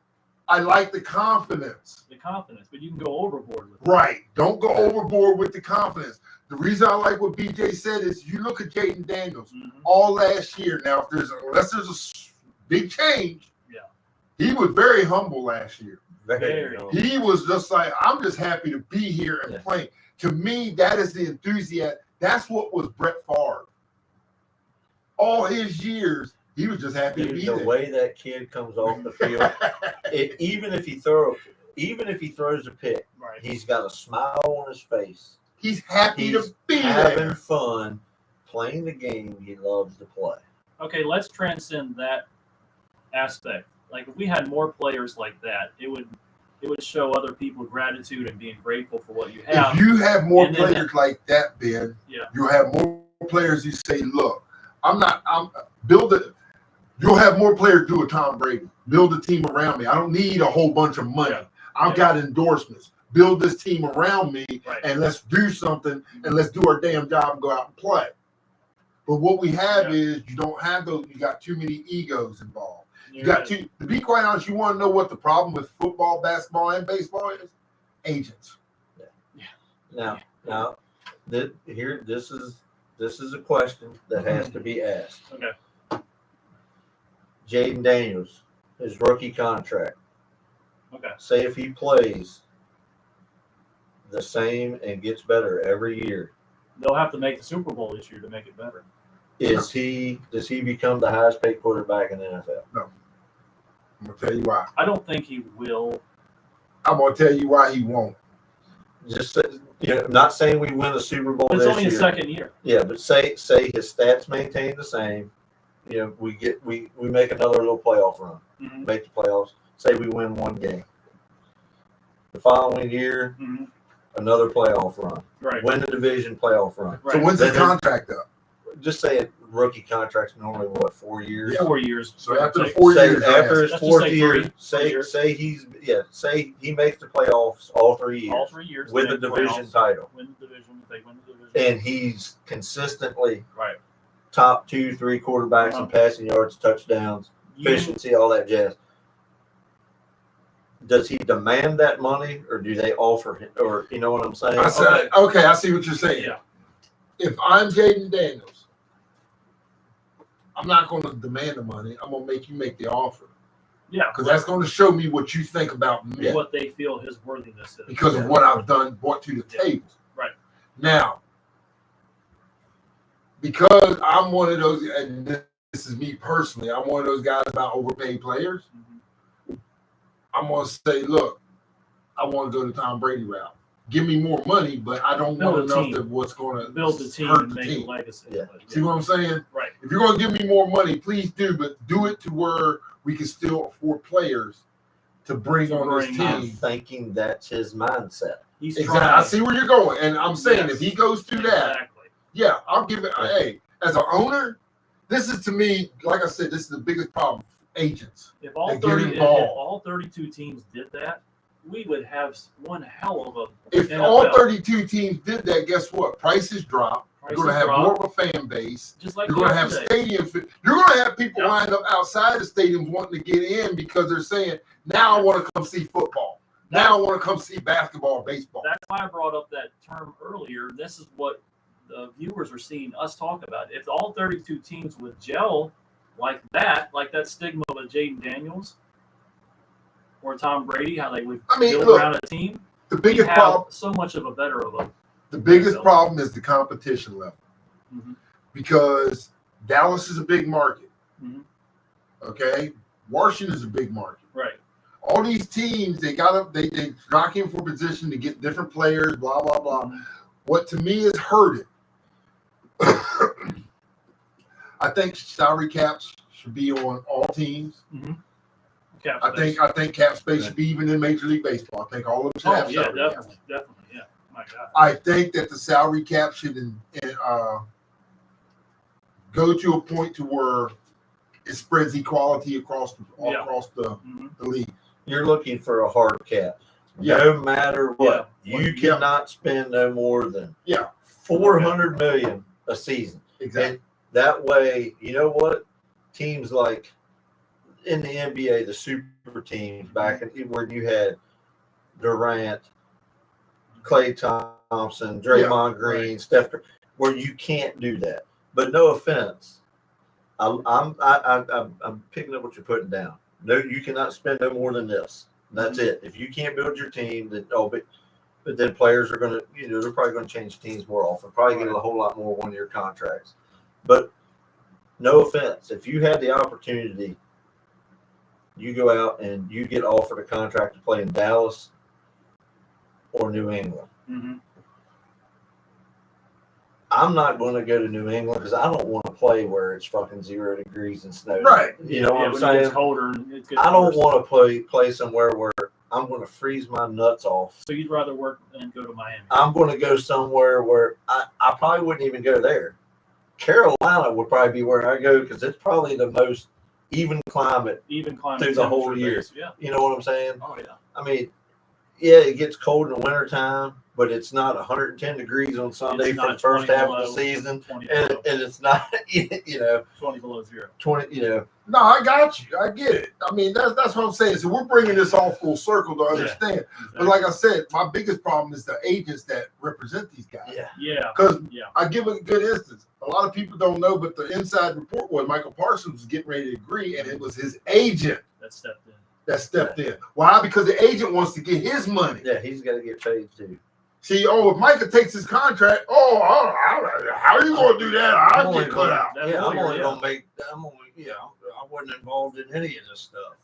I like the confidence. The confidence, but you can go overboard with it. Right. Don't go overboard with the confidence. The reason I like what BJ said is you look at Jaden Daniels Mhm. all last year. Now, unless there's a big change, Yeah. he was very humble last year. Very. He was just like, I'm just happy to be here and Yeah. playing. To me, that is the enthusiasm. That's what was Brett Favre. All his years, he was just happy to Dude, be the there. way that kid comes off the field, even if he throws a pick, Right. he's got a smile on his face. He's happy He's to be having there. fun playing the game he loves to play. Okay, let's transcend that aspect. Like if we had more players like that, it would show other people gratitude and being grateful for what you have. If you have more And then- players like that, Ben, Yeah. you'll have more players who say, look, you'll have more players do a Tom Brady. Build a team around me. I don't need a whole bunch of money. Yeah. I've Yeah. got endorsements. build this team around me, Right. and let's do something, and let's do our damn job and go out and play. But what we have is you don't have those. You got too many egos involved. You got to be quite honest. You want to know what the problem with football, basketball, and baseball is? Agents. Now, this is a question that has to be asked. Okay. Jaden Daniels, his rookie contract. Okay. Say if he plays the same and gets better every year, they'll have to make the Super Bowl this year to make it better. does he become the highest paid quarterback in the NFL? No. I'm gonna tell you why. I don't think he will. I'm gonna tell you why he won't. Just not saying we win the Super Bowl It's this only year. his second year. Yeah, but say his stats maintain the same. We make another little playoff run, make the playoffs. Say we win one game. The following year, another playoff run. Right. Win the division, playoff run. Right. So when's his contract up? Just say rookie contracts normally 4 years. Yeah, 4 years. So after the 4 years, after his Let's just fourth say year, three say he makes the playoffs all 3 years. All 3 years. With a division title. Win the division. They win the division. And he's consistently right. top 2-3 quarterbacks in passing yards, touchdowns, efficiency, all that jazz. Does he demand that money, or do they offer him? Or you know what I'm saying? Okay, I see what you're saying. Yeah. If I'm Jaden Daniels, I'm not going to demand the money. I'm going to make you make the offer. Yeah. Because that's going to show me what you think about me. What they feel his worthiness is. Because of what I've done, brought to the table. Right. Now, because I'm one of those, and this is me personally, I'm one of those guys about overpaid players. I'm going to say, look, I want to go the Tom Brady route. Give me more money, but I don't want enough of what's going to build the team and make a legacy. Yeah. See what I'm saying? Right. If you're going to give me more money, please do, but do it to where we can still afford players to bring on this team. I'm thinking that's his mindset. He's exactly. I see where you're going, and I'm saying if he goes through that, yeah, I'll give it. Hey, as an owner, this is to me, like I said, this is the biggest problem. Agents. If all 32 teams did that, we would have one hell of a. If NFL. all 32 teams did that, guess what? Prices drop. You're going to have more of a fan base. Just like you're going to have stadiums. You're going to have people lined up outside the stadiums wanting to get in because they're saying, now I want to come see football. Now I want to come see basketball or baseball. That's why I brought up that term earlier. This is what the viewers are seeing us talk about. If all 32 teams would gel like that stigma of a Jaden Daniels or Tom Brady, how they would build around a team, the biggest problem, so much of a better of a. The biggest problem is the competition level, because Dallas is a big market. Okay, Washington is a big market. Right. All these teams, they jockeying for position to get different players. Blah blah blah. What to me is hurting. I think salary caps should be on all teams. I think cap space should be even in Major League Baseball. I think all of them should have salary caps. Definitely, yeah. My God. I think that the salary cap should go to a point to where it spreads equality across the league. You're looking for a hard cap. No matter what, you cannot spend no more than $400 million a season. Exactly. And that way, you know what? Teams like in the NBA, the super teams back when you had Durant, Klay Thompson, Draymond Green, Steph Curry, where you can't do that. But no offense, I'm picking up what you're putting down. No, you cannot spend no more than this. That's it. If you can't build your team, then but then players are going to, they're probably going to change teams more often. Probably get a whole lot more one-year contracts. But no offense, if you had the opportunity, you go out and you get offered a contract to play in Dallas or New England. I'm not going to go to New England because I don't want to play where it's fucking 0 degrees and snow. Right. You know what I'm saying? It's colder. I don't want to play somewhere where I'm going to freeze my nuts off. So you'd rather work and go to Miami? I'm going to go somewhere where I probably wouldn't even go there. Carolina would probably be where I go because it's probably the most even climate through the whole year. Yeah. You know what I'm saying? Oh, yeah. I mean, yeah, it gets cold in the wintertime, but it's not 110 degrees on Sunday It's for the not first 20 half of the below, season, 20 and below. it's not 20 below zero. 20 No, I got you. I get it. I mean, that's what I'm saying. So we're bringing this all full circle to understand. Exactly. But like I said, my biggest problem is the agents that represent these guys. Yeah. Because Yeah. I give a good instance. A lot of people don't know, but the inside report was Michael Parsons was getting ready to agree, and it was his agent That stepped in. that stepped in. Why? Because the agent wants to get his money. Yeah, he's got to get paid too. See, if Micah takes his contract, how are you going to do that? I'll get cut out. That Yeah, I'm lawyer, only yeah. gonna make. I wasn't involved in any of this stuff.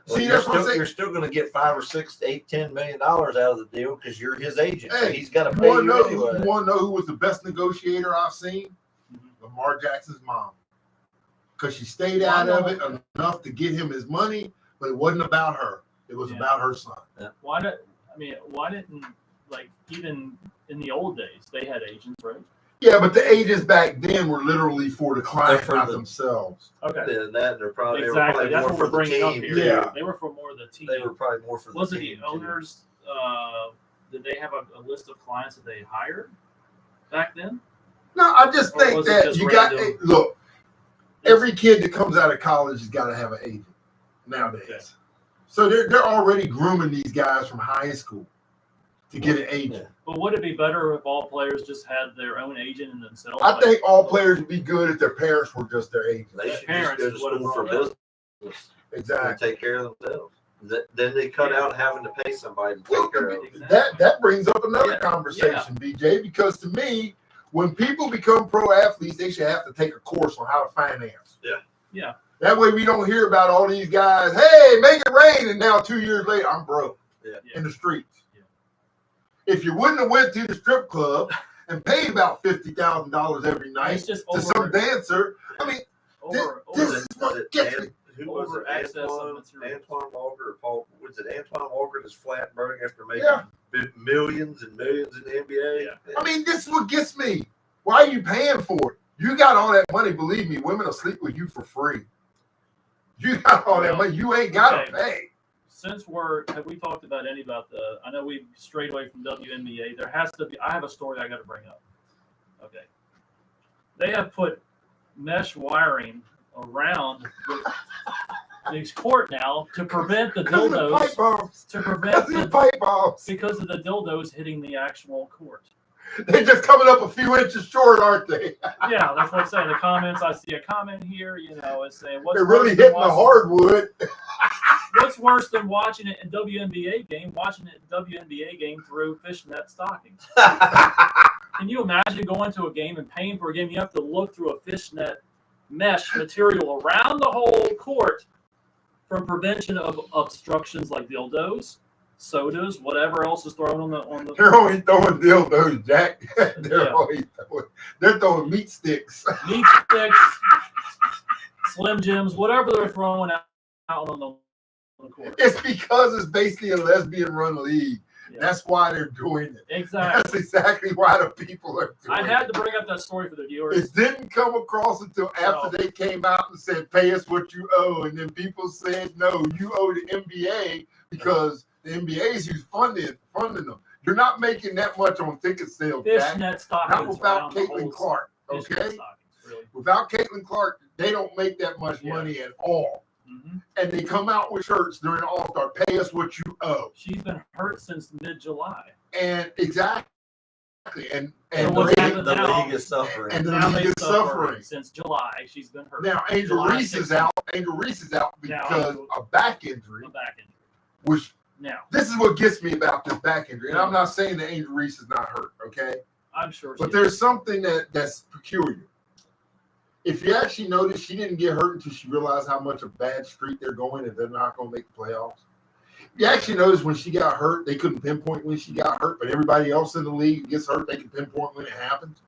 See, you're that's what I'm still, saying. you're still going to get $5 or $6, $8, $10 million out of the deal because you're his agent. So Hey, he's got to You pay want to you know? anyway. You want to know who was the best negotiator I've seen? Mhm. Lamar Jackson's mom, because she stayed out of it enough to get him his money, but it wasn't about her. It was about her son. Why didn't, like, even in the old days, they had agents, right? Yeah, but the agents back then were literally for the client, for not the- themselves. Okay. Than that, they're probably Exactly. they That's were what probably we're more for the bringing up team. here. Yeah. They were for more of the team. They were probably more for the Was it team. the owners? Did they have a list of clients that they hired back then? No, I just Or think was it that just you got random? look. Every kid that comes out of college has got to have an agent nowadays. Okay. So they're already grooming these guys from high school to get an agent. But would it be better if all players just had their own agent in themselves? I think all players would be good if their parents were just their agents. They should just Parents go to is what it school for brought up. business Exactly. and take care of themselves. Then they cut out having to pay somebody to Well, take care of them. Exactly. That brings up another Yeah. conversation, BJ, because to me, when people become pro athletes, they should have to take a course on how to finance. Yeah. That way we don't hear about all these guys, hey, make it rain, and now 2 years later, I'm broke in the streets. Yeah. If you wouldn't have went to the strip club and paid about $50,000 every night It's just to some dancer, I mean, this is what gets me. Who was over it? access of materials. Antoine Walker or Paul? Was it Antoine Walker that's flat burning after making Yeah. millions and millions in the NBA? Yeah. I mean, this is what gets me. Why are you paying for it? You got all that money. Believe me, women will sleep with you for free. You got all that money. You ain't got to pay. Since have we talked about any about the? I know we strayed away from WNBA. There has to be. I have a story I got to bring up. Okay. They have put mesh wiring around the court now to prevent the Because of the pipe dildos. bombs. To prevent Because of the pipe bombs. because of the dildos hitting the actual court. They're just coming up a few inches short, aren't they? Yeah, that's what I'm saying. The comments, I see a comment here, it's saying, They're really hitting the hardwood. What's worse than watching it in WNBA game, watching it in WNBA game through fishnet stockings? Can you imagine going to a game and paying for a game? You have to look through a fishnet mesh material around the whole court for prevention of obstructions like dildos, sodas, whatever else is thrown on the. They're only throwing dildos, Jack. Yeah. They're throwing meat sticks. Meat sticks, Slim Jims, whatever they're throwing out on the court. It's because it's basically a lesbian-run league. Yeah. That's why they're doing it. Exactly. That's exactly why the people are doing I it. had to bring up that story for the viewers. It didn't come across until after they came out and said, pay us what you owe. And then people said, no, you owe the NBA because the NBA is who's funding them. You're not making that much on ticket sales, Jack. Fishnet stockings. Not without around the Caitlin whole Clark, fishnet okay? stockings, really. Without Caitlin Clark, they don't make that much money at all. Mm-hmm. And they come out with shirts during the All-Star, pay us what you owe. She's been hurt since mid-July. And exactly. And So what's happened The now? league is suffering. And the Now league they is suffering. since July. She's been hurt. Now Angel July Reese is 16th. out. Angel Reese is out because of back injury. A back injury. Which Now, this is what gets me about this back injury. And I'm not saying that Angel Reese is not hurt, okay? I'm sure. But there's something that's peculiar. If you actually notice, she didn't get hurt until she realized how much a bad streak they're going and they're not going to make the playoffs. You actually notice when she got hurt, they couldn't pinpoint when she got hurt, but everybody else in the league gets hurt, they can pinpoint when it happens.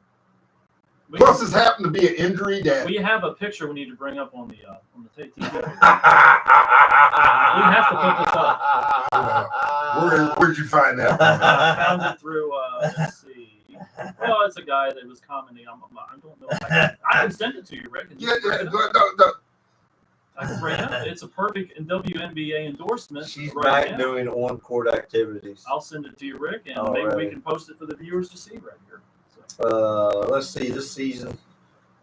Plus, this happened to be an injury that we have a picture we need to bring up on the TV. We have to put this up. Where'd you find that? I found it through. Let's see. Well, it's a guy that was commenting. I don't know. I can send it to you, Rick. Yeah, I can bring it up. It's a perfect WNBA endorsement. She's right back now. doing on-court activities. I'll send it to you, Rick, and All maybe we right. can post it for the viewers to see right here. So, Let's see. This season,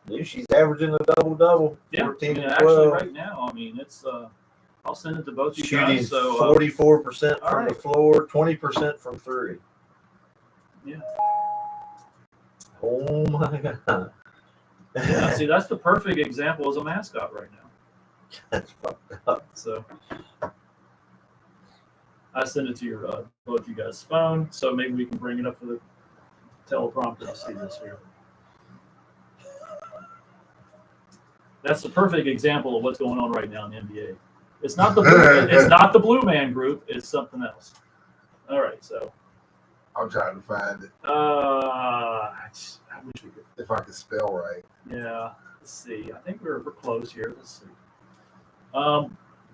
dude, she's averaging a double-double. yeah, 14 and actually, 12. right now, I mean, it's. I'll send it to both you Shooting guys. So 44% all from the right. floor, 20% from three. Yeah. Oh my God. Yeah, see, that's the perfect example as a mascot right now. That's fucked up. So I send it to your both you guys' phone, so maybe we can bring it up for the teleprompter to see this here. That's the perfect example of what's going on right now in the NBA. It's not the it's not the Blue Man Group. It's something else. All right, so I'm trying to find it. I wish we could. If I could spell right. Yeah, let's see. I think we're close here. Let's see.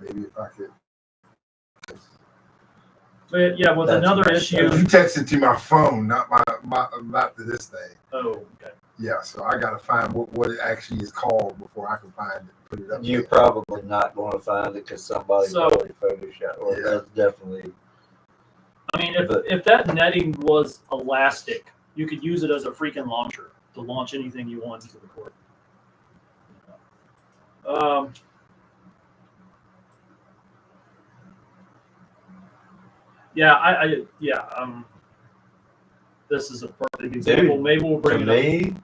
Maybe if I could. But yeah, with That's another messed issue. You texted to my phone, not not to this thing. Oh, okay. Yeah, so I gotta find what it actually is called before I can find it. Put it up. You're there. probably not going to find it because somebody So- probably photoshopped. Or Yeah. that's definitely. I mean, if that netting was elastic, you could use it as a freaking launcher to launch anything you want into the court. This is a perfect example. Dude, Maybe we'll bring To it up. me,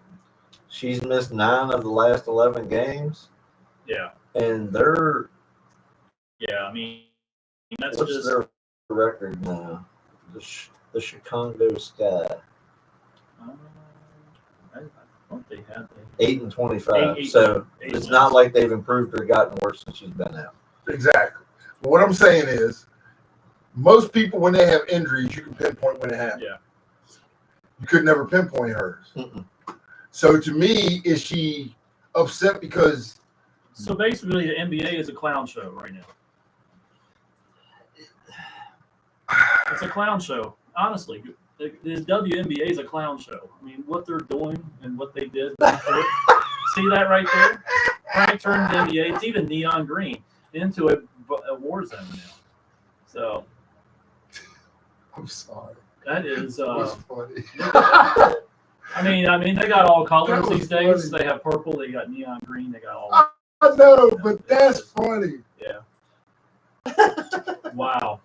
she's missed 9 of the last 11 games, Yeah, and they're yeah. I mean, that's what's just their record now? The Chicago Sky, I thought they had 8 and 25. Eight- So eight it's wins. not like they've improved or gotten worse since she's been out. Exactly. But what I'm saying is, most people when they have injuries, you can pinpoint when it happened. Yeah. You could never pinpoint hers. Mm-mm. So to me, is she upset because So basically, the NBA is a clown show right now. It's a clown show. Honestly, the WNBA is a clown show. I mean, what they're doing and what they did. See that right there? Frank turned the NBA. It's even neon green into a war zone now. So I'm sorry. that is. That was funny. I mean, they got all colors That was these days. funny. They have purple. They got neon green. They got all. I know, but that's funny. Yeah. Wow.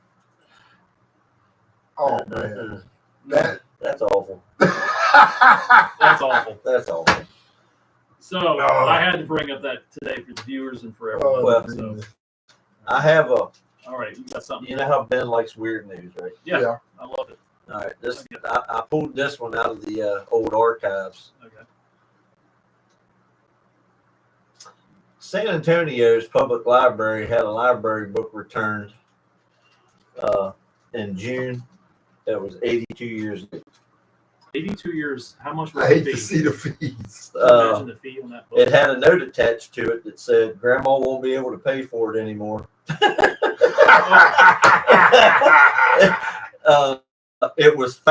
Oh man. That That's awful. That's awful. That's awful. So Oh. I had to bring up that today for the viewers and for everyone. Well, So, I have a. all right, you got something? You know how Ben likes weird news, right? Yeah, Yeah. I love it. All right. I pulled this one out of the old archives. Okay. San Antonio's public library had a library book returned in June that was 82 years old. 82 years. How much I was hate the to fee? see the fees. Imagine the fee on that book. It had a note attached to it that said, "Grandma won't be able to pay for it anymore." It was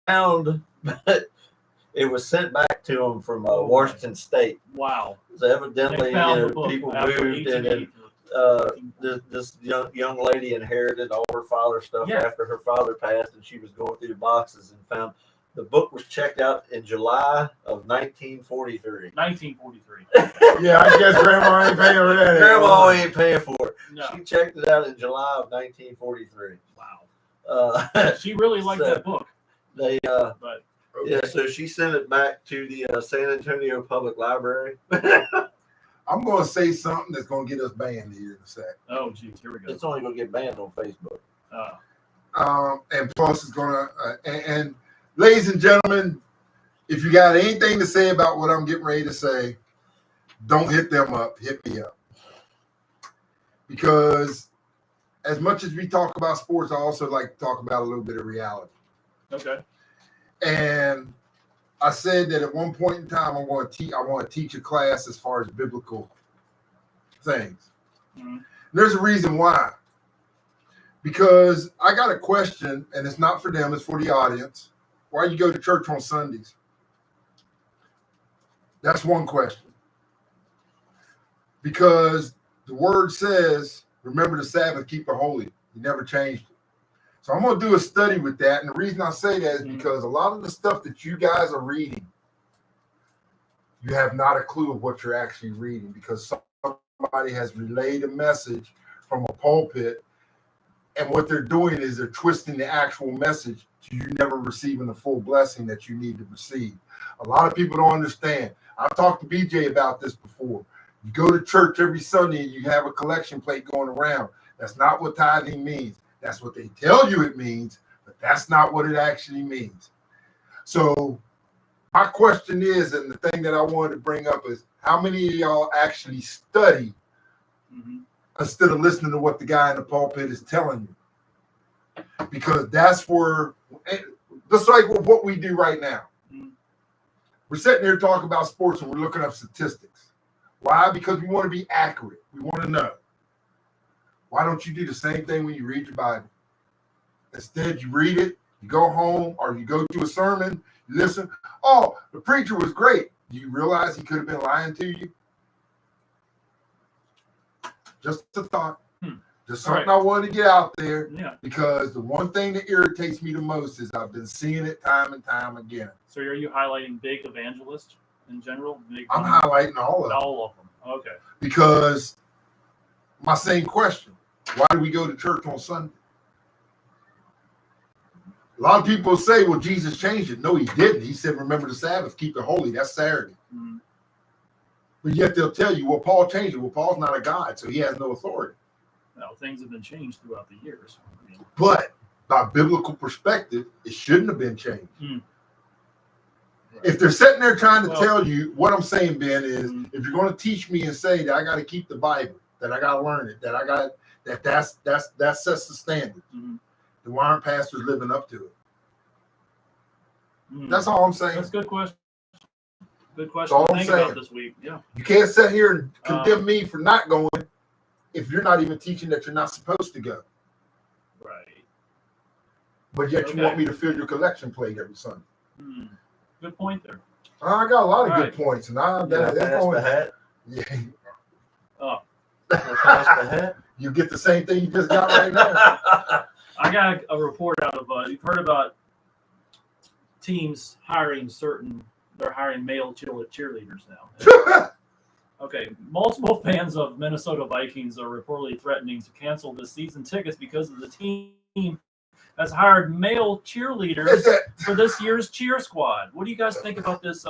found, but it was sent back to them from Oh, my. Washington State. Wow. So evidently, They found the you know, book people after moved, and then 1880. this young lady inherited all her father's stuff Yeah. after her father passed, and she was going through the boxes and found the book was checked out in July of 1943. 1943. Yeah, I guess Grandma ain't paying for that. Grandma ain't paying for it. No. She checked it out in July of 1943. Wow. She really liked So- that book, They but Okay. yeah, so she sent it back to the San Antonio Public Library. I'm going to say something that's going to get us banned here in a sec. oh geez, here we go. It's only gonna get banned on Facebook. And plus, it's going to, and ladies and gentlemen, if you got anything to say about what I'm getting ready to say, don't hit them up, hit me up. Because as much as we talk about sports, I also like to talk about a little bit of reality. Okay. And I said that at one point in time, I want to teach a class as far as biblical things. Mhm. There's a reason why. Because I got a question, and it's not for them, it's for the audience. Why you go to church on Sundays? That's one question. Because the word says, remember the Sabbath, keep it holy. He never changed it. So I'm going to do a study with that. And the reason I say that is because a lot of the stuff that you guys are reading, you have not a clue of what you're actually reading, because somebody has relayed a message from a pulpit, and what they're doing is they're twisting the actual message to you never receiving the full blessing that you need to receive. A lot of people don't understand. I've talked to BJ about this before. You go to church every Sunday and you have a collection plate going around. That's not what tithing means. That's what they tell you it means, but that's not what it actually means. So my question is, and the thing that I wanted to bring up is, how many of y'all actually study instead of listening to what the guy in the pulpit is telling you? Because that's where, just like what we do right now. We're sitting here talking about sports and we're looking up statistics. Why? Because we want to be accurate. We want to know. Why don't you do the same thing when you read your Bible? Instead, you read it, you go home, or you go to a sermon, you listen. Oh, the preacher was great. Do you realize he could have been lying to you? Just a thought. Just something I wanted to get out there, because the one thing that irritates me the most is I've been seeing it time and time again. So are you highlighting big evangelists in general? I'm highlighting all of them. All of them. Okay. Because my same question, why do we go to church on Sunday? A lot of people say, well, Jesus changed it. No, he didn't. He said, remember the Sabbath, keep it holy. That's Saturday. But yet they'll tell you, well, Paul changed it. Well, Paul's not a God, so he has no authority. No, things have been changed throughout the years. But by biblical perspective, it shouldn't have been changed. If they're sitting there trying to tell you, what I'm saying, Ben, is if you're going to teach me and say that I got to keep the Bible, that I got to learn it, that I got that sets the standard, then why aren't pastors living up to it? That's all I'm saying. That's a good question. Good question to think about this week. Yeah. You can't sit here and condemn me for not going if you're not even teaching that you're not supposed to go. Right. But yet you want me to fill your collection plate every Sunday. Good point there. I got a lot of good points, and that's the hat. Yeah. Pass the hat. You get the same thing you just got right now. I got a report out of you've heard about teams they're hiring male cheerleaders now. Okay, multiple fans of Minnesota Vikings are reportedly threatening to cancel the season tickets because of the team has hired male cheerleaders for this year's cheer squad. What do you guys think about this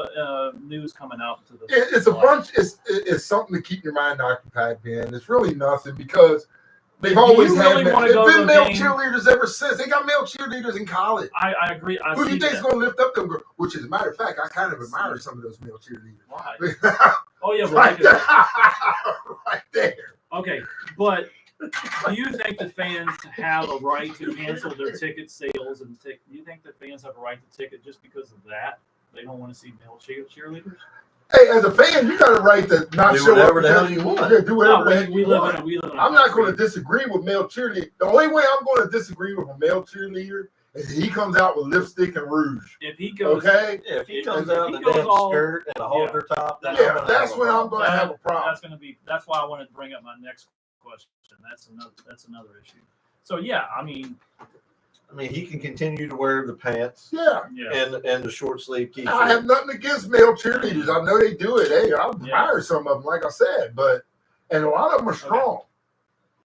news coming out? It's a bunch. It's something to keep your mind occupied, Ben. It's really nothing, because they've always had male cheerleaders ever since. They got male cheerleaders in college. I agree. Who do you think is going to lift up them girls? Which, as a matter of fact, I kind of admire some of those male cheerleaders. Why? Oh yeah, right there. Okay, but do you think the fans have a right to cancel their ticket sales? And do you think that fans have a right to ticket just because of that? They don't want to see male cheerleaders? Hey, as a fan, you got a right to not show up. Do whatever the hell you want. Do whatever we live in a I'm not going to disagree with male cheerleaders. The only way I'm going to disagree with a male cheerleader is he comes out with lipstick and rouge. If he goes, if he comes out in a damn skirt and a halter top, that's when I'm going to have a problem. That's why I wanted to bring up my next question. That's another issue. So I mean, he can continue to wear the pants, and the short sleeve t-shirt. I have nothing against male cheerleaders. I know they do it. Hey, I admire some of them, like I said, and a lot of them are strong.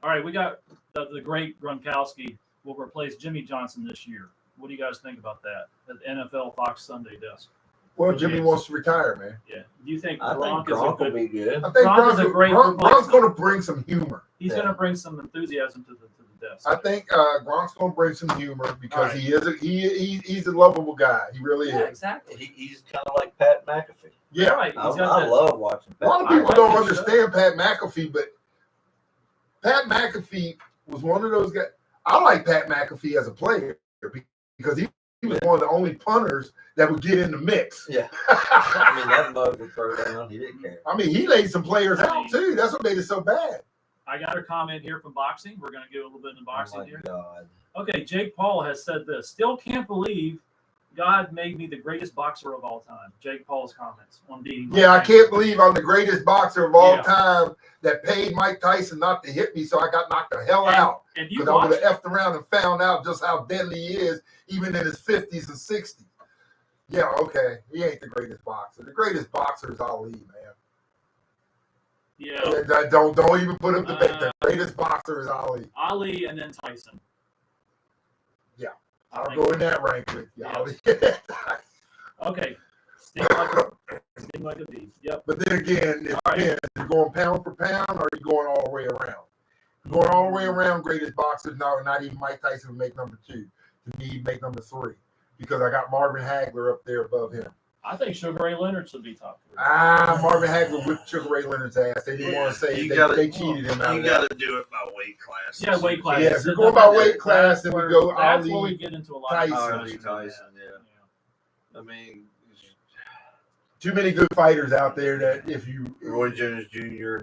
All right, we got the great Gronkowski will replace Jimmy Johnson this year. What do you guys think about that at the NFL Fox Sunday desk? Well, Jimmy wants to retire, man. Yeah. Do you think Gronk will be good? I think Gronk's going to bring some humor. He's going to bring some enthusiasm to the desk. I think Gronk's going to bring some humor because he's a lovable guy. He really is. Exactly. He's kind of like Pat McAfee. Yeah. Right. I love watching Pat. A lot of people don't understand Pat McAfee, but Pat McAfee was one of those guys. I like Pat McAfee as a player because he was one of the only punters that would get in the mix. Yeah. That mug would throw down. He didn't care. He laid some players out, too. That's what made it so bad. I got a comment here from boxing. We're going to get a little bit into boxing here. God. Okay, Jake Paul has said this. Still can't believe God made me the greatest boxer of all time. Jake Paul's comments on beating. Yeah, I Mike can't Tyson. believe I'm the greatest boxer of all Yeah. time that paid Mike Tyson not to hit me, so I got knocked the hell out. And you Because I would watch have effed around and found out just how deadly he is, even in his 50s and 60s. Yeah, okay. He ain't the greatest boxer. The greatest boxer is Ali, man. Yeah, Don't even put him to bed. The greatest boxer is Ali. Ali and then Tyson. Yeah. I I'll think go in that rank with you. Yeah. Ali. Okay. Sting like a beast. Yep. But then again, it All right. depends. You're going pound for pound, or are you going all the way around? Going all the way around, greatest boxer, no, not even Mike Tyson would make number 2. To me, he'd make number 3. Because I got Marvin Hagler up there above him. I think Sugar Ray Leonard should be top 3. Marvin Hagler whipped Sugar Ray Leonard's ass. They didn't want to say they cheated him out You of got that. to do it by weight class. Yeah, weight class. Yeah, if you're going by weight class, then we go That's where Ali. we get into a lot Tyson. of Ali discussion. Tyson, yeah. I mean, Too many good fighters out there that if you Roy Jones Jr.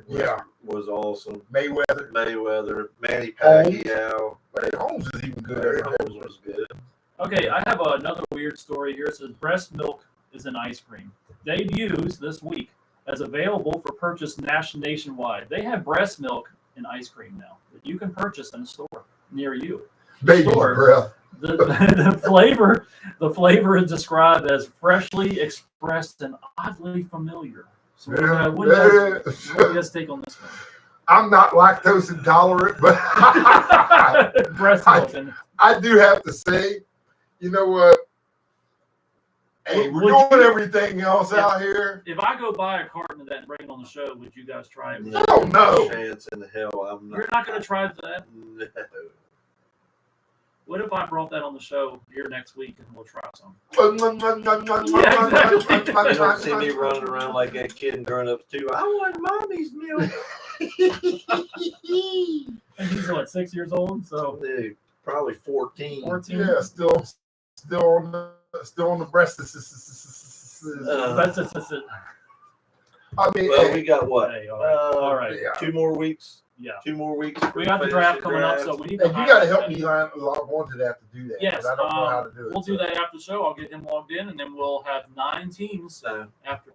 was awesome. Mayweather, Manny Holmes. Pacquiao. Larry Holmes is even good. Larry Holmes was good. Okay, I have another weird story here. It says breast milk is an ice cream. Debuts this week as available for purchase nationwide. They have breast milk and ice cream now that you can purchase in a store near you. Baby Store. breath. The flavor is described as freshly expressed and oddly familiar. So what do you guys take on this one? I'm not lactose intolerant, but Breast milk and I do have to say, you know what? Hey, we're Would doing you- everything else out here. if I go buy a carton of that and bring it on the show, would you guys try it? No. Chance in the hell. I'm not. You're not going to try that? No. What if I brought that on the show here next week and we'll try some? You don't see me running around like that kid in Grown Ups too. I want mommy's milk. And he's what, 6 years old? So Dude, probably 14. 14. Yeah, still on the breast. That's it. I mean, Well, we got what? Hey, all right. yeah. 2 more weeks. Yeah. 2 more weeks. We got the draft coming up, so we need to. And you got to help me log on to that to do that. 'cause Yes, I don't know how to do it. we'll do that after the show. I'll get him logged in, and then we'll have 9 teams So after.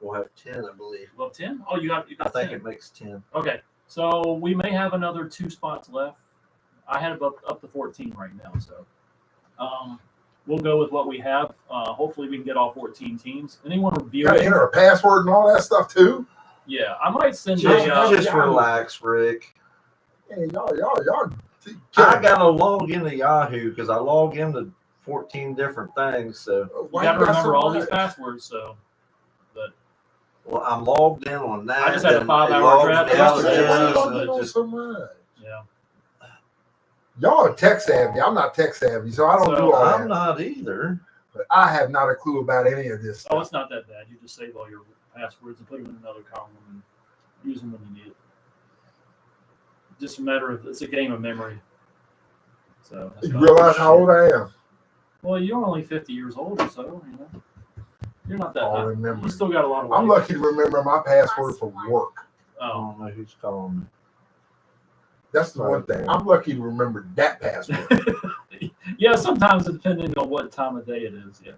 we'll have 10, I believe. Well, 10? Oh, you got I think 10. it makes 10. Okay, so we may have another 2 spots left. I have up to 14 right now, so we'll go with what we have. Hopefully, we can get all 14 teams. Anyone You review got to it? enter a password and all that stuff too. Yeah, I might send Just a. relax, Rick. Hey, y'all. I got to log into Yahoo because I log into 14 different things. So, You got to remember all these passwords, so. well, I'm logged in on that. I just had a and 5-hour it logs draft me out yesterday, again, so and it just- so much. Yeah. Y'all are tech savvy. I'm not tech savvy, so I don't So, do all I'm that. not either. But I have not a clue about any of this Oh, stuff. it's not that bad. You just save all your passwords and put them in another column and use them when you need it. Just a matter of, it's a game of memory. So that's You about realize it. how old I am? Well, you're only 50 years old or so, you know. You're not that All high. remember. You still got a lot of I'm life. lucky to remember my password for work. I Oh, don't know who's calling me. That's the one thing. I'm lucky to remember that password. yeah, sometimes depending on what time of day it is, yeah.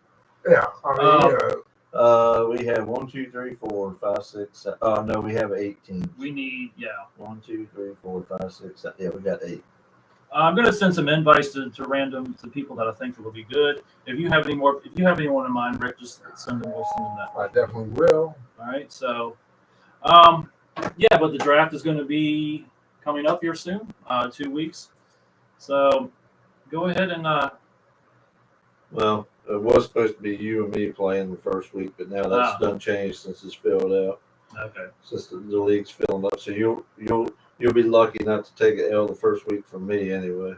Yeah, I mean, We have 1, 2, 3, 4, 5, 6, 7. No, we have 18. We need, 1, 2, 3, 4, 5, 6, 7. Yeah, we got 8. I'm going to send some invites to people that I think will be good. If you have anyone in mind, Rick, just send them. We'll send them that. I definitely will. All right. So, yeah, but the draft is going to be coming up here soon, 2 weeks. So, go ahead and. Well, it was supposed to be you and me playing the first week, but now that's done changed since it's filled out. Okay. Since the league's filling up, so you'll be lucky not to take an L the first week from me anyway.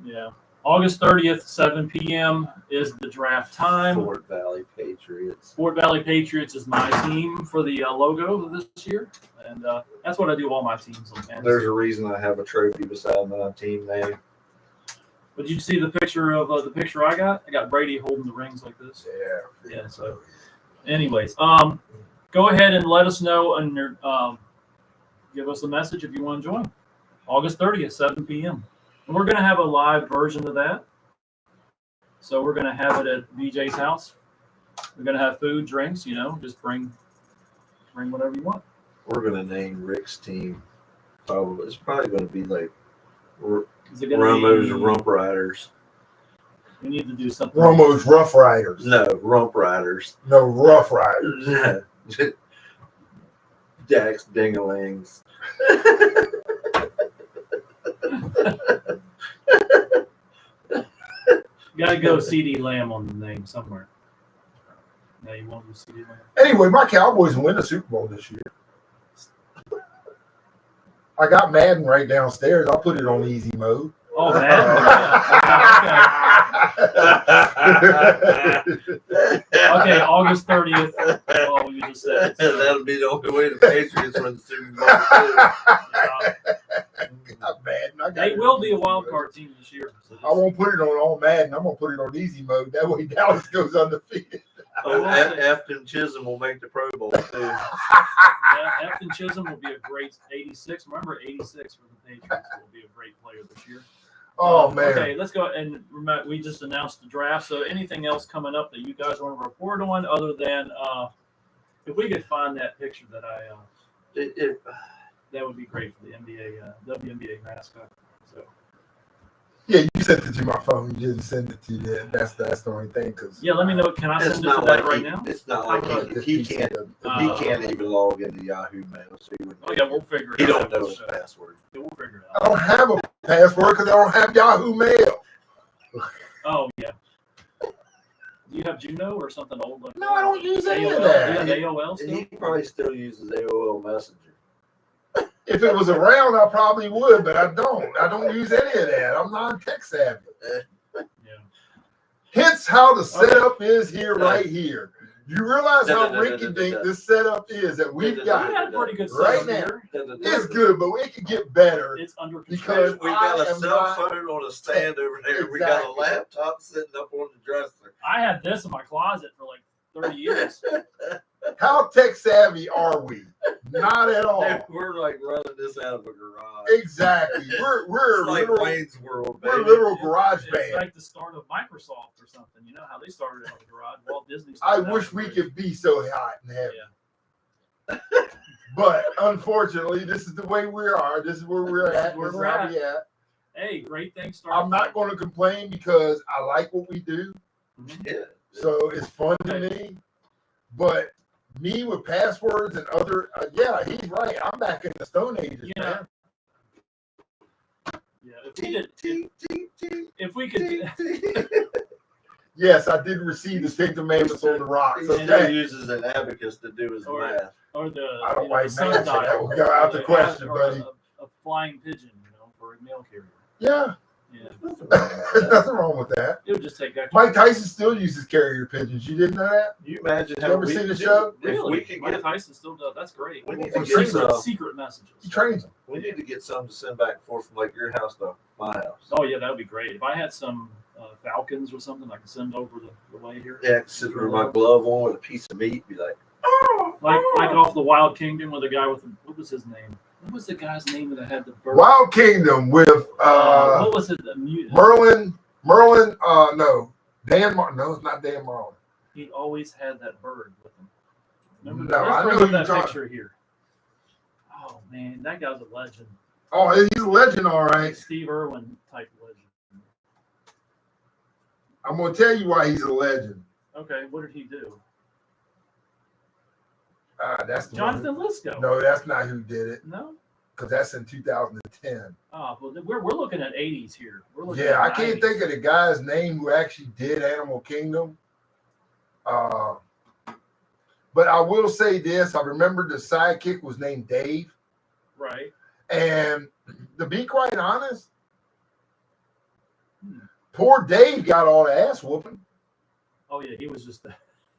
Yeah. August 30th, 7 p.m. is the draft time. Fort Valley Patriots. Fort Valley Patriots is my team for the logo this year, and that's what I do all my teams on. There's a reason I have a trophy beside my team name. But did you see the picture of the picture I got? I got Brady holding the rings like this. Yeah. Yeah. So, anyways, go ahead and let us know and give us a message if you want to join. August 30th, 7 p.m. And we're going to have a live version of that. So we're gonna have it at BJ's house. We're gonna have food, drinks. Just bring whatever you want. We're gonna name Rick's team. Probably it's probably gonna be like Is it gonna Romo's be? Rump Riders. We need to do something. Romo's Rough Riders. No, Rump Riders. No, Rough Riders. Dax Dingalings. Gotta go CD Lamb on the name somewhere. Now you want to CD Lamb? Anyway, my Cowboys win the Super Bowl this year. I got Madden right downstairs. I'll put it on easy mode. Oh, man. Okay, August 30th. Oh, you just said it. That'll be the only way the Patriots win the Super Bowl. Got Madden. They will be a wild card team this year. So I won't put it on all Madden. I'm gonna put it on easy mode. That way Dallas goes undefeated. Afton Chisholm will make the Pro Bowl too. Yeah, Afton Chisholm will be a great 86. Remember, 86 for the Patriots will be a great player this year. Oh man. Okay, let's go. And remember, we just announced the draft. So anything else coming up that you guys want to report on other than if we could find that picture that that would be great for the WNBA mascot. So Yeah, you sent it to my phone. You didn't send it to you. That's the only thing. Cause yeah, let me know. Can I send it to that right now? It's not like he can't even log into Yahoo Mail. So he wouldn't. Oh yeah, we'll figure it He out. don't know his password. Yeah, we'll figure it I out. don't have a password because I don't have Yahoo Mail. Oh yeah. Do you have Juno or something old? Like No, I don't use any of AOL? that. You have AOL still? He probably still uses AOL Messenger. If it was around, I probably would, but I don't. I don't use any of that. I'm not tech savvy. Yeah. Hence how the setup is here, right here. You realize how rinky-dink this setup is that we've We got had a pretty good right setup now. here. It's good, but it could get better. It's under Because control. We got I a am cell not- phone on a stand over there. We got a Exactly. laptop sitting up on the dresser. I had this in my closet for like 30 years. How tech savvy are we? Not at all. Dude, we're like running this out of a garage. Exactly. We're It's like literal, Wayne's World, we're baby. literal garage It's band. like the start of Microsoft or something. You know how they started in the garage. Walt Disney. I started out wish in we the could be so hot and heavy. Yeah. But unfortunately, this is the way we are. This is where we're at. Where This is we're how at. we at. Hey, great things started. I'm not going to complain because I like what we do. Yeah. So it's fun to me. But me with passwords and other, yeah, he's right. I'm back in the Stone Ages, Yeah. man. Yeah, if we could, Yes, I did receive the Ten Commandments on the rocks. He still Okay. uses an abacus to do his Or- math. or the I don't you know, like the sundial, math, so that will go out the or question, or buddy. A flying pigeon, for a mail carrier. Yeah, Yeah, there's nothing wrong with that. it would just take that. Mike Tyson still uses carrier pigeons. You didn't know that? You imagine You how ever we seen the do- show? If we Really? could Mike get, Tyson still does. That's great. We need to secret, get some- secret messages. He trains them. we need to get some to send back and forth from like your house to my house. Oh yeah, that would be great. If I had some falcons or something, I could send over the way here. Yeah, I could sit with my glove on with a piece of meat, be like, Like off the Wild Kingdom with a guy with what was his name? What was the guy's name that had the bird? Wild Kingdom with what was it? The mute. Merlin, no. Dan Marlin. No, it's not Dan Marlin. He always had that bird with him. Remember No, Let's I bring know up who that you're talking- picture here. Oh man, that guy's a legend. Oh, he's a legend, all right. Steve Irwin type legend. I'm going to tell you why he's a legend. Okay, what did he do? That's the Jonathan one. Lisco. No, that's not who did it, No? because that's in 2010. Oh, well, we're looking at 80s here. We're looking Yeah, I at can't 90s. think of the guy's name who actually did Animal Kingdom. But I will say this. I remember the sidekick was named Dave. Right. And to be quite honest, poor Dave got all the ass whooping. Oh yeah, he was just the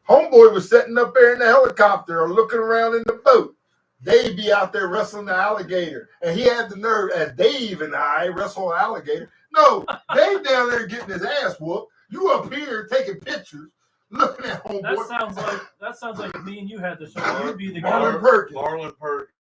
Homeboy was sitting up there in the helicopter or looking around in the boat. Dave be out there wrestling the alligator. And he had the nerve, as Dave and I wrestle an alligator. No, Dave down there getting his ass whooped. You up here taking pictures, looking at homeboy. that sounds like if me and you had the show. You'd be the guy. Marlon Perkins. Marlon Perkins.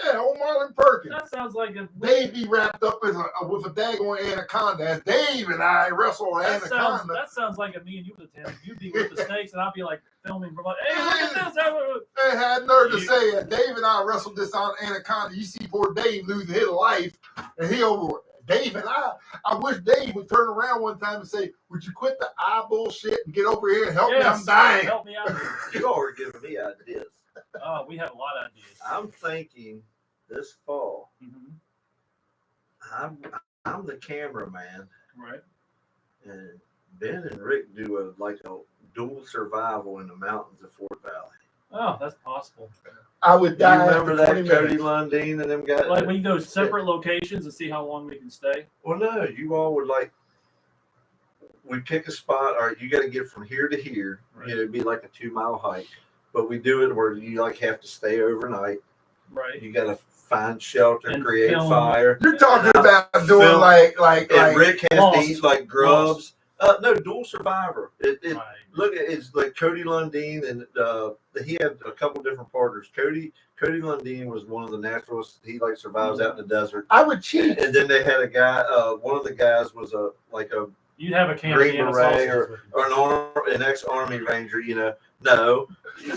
Yeah, old Marlon Perkins. That sounds like a Dave be wrapped up as with a daggone anaconda. As Dave and I wrestle an anaconda. That sounds like a me and you would attend. You'd be with the snakes, and I'd be like filming from like, hey, look at this. They had nerve to say it. Dave and I wrestled this on anaconda. You see poor Dave losing his life, and he over. Dave and I wish Dave would turn around one time and say, would you quit the eye bullshit and get over here and help me? I'm dying. Help me out. You all are giving me ideas. Oh, we have a lot of ideas. I'm thinking this fall, I'm the cameraman. Right. And Ben and Rick do a dual survival in the mountains of Fort Valley. Oh, that's possible. I would die. You remember that after 20 Cody minutes. Lundeen and them guys? Like we go separate locations and see how long we can stay. Well, no, you all would we pick a spot, all right, you got to get from here to here. Right. It'd be like a 2-mile hike, but we do it where you have to stay overnight. Right. You got to find shelter, And create film. fire. You're talking about doing Film. like And Rick has Lost. to eat like grubs. No, dual survivor. Right. Look, it's like Cody Lundeen, and he had a couple different partners. Cody Lundeen was one of the naturalists. He survives out in the desert. I would cheat. And then they had a guy. One of the guys was a You'd have a can Green of Beret sausages with you. or an ex-army ranger. No.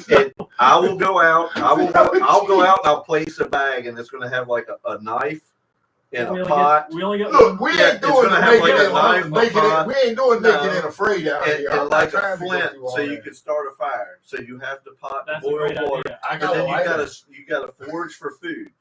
And I will go out. I'll go out and I'll place a bag, and it's going to have a knife and a pot. We only get Look, we ain't it's doing gonna the have making like a it, knife, making a it. pot. We ain't doing No. making it afraid out here. I'm And not a trying to go flint, through all so you that. can start a fire. So you have the pot to That's a boil great water. idea. I And got then a lighter. you gotta forage for food.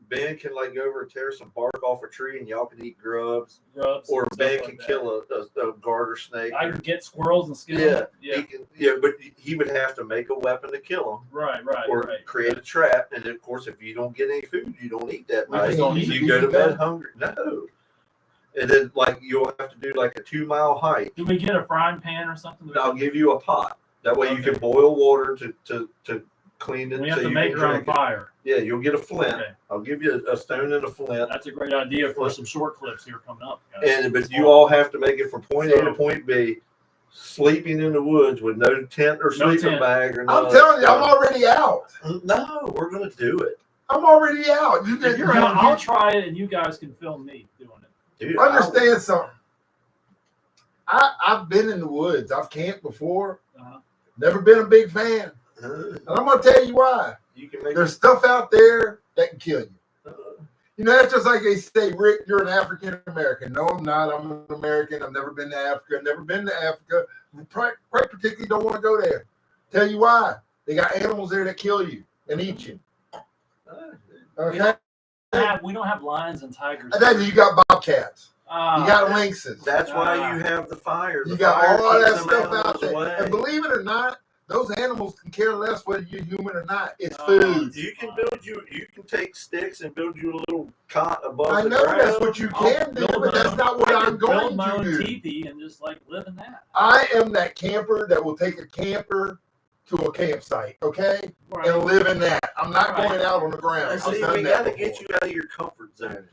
Ben can go over and tear some bark off a tree, and y'all can eat grubs. Grubs Or and Ben stuff can like kill a garter snake. that. I can get squirrels and skin Yeah, them. Yeah. he can. Yeah, but he would have to make a weapon to kill them, Right. or create a trap. And of course, if you don't get any food, you don't eat that We night. just don't eat. You go to bed hungry. No. And then you'll have to do a 2-mile hike. Do we get a frying pan or something? I'll give you a pot. That way you Okay. can boil water to clean it. We have so to you make can our own drink it. fire. Yeah, you'll get a flint. Okay. I'll give you a stone and a flint. That's a great idea for some short clips here coming up, guys. But you all have to make it from point A to So- point B, sleeping in the woods with no tent or No sleeping tent. bag or I'm nothing. telling you, I'm already out. No, we're gonna do it, I'm already out. You If just you're out, I'll try it, and you guys can film me doing it. dude. understand something. I've been in the woods. I've camped before. Uh-huh. Never been a big fan. And I'm gonna tell you why. You can make. There's stuff out there that can kill you. uh, That's just like they say, Rick, you're an African American. No, I'm not. I'm an American. I've never been to Africa. Never been to Africa. Quite particularly don't want to go there. Tell you why. They got animals there that kill you and eat you. Okay? We don't have lions and tigers. And then you got bobcats. You got lynxes. That's why you have the fire. You The got fire all that keeps them stuff out animals there. away. And believe it or not, those animals can care less whether you're human or not. It's food. You can you can take sticks and build you a little cot above I the know ground. that's what you can do, but that's not what I'm going build my to own do. teepee and just live in that. I am that camper that will take a camper to a campsite, okay? Right. And live in that. I'm not Right. going out on the ground. See, I've done we that got to get before. you out of your comfort zone.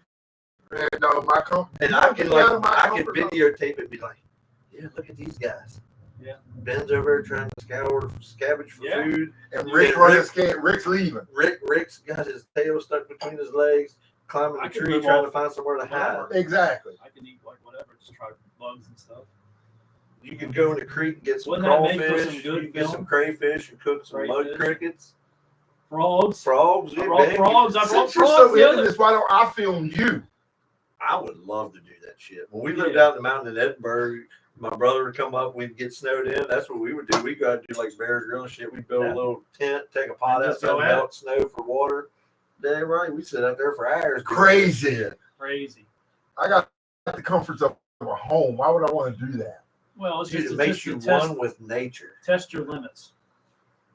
And, my comfort. And I can Get out of my I can comfort zone. videotape it and be like, yeah, look at these guys. Yeah. Ben's over there trying to scavenge for Yeah. food. And You Rick's get running Rick- scared. Rick's leaving. Rick's got his tail stuck between his legs, climbing I the can tree live trying to off find somewhere to hide. Exactly. I can eat whatever, just try bugs and stuff. You can go in the creek and get some Wouldn't that make for crawfish. some You good can get film? some crayfish and cook some mud Crayfish. crickets. Frogs. Frogs. I brought frogs. I brought Since you're so frogs the into other. this, why don't I film you? I would love to do that shit. When we lived Yeah. out in the mountain in Edinburgh, my brother would come up, we'd get snowed in. That's what we would do. We'd go out and do Bear Grylls and shit. We'd build Yeah. a little tent, take a pot And just outside, go at melt snow for water. Damn right. We sit out there for hours. doing Crazy. that shit. Crazy. I got the comforts of a home. Why would I want to do that? Well, it's Dude, just, it makes just you to test, one with nature. test your limits.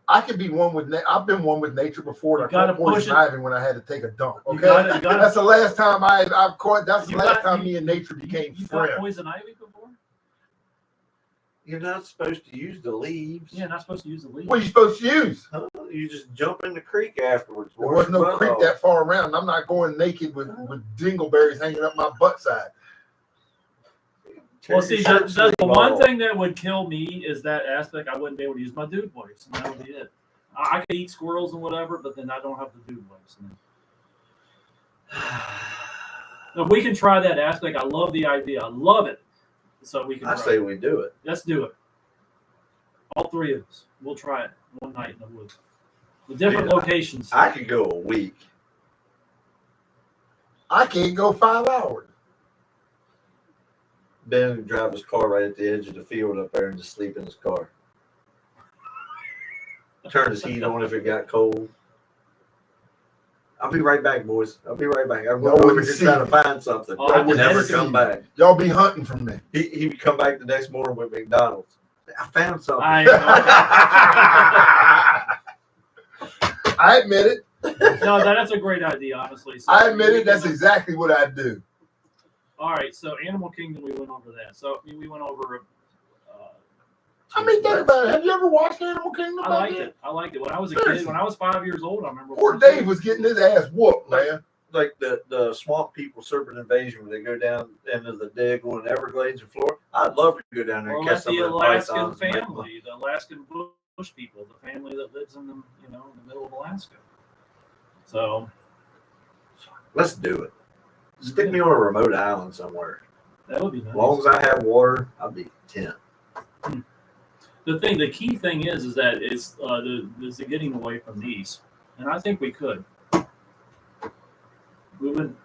I could be one with. I've been one with nature before. You I gotta caught push poison it. ivy when I had to take a dump. You Okay, gotta- that's the last time I've caught. That's the You last got- time you- me and nature became You got friends. poison ivy before? You're not supposed to use the leaves. Yeah, not supposed to use the leaves. What are you supposed to use? Huh? You just jump in the creek afterwards. There wash was no your butt creek off. that far around. I'm not going naked with dingleberries hanging up my butt side. Tear Well, your see, shirt the sleeve one off. thing that would kill me is that aspect. I wouldn't be able to use my dude voice, and that would be it. I could eat squirrels and whatever, but then I don't have the dude voice. And If we can try that aspect, I love the idea. I love it. So we can. I say we do it. Let's do it. All three of us. We'll try it one night in the woods with different locations. I could go a week. I can't go 5 hours. Ben would drive his car right at the edge of the field up there and just sleep in his car. Turn his heat on if it got cold. I'll be right back, boys. I'll be right back. I'm Y'all going to wouldn't just see try to me. find something. Oh, I I would never wouldn't come see back. Y'all be hunting for me. He would come back the next morning with McDonald's. I found something. I admit it. No, that's a great idea, honestly. So I admit it. That's exactly what I do. All right, so Animal Kingdom, we went over that. So we went over. I mean, think about it. Have you ever watched Animal Kingdom? I liked it. I liked it when I was a kid. When I was 5 years old, I remember. Poor Dave was getting his ass whooped, man. Like the swamp people serpent invasion when they go down into the Daggone and Everglades and Florida. I'd love to go down there and Or catch like some the of the Alaskan pythons. family, the Alaskan bush people, the family that lives in the in the middle of Alaska. So Let's do it. Stick me on a remote island somewhere. that would be nice. As long as I have water, I'll be content. The key thing is that it's the getting away from these, and I think we could.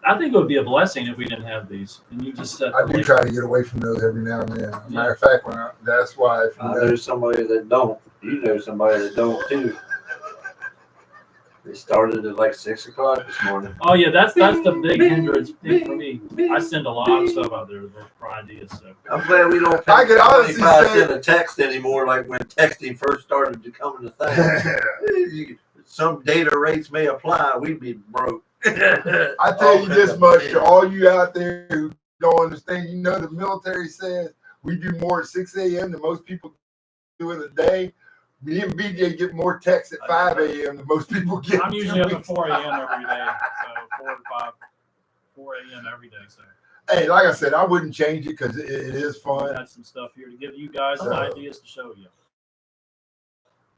I think it would be a blessing if we didn't have these, and you just said. I do try to get away from those every now and then. Matter of fact, that's why. If you I know somebody that don't. You know somebody that don't too. They started at like 6 o'clock this morning. Oh yeah, that's the big hindrance thing for me. I send a lot of stuff out there for ideas. So I'm glad we don't I could honestly 25 say- cent a text anymore like when texting first started becoming a thing. Some data rates may apply. We'd be broke. I tell you this much to all you out there who don't understand. You know, the military says we do more at 6 a.m. than most people do in a day. Me and BJ get more texts at 5 a.m. than most people get. I'm usually up at 4 a.m. every day. So 4 to 5, 4 a.m. every day. So Hey, like I said, I wouldn't change it because it is I fun. got some stuff here to give you guys some ideas to show you.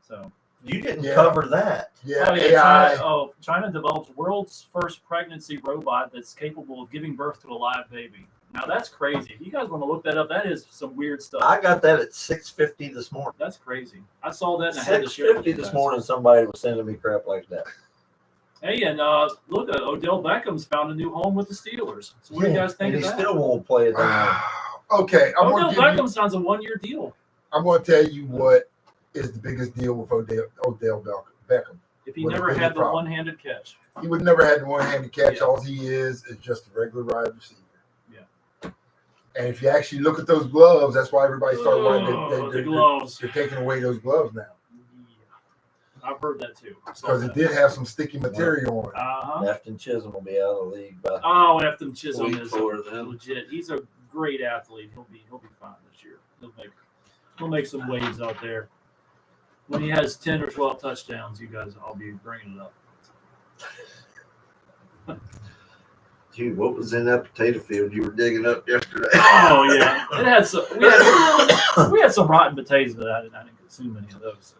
So You didn't Yeah. cover that. Yeah, Oh, yeah, AI. China develops world's first pregnancy robot that's capable of giving birth to a live baby. Now that's crazy. If you guys want to look that up, that is some weird stuff. I got that at 6:50 this morning. That's crazy. I saw that and I had to share it with 6:50 you this guys. morning. Somebody was sending me crap like that. Hey, and look, Odell Beckham's found a new home with the Steelers. So what do you guys think And of he that? still won't play it down. Okay, I'm Odell gonna Beckham signs a 1-year deal. tell you what is the biggest deal with Odell Beckham. If he What a never big had the problem. one-handed catch. He would never had the one-handed catch. Yeah. All he is just a regular wide receiver. Yeah. And if you actually look at those gloves, that's why everybody started Oh, the gloves. They're taking away those gloves now Yeah. I've heard that too. because it did have some sticky material on it. Uh-huh. Afton Chisholm will be out of the league by Oh, Efton Chisholm week is 4 of them. legit. He's a great athlete. He'll be fine this year. He'll make some waves out there. When he has 10 or 12 touchdowns, you guys, I'll be bringing it up. Dude, what was in that potato field you were digging up yesterday? Oh yeah, it had some. We had some rotten potatoes, but I didn't consume any of those.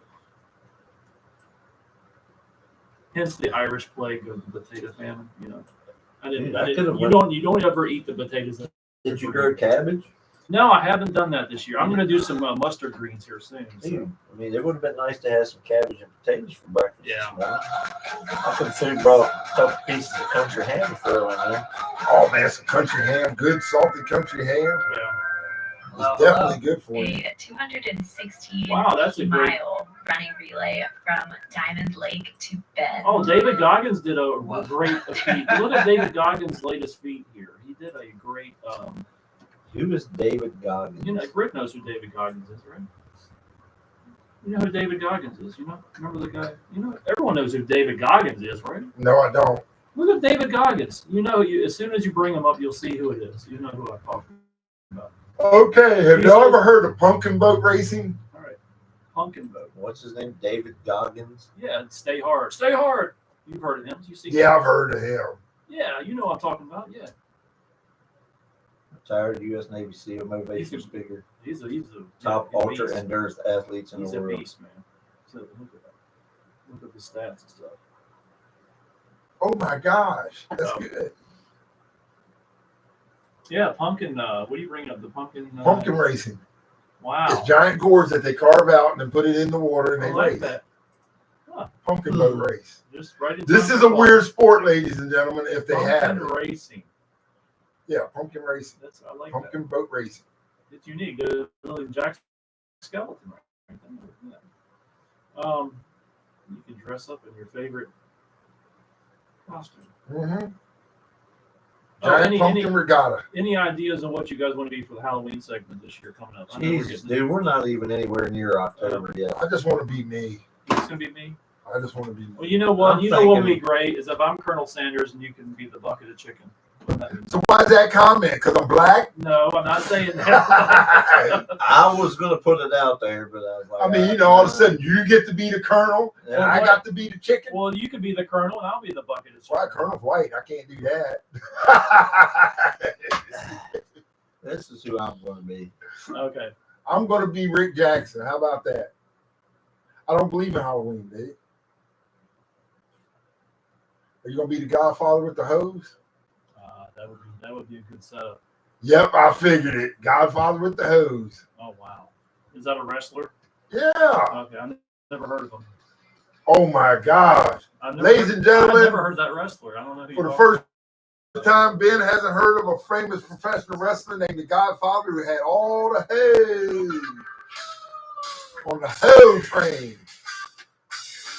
Hence the Irish plague of the potato famine. You know, I didn't. You don't ever eat the potatoes. Did you grow cabbage? No, I haven't done that this year. I'm going to do some mustard greens here soon. So. I mean, it would have been nice to have some cabbage and potatoes for breakfast. Yeah. this morning. I could have brought a couple pieces of country ham to throw in there. Oh man, some country ham, good salty country ham. Yeah. It's definitely good for you. A 216 Wow, that's a great. mile running relay from Diamond Lake to Bend. Oh, David Goggins did a great feat. Look at David Goggins' latest feat here. He did a great. Who is David Goggins? You know, Rick knows who David Goggins is, right? You know who David Goggins is. You know, remember the guy? You know, everyone knows who David Goggins is, right? No, I don't. Look at David Goggins. You know, as soon as you bring him up, you'll see who it is. You know who I'm talking about. Okay, have y'all ever heard of pumpkin boat racing? All right, pumpkin boat. What's his name? David Goggins? Yeah, stay hard. Stay hard. You've heard of him? You see? Yeah, I've heard of him. Yeah, you know what I'm talking about. Yeah, Retired U.S. Navy SEAL motivational speaker. he's a Top he's a ultra beast. endurance athletes in He's the a world. beast, man. So look at that. Look at the stats and stuff. Oh my gosh, that's good. Yeah, pumpkin. What are you bringing up? The pumpkin. Pumpkin racing. Wow. It's giant gourds that they carve out and then put it in the water and I they like race. that. Huh. Pumpkin boat race. Just right in This front is of a the weird sport, ladies and gentlemen. If they have pumpkin it. racing. Yeah, pumpkin racing. I like Pumpkin boat racing. that. It's unique. The little Jack skeleton. Right there. Yeah. You can dress up in your favorite costume. Mm-hmm. Oh, Giant pumpkin regatta. Any ideas on what you guys want to be for the Halloween segment this year coming up? Jesus, dude, we're not even anywhere near October yet. I just want to be me. It's gonna be me. I just want to be me. Well, you know what? I'm You know what would thinking- be great is if I'm Colonel Sanders and you can be the bucket of chicken. So why's that comment? Because I'm black? No, I'm not saying that. I was gonna put it out there, but I was like, I mean, you know, all of a sudden you get to be the colonel and Yeah. I got to be the chicken. Well, you could be the Colonel and I'll be the bucket of chicken. Why Colonel's white? I can't do that. this is who I'm gonna be. Okay. I'm going to be Rick Jackson. How about that? I don't believe in Halloween, babe. Are you going to be the Godfather with the hose? That would be a good setup. Yep, I figured it. Godfather with the hose. Oh wow. Is that a wrestler? Yeah. Okay, I never heard of him. Oh my gosh. Ladies and I've gentlemen, never heard that wrestler. I don't know who for you the are. first time, Ben hasn't heard of a famous professional wrestler named the Godfather who had all the hose on the hose train.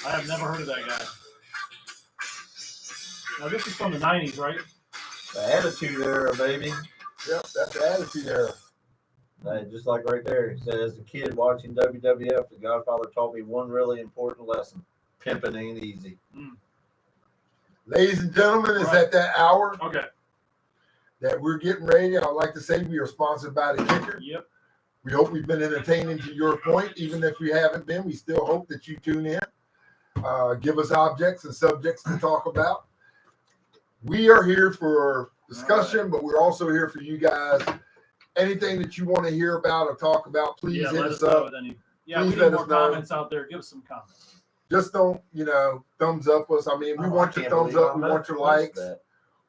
I have never heard of that guy. Now this is from the '90s, right? The attitude era, baby. Yep, that's the attitude era. Hey, just like right there, it says, as a kid watching WWF, the Godfather taught me one really important lesson: pimping ain't easy. Ladies and gentlemen, it's Right. at that hour Okay. that we're getting ready. I'd like to say we are sponsored by the Kicker. Yep. We hope we've been entertaining to your point. Even if we haven't been, we still hope that you tune in. Give us objects and subjects to talk about. We are here for discussion, but we're also here for you guys. Anything that you want to hear about or talk about, please hit let us know up. with any. Please We need let more us know. comments out there. Give us some comments. Just don't, thumbs up us. I mean, we want your thumbs up. We want your likes.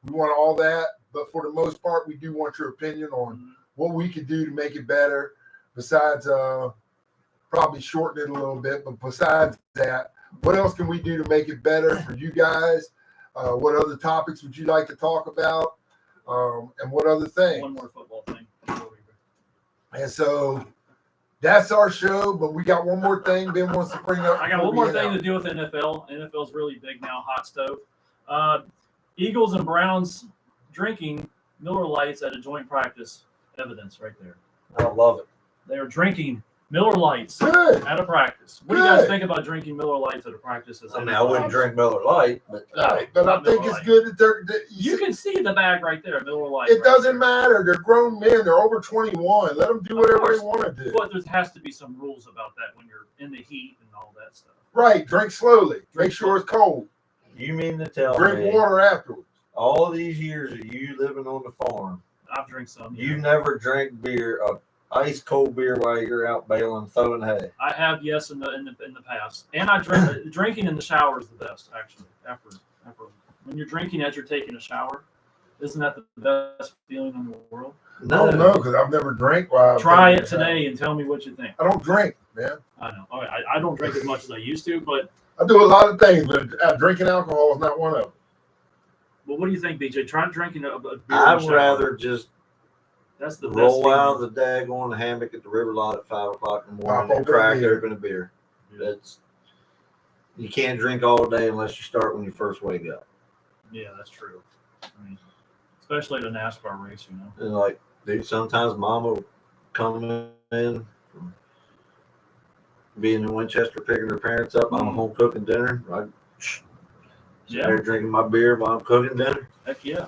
We want all that. But for the most part, we do want your opinion on what we can do to make it better. Besides, probably shorten it a little bit. But besides that, what else can we do to make it better for you guys? What other topics would you like to talk about? And what other things? One more football thing. And so that's our show. But we got one more thing Ben wants to bring up. I got one more thing to do with NFL. NFL's really big now, hot stove. Eagles and Browns drinking Miller Lights at a joint practice. Evidence right there. I love it. They are drinking Miller Lights Good. at a practice. What do you guys think about drinking Miller Lights at a practice? I mean, I wouldn't drink Miller Lite, but Right, but I think it's good that You can see the bag right there, Miller Light. It doesn't matter. They're grown men. They're over 21. Let them do whatever they want to do. But there has to be some rules about that when you're in the heat and all that stuff. Right. Drink slowly. Make sure it's cold. you mean to tell Drink me water afterwards. all these years of you living on the farm, I've drank some. you never drank beer, ice cold beer while you're out baling, throwing hay? I have, yes, in the past, and I drink. Drinking in the shower is the best, actually. After when you're drinking as you're taking a shower, isn't that the best feeling in the world? I don't know because I've never drank while. Try it today and tell me what you think. I don't drink, man. I know. All right, I don't drink as much as I used to, but I do a lot of things, but drinking alcohol is not one of them. well, what do you think, BJ? Try drinking a beer. in the I'd shower. rather just That's the best roll feeling. out of the daggone hammock at the river lot at 5 o'clock in the morning Pop and open a crack beer. open a beer. That's you can't drink all day unless you start when you first wake up. Yeah, that's true. I mean, especially at a NASCAR race, you know. And like, dude, sometimes Mama will come in from being in Winchester picking her parents up. I'm home cooking dinner. They're drinking my beer while I'm cooking dinner. Heck yeah.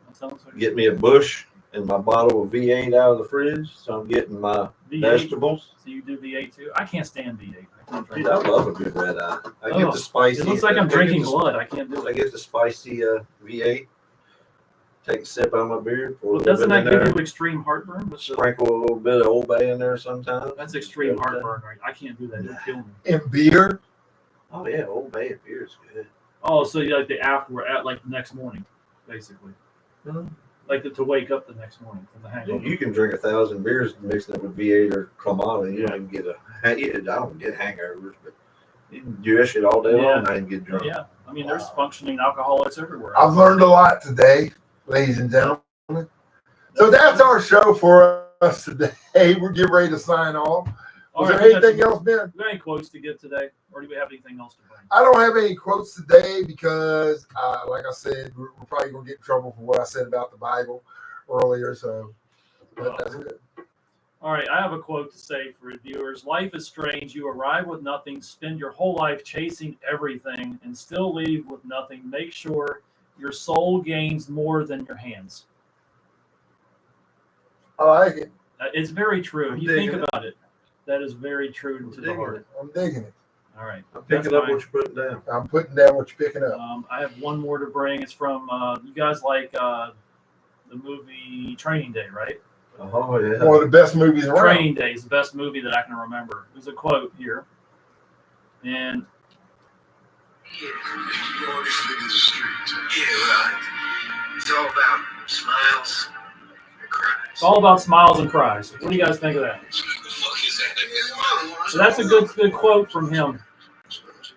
That sounds like Get me a Bush and my bottle of V8 out of the fridge, so I'm getting my V8. vegetables. So you do V8 too? I can't stand V8. I can't drink Dude, I it. love a good red eye. I get the spicy. It looks like I'm I drinking get the- blood. I can't do I it. get the spicy V8. Take a sip out of my beer. Pour a Well, little doesn't bit that in give there. you extreme heartburn? Sprinkle a little bit of Old Bay in there sometimes. That's extreme heartburn, right? I can't do that. It'll kill me. In beer, Oh yeah, Old Bay beer is good. Oh, so you like the after at like the next morning, basically. Like to wake up the next morning from the hangover. You can drink 1,000 beers mixing it with V8 or Clamato. You don't even get I don't get hangovers, but you can do that shit all day long and I didn't get drunk. Yeah, I mean, there's functioning alcoholics everywhere. I've learned a lot today, ladies and gentlemen. So that's our show for us today. We're getting ready to sign off. Was there anything else, Ben? Do we have any quotes to give today, or do we have anything else to bring? I don't have any quotes today because, like I said, we're probably going to get in trouble for what I said about the Bible earlier. So that's good. All right, I have a quote to say for viewers. Life is strange. You arrive with nothing, spend your whole life chasing everything, and still leave with nothing. Make sure your soul gains more than your hands. I like it. It's very true. If you think about it, that is very true to the heart. I'm digging it. All right. I'm picking up what you're putting down. I'm putting down what you're picking up. I have one more to bring. It's from, you guys like the movie Training Day, right? Oh, yeah. One of the best movies around. Training Day is the best movie that I can remember. There's a quote here. And all this nigga in the street. Yeah, right. It's all about smiles and cries. it's all about smiles and cries. What do you guys think of that? What the fuck is that? So that's a good quote from him.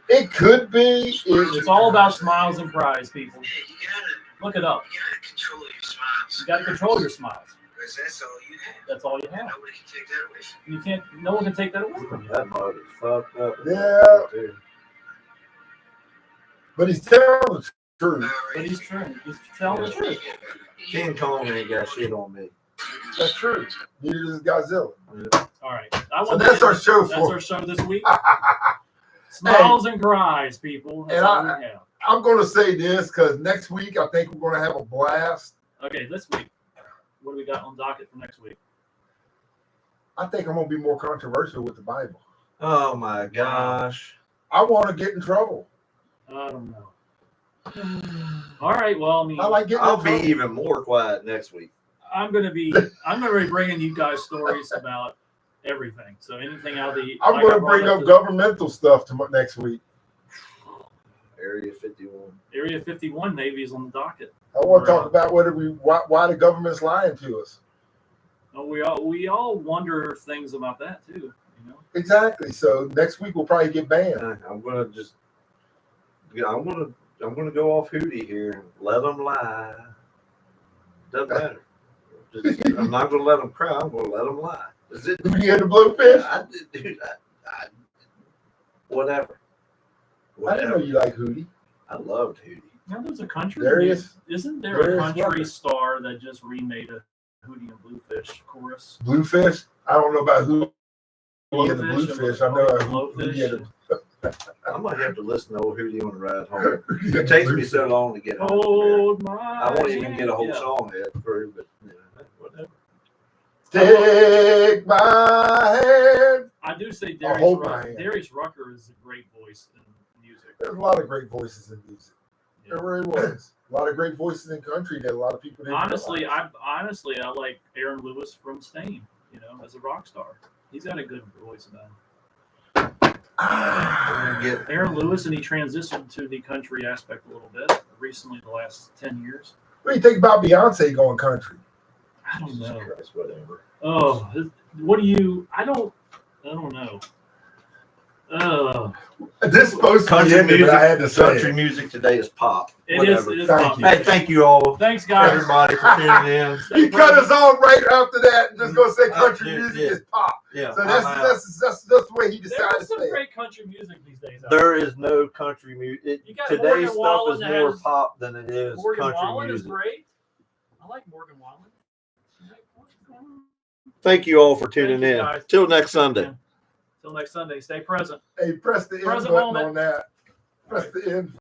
It could be. It's all about smiles and cries, people. Yeah, you gotta Look it up. control your smiles. You got to control your smiles. Because that's all you have. That's all you have. Nobody can take that away from You can't. No one can take that away from you. That mug is fucked up. Yeah. But he's telling the truth. you. But he's true. He's telling the truth. King Kong ain't got shit on me. That's true. Neither does Godzilla. All right. So that's our show That's for. our show this week. Smiles and cries, people. That's And all we have. I'm going to say this because next week I think we're going to have a blast. Okay, this week. What do we got on docket for next week? I think I'm going to be more controversial with the Bible. Oh my gosh. I want to get in trouble. I don't know. All right. Well, I mean, I like getting I'll in be trouble. even more quiet next week. I'm gonna be bringing you guys stories about everything. So anything out of the. I'm like going I to bring brought up governmental stuff next week. Area 51. Area 51 Navy is on the docket. I want to talk about why the government's lying to us. Oh, we all wonder things about that too. You know. Exactly. So next week we'll probably get banned. I'm gonna go off Hootie here and let them lie. Doesn't matter. I'm not gonna let them cry. I'm gonna let them lie. Is it? Who you had the blowfish? Whatever. I didn't know you like Hootie. I loved Hootie. Now there's a country. Darius? Isn't there a Darius country Rucker. star that just remade a Hootie and Bluefish chorus? Bluefish? I don't know about Hootie and the Blowfish Bluefish. and I know Blowfish Hootie and I might have to listen to old Hootie on the ride home. It takes me so long to get home. Hold my I won't even get a whole hand. song yet through, but whatever. Take my hand. I do say hold my hand. Darius Rucker is a great voice in music. There's a lot of great voices in music. Yeah. There really was. A lot of great voices in country that a lot of people didn't Honestly, realize. I like Aaron Lewis from Stain. You know, as a rock star, he's got a good voice about him. Aaron Lewis, and he transitioned to the country aspect a little bit recently, the last 10 years. What do you think about Beyonce going country? I don't know. Christ, whatever. Oh, what do you? I don't know. This is supposed to be Country ended, music, but I had to say country it. music today is pop. It is. Whatever. It is. Thank pop. you. Hey, thank you all, Thanks, guys. everybody, for tuning in. He cut us off right after that and just gonna say country Dude, music yeah. is pop. Yeah, So I'm that's out. the way he There decided is to some say it. great country music these days. out There is no country music. You got Today's Morgan stuff Wallen is that more has- pop than it is Morgan country Wallen music. is great. I like Morgan Wallen. Thank you all for Thank tuning you, in. guys. Till next Sunday. Till next Sunday. Stay present. Hey, press the end Present button moment. on that. Press the end.